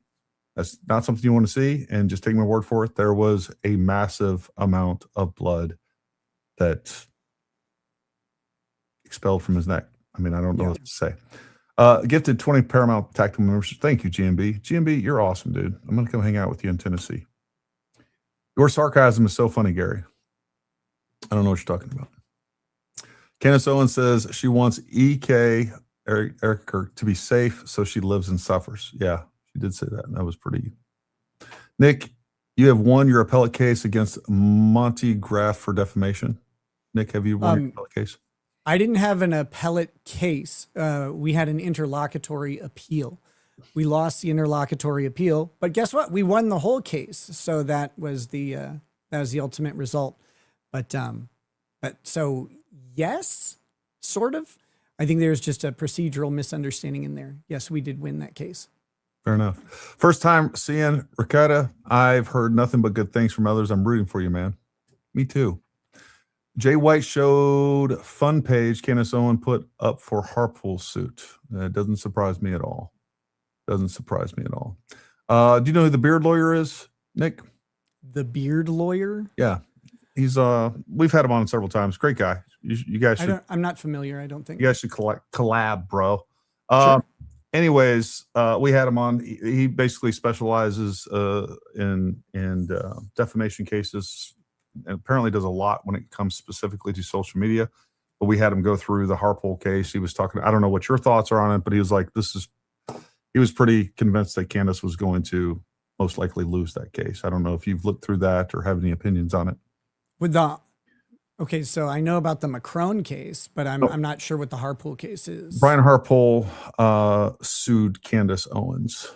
that's not something you want to see. And just take my word for it. There was a massive amount of blood that expelled from his neck. I mean, I don't know what to say. Gifted 20 Paramount Tactical membership. Thank you, GMB. GMB, you're awesome, dude. I'm going to come hang out with you in Tennessee. Your sarcasm is so funny, Gary. I don't know what you're talking about. Candace Owens says she wants Erica to be safe so she lives and suffers. Yeah, she did say that. And that was pretty. Nick, you have won your appellate case against Monty Graff for defamation. Nick, have you won your appellate case? I didn't have an appellate case. We had an interlocutory appeal. We lost the interlocutory appeal, but guess what? We won the whole case. So that was the ultimate result. But so yes, sort of. I think there's just a procedural misunderstanding in there. Yes, we did win that case. Fair enough. First time seeing Rekieta. I've heard nothing but good things from others. I'm rooting for you, man. Me too. Jay White showed fun page Candace Owens put up for Harpool suit. It doesn't surprise me at all. Doesn't surprise me at all. Do you know who the beard lawyer is, Nick? The beard lawyer? Yeah. He's we've had him on several times. Great guy. You guys should. I'm not familiar, I don't think. You guys should collab, bro. Sure. anyways, we had him on. He basically specializes in defamation cases, and apparently does a lot when it comes specifically to social media. But we had him go through the Harpole case. He was talking. I don't know what your thoughts are on it, but he was like, he was pretty convinced that Candace was going to most likely lose that case. I don't know if you've looked through that or have any opinions on it. Okay, so I know about the Macron case, but I'm not sure what the Harpole case is. Brian Harpole sued Candace Owens.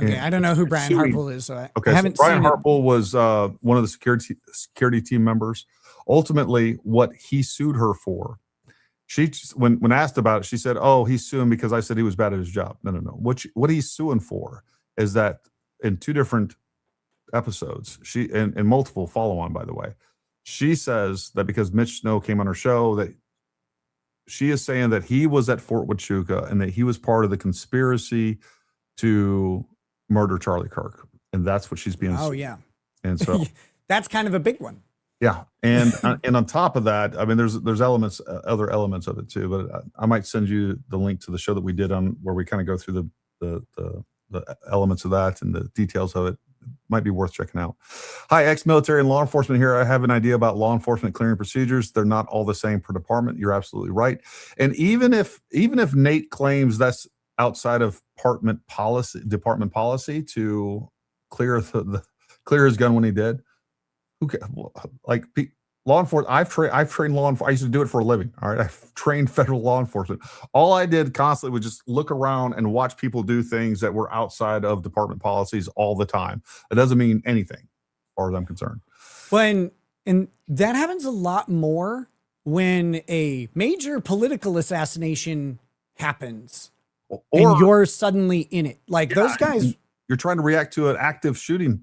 Okay, I don't know who Brian Harpole is, so I haven't so Brian seen Harpole was one of the security team members. Ultimately, what he sued her for, when asked about it, she said, "Oh, he's suing because I said he was bad at his job." No. What he's suing for is that in 2 different episodes, and multiple follow-on, by the way, she says that because Mitch Snow came on her show, that she is saying that he was at Fort Huachuca and that he was part of the conspiracy to murder Charlie Kirk, and that's what she's being. Oh yeah, and so that's kind of a big one. Yeah, and on top of that, I mean, there's other elements of it too. But I might send you the link to the show that we did on where we kind of go through the elements of that and the details of it. Might be worth checking out. Hi, ex-military and law enforcement here. I have an idea about law enforcement clearing procedures. They're not all the same per department. You're absolutely right. And even if Nate claims that's outside of department policy to clear his gun when he did, who cares? Like law enforcement, I've trained law enforcement. I used to do it for a living. All right, I've trained federal law enforcement. All I did constantly was just look around and watch people do things that were outside of department policies all the time. It doesn't mean anything, as far as I'm concerned. Well, and that happens a lot more when a major political assassination happens, and you're suddenly in it. Like those guys, you're trying to react to an active shooter.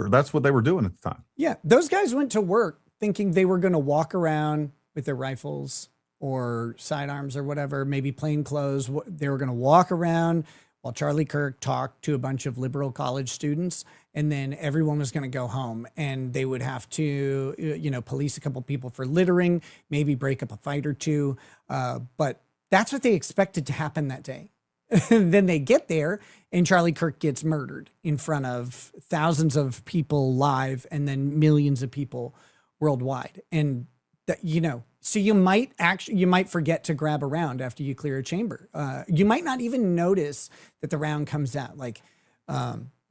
That's what they were doing at the time. Yeah, those guys went to work thinking they were going to walk around with their rifles or sidearms or whatever, maybe plain clothes. They were going to walk around while Charlie Kirk talked to a bunch of liberal college students, and then everyone was going to go home, and they would have to, police a couple people for littering, maybe break up a fight or two. But that's what they expected to happen that day. Then they get there and Charlie Kirk gets murdered in front of thousands of people live and then millions of people worldwide. And that, so you might forget to grab a round after you clear a chamber. You might not even notice that the round comes out, like,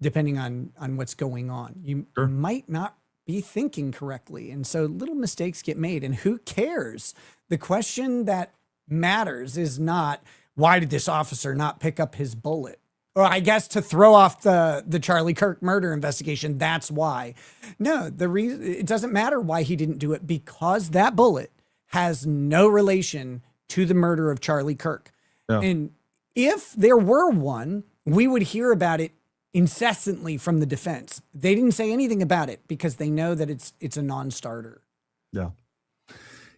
depending on what's going on. You might not be thinking correctly. And so little mistakes get made, and who cares? The question that matters is not, why did this officer not pick up his bullet? Or I guess to throw off the Charlie Kirk murder investigation, that's why. No, the reason, it doesn't matter why he didn't do it, because that bullet has no relation to the murder of Charlie Kirk. Yeah. And if there were one, we would hear about it incessantly from the defense. They didn't say anything about it because they know that it's a non-starter. Yeah.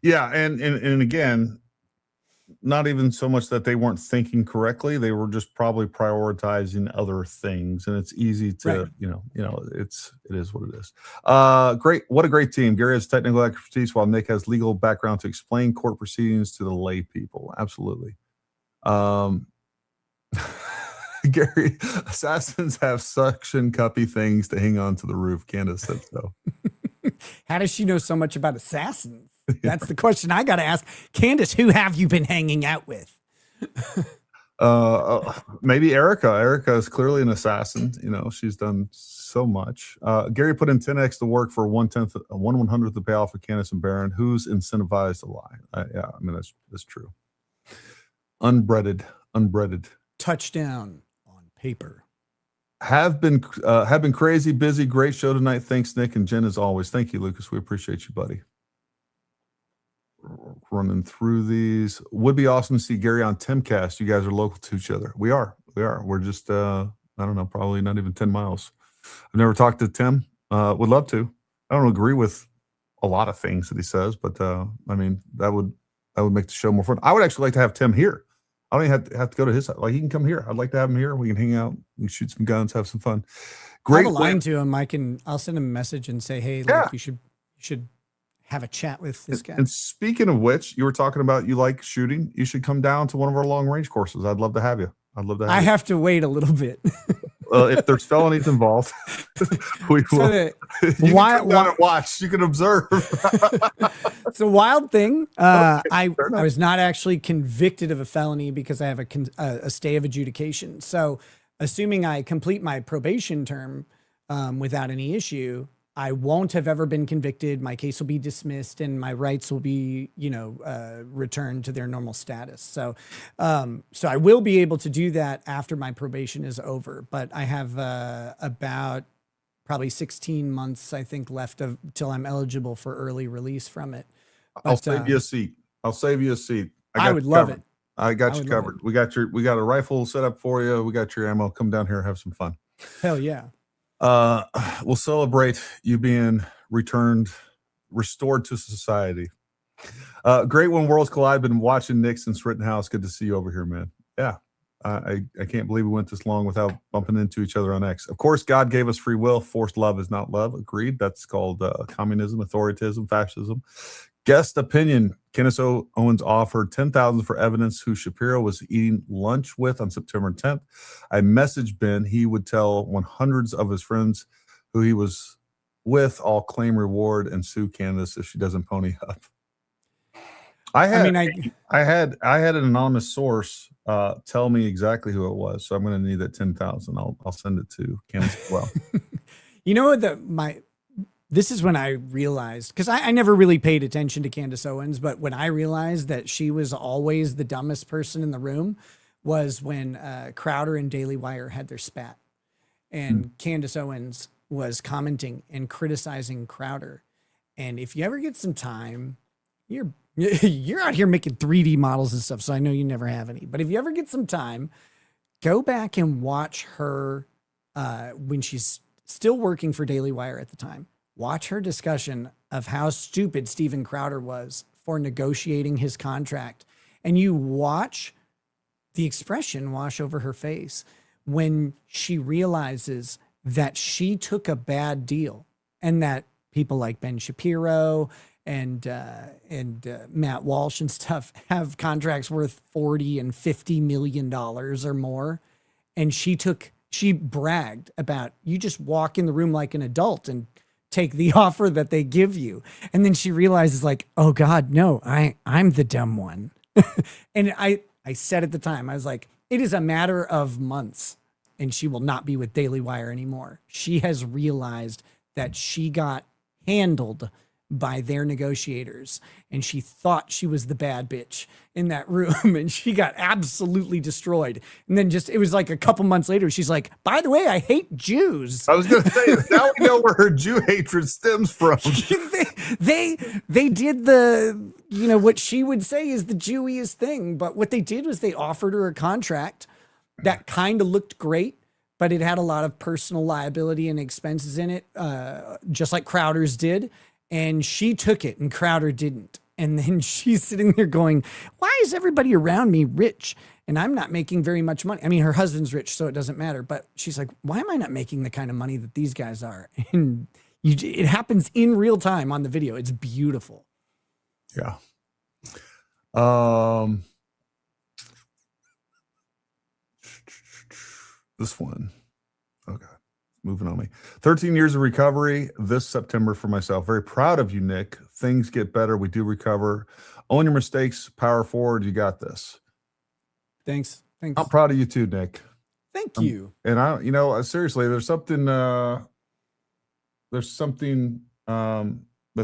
Yeah. And again, not even so much that they weren't thinking correctly. They were just probably prioritizing other things. And it's easy to, right. It is what it is. Great. What a great team. Gary has technical expertise while Nick has legal background to explain court proceedings to the lay people. Absolutely. Gary, assassins have suction cuppy things to hang on to the roof. Candace said so. How does she know so much about assassins? That's the question I got to ask. Candace, who have you been hanging out with? Maybe Erica. Erica is clearly an assassin. She's done so much. Gary put in 10x to work for 1/100th the payoff for Candace and Baron. Who's incentivized to lie? Yeah, I mean, that's true. Unbreaded. Touchdown on paper. Have been crazy, busy. Great show tonight. Thanks, Nick and Jen, as always. Thank you, Lucas. We appreciate you, buddy. Running through these. Would be awesome to see Gary on Timcast. You guys are local to each other. We are. We're just I don't know, probably not even 10 miles. I've never talked to Tim. Would love to. I don't agree with a lot of things that he says, but I mean, that would make the show more fun. I would actually like to have Tim here. I don't even have to go to his house. Like, he can come here. I'd like to have him here. We can hang out. We can shoot some guns, have some fun. Great. I'll line to him. I'll send him a message and say, hey, like, you should have a chat with this guy. And speaking of which, you were talking about you like shooting. You should come down to one of our long range courses. I'd love to have you. I'd love to have I you. have to wait a little bit. If there's felonies involved, we will. So You can come down and watch. You can observe. it's a wild thing. I fair enough. was not actually convicted of a felony because I have a stay of adjudication. So assuming I complete my probation term without any issue, I won't have ever been convicted. My case will be dismissed and my rights will be, returned to their normal status. So I will be able to do that after my probation is over, but I have about probably 16 months, I think, left till I'm eligible for early release from it. But, I'll save you a seat. I'll save you a seat. I would love it. I got you covered. We got a rifle set up for you. We got your ammo. Come down here, have some fun. Hell yeah. We'll celebrate you being restored to society. Great when worlds collide. Been watching Nick since Rittenhouse. Good to see you over here, man. Yeah. I can't believe we went this long without bumping into each other on X. Of course, God gave us free will. Forced love is not love. Agreed. That's called communism, authoritarianism, fascism. Guest opinion. Candace Owens offered $10,000 for evidence who Shapiro was eating lunch with on September 10th. I messaged Ben. He would tell hundreds of his friends who he was with, all claim reward and sue Candace if she doesn't pony up. I had an anonymous source tell me exactly who it was, so I'm going to need that 10,000. I'll send it to Candace as well. You know what? This is when I realized, because I never really paid attention to Candace Owens, but when I realized that she was always the dumbest person in the room was when Crowder and Daily Wire had their spat. And Candace Owens was commenting and criticizing Crowder. And if you ever get some time, you're out here making 3D models and stuff, so I know you never have any. But if you ever get some time, go back and watch her when she's still working for Daily Wire at the time. Watch her discussion of how stupid Steven Crowder was for negotiating his contract. And you watch the expression wash over her face when she realizes that she took a bad deal and that people like Ben Shapiro and Matt Walsh and stuff have contracts worth $40 and $50 million or more. And she bragged about, you just walk in the room like an adult and take the offer that they give you. And then she realizes, like, oh God, no, I'm the dumb one. And I said at the time, I was like, it is a matter of months and she will not be with Daily Wire anymore. She has realized that she got handled by their negotiators and she thought she was the bad bitch in that room and she got absolutely destroyed. And then it was like a couple months later, she's like, by the way, I hate Jews. I was going to say, now we know where her Jew hatred stems from. they did the, what she would say is the Jewiest thing. But what they did was they offered her a contract that kind of looked great, but it had a lot of personal liability and expenses in it, just like Crowder's did. And she took it and Crowder didn't. And then she's sitting there going, why is everybody around me rich? And I'm not making very much money. I mean, her husband's rich, so it doesn't matter. But she's like, why am I not making the kind of money that these guys are? And it happens in real time on the video. It's beautiful. Yeah. This one. Okay. Moving on me. 13 years of recovery this September for myself. Very proud of you, Nick. Things get better. We do recover. Own your mistakes. Power forward. You got this. Thanks. I'm proud of you too, Nick. Thank you. And seriously, there's something that's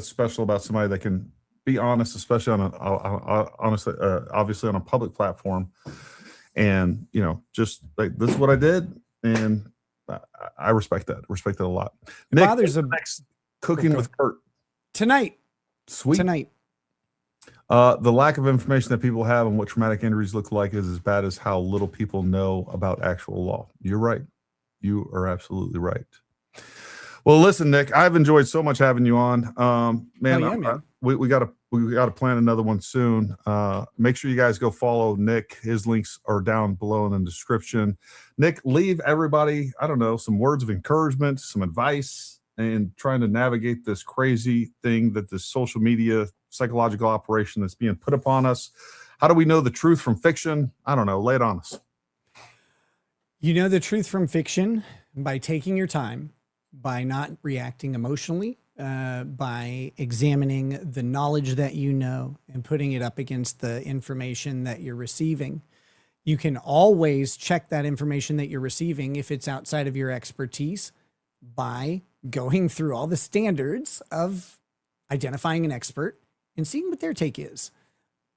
special about somebody that can be honest, especially obviously on a public platform. And, just like, this is what I did. And I respect that. Respect that a lot. Nick, Father's next Cooking with Kurt tonight. Sweet. Tonight. The lack of information that people have on what traumatic injuries look like is as bad as how little people know about actual law. You're right. You are absolutely right. Well, listen, Nick, I've enjoyed so much having you on. Man. We got to plan another one soon. Make sure you guys go follow Nick. His links are down below in the description. Nick, leave everybody, I don't know, some words of encouragement, some advice, and trying to navigate this crazy thing that this social media psychological operation that's being put upon us. How do we know the truth from fiction? I don't know. Lay it on us. You know the truth from fiction by taking your time, by not reacting emotionally, by examining the knowledge that you know and putting it up against the information that you're receiving. You can always check that information that you're receiving if it's outside of your expertise by going through all the standards of identifying an expert and seeing what their take is.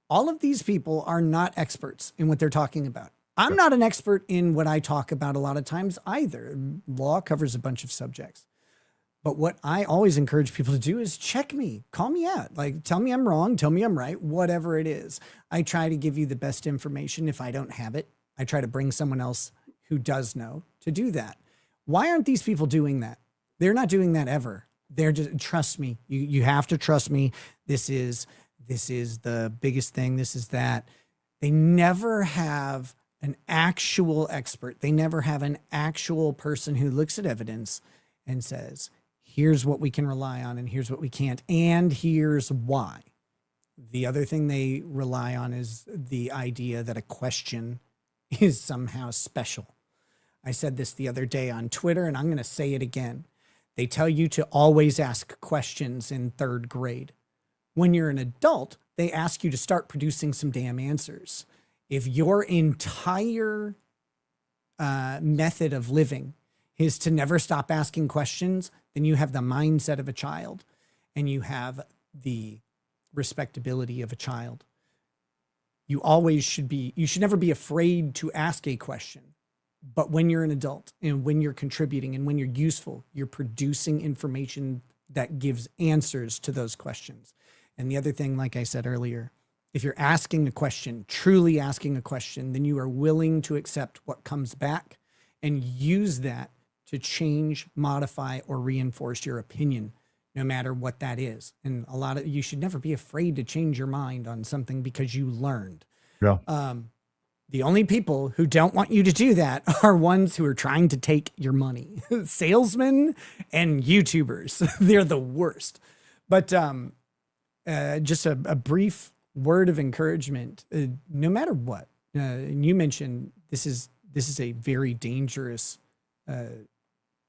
All of these people are not experts in what they're talking about. I'm not an expert in what I talk about a lot of times either. Law covers a bunch of subjects. But what I always encourage people to do is check me, call me out, like tell me I'm wrong, tell me I'm right, whatever it is. I try to give you the best information. If I don't have it, I try to bring someone else who does know to do that. Why aren't these people doing that? They're not doing that ever. They're just, trust me, you have to trust me. This is the biggest thing. This is that. They never have an actual expert. They never have an actual person who looks at evidence and says, here's what we can rely on and here's what we can't. And here's why. The other thing they rely on is the idea that a question is somehow special. I said this the other day on Twitter, and I'm going to say it again. They tell you to always ask questions in 3rd grade. When you're an adult, they ask you to start producing some damn answers. If your entire method of living is to never stop asking questions, then you have the mindset of a child and you have the respectability of a child. You should never be afraid to ask a question. But when you're an adult and when you're contributing and when you're useful, you're producing information that gives answers to those questions. And the other thing, like I said earlier, if you're asking a question, truly asking a question, then you are willing to accept what comes back and use that to change, modify, or reinforce your opinion, no matter what that is. And you should never be afraid to change your mind on something because you learned. Yeah. The only people who don't want you to do that are ones who are trying to take your money. Salesmen and YouTubers. They're the worst. But just a brief word of encouragement, no matter what. And you mentioned this is a very dangerous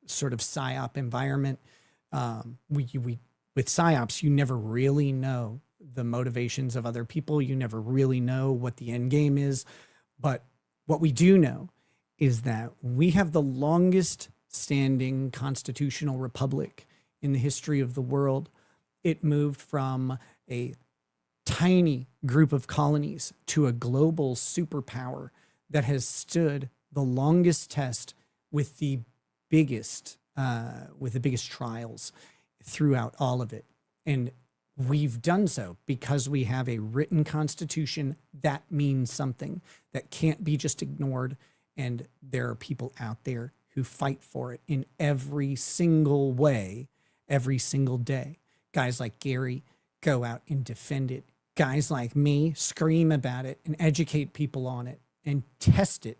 sort of PSYOP environment. With PSYOPs, you never really know the motivations of other people. You never really know what the end game is. But what we do know is that we have the longest standing constitutional republic in the history of the world. It moved from a tiny group of colonies to a global superpower that has stood the longest test with the biggest trials throughout all of it. And we've done so because we have a written constitution that means something that can't be just ignored. And there are people out there who fight for it in every single way, every single day. Guys like Gary go out and defend it. Guys like me scream about it and educate people on it and test it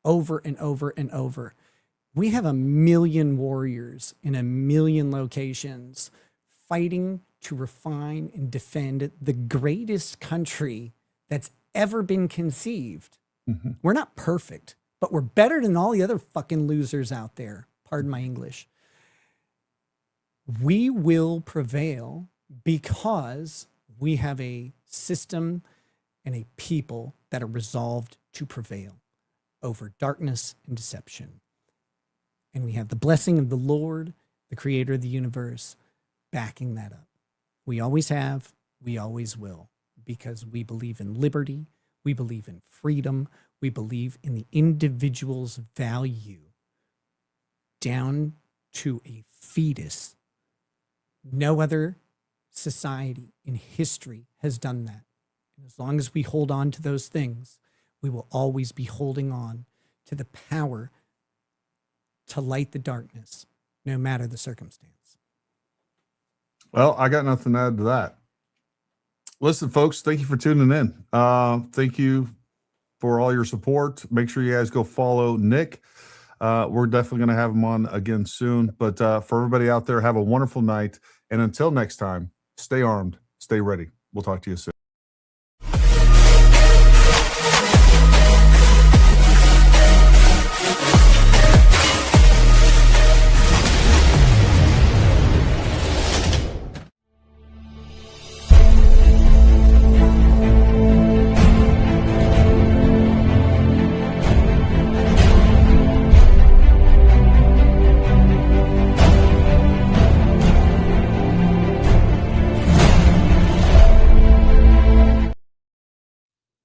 over and over and over. We have 1 million warriors in 1 million locations fighting to refine and defend the greatest country that's ever been conceived. Mm-hmm. We're not perfect, but we're better than all the other fucking losers out there. Pardon my English. We will prevail because we have a system and a people that are resolved to prevail over darkness and deception. And we have the blessing of the Lord, the creator of the universe, backing that up. We always have, we always will, because we believe in liberty, we believe in freedom, we believe in the individual's value down to a fetus. No other society in history has done that. And as long as we hold on to those things, we will always be holding on to the power to light the darkness, no matter the circumstance. Well, I got nothing to add to that. Listen, folks, thank you for tuning in. Thank you for all your support. Make sure you guys go follow Nick. We're definitely going to have him on again soon. But for everybody out there, have a wonderful night. And until next time, stay armed, stay ready. We'll talk to you soon.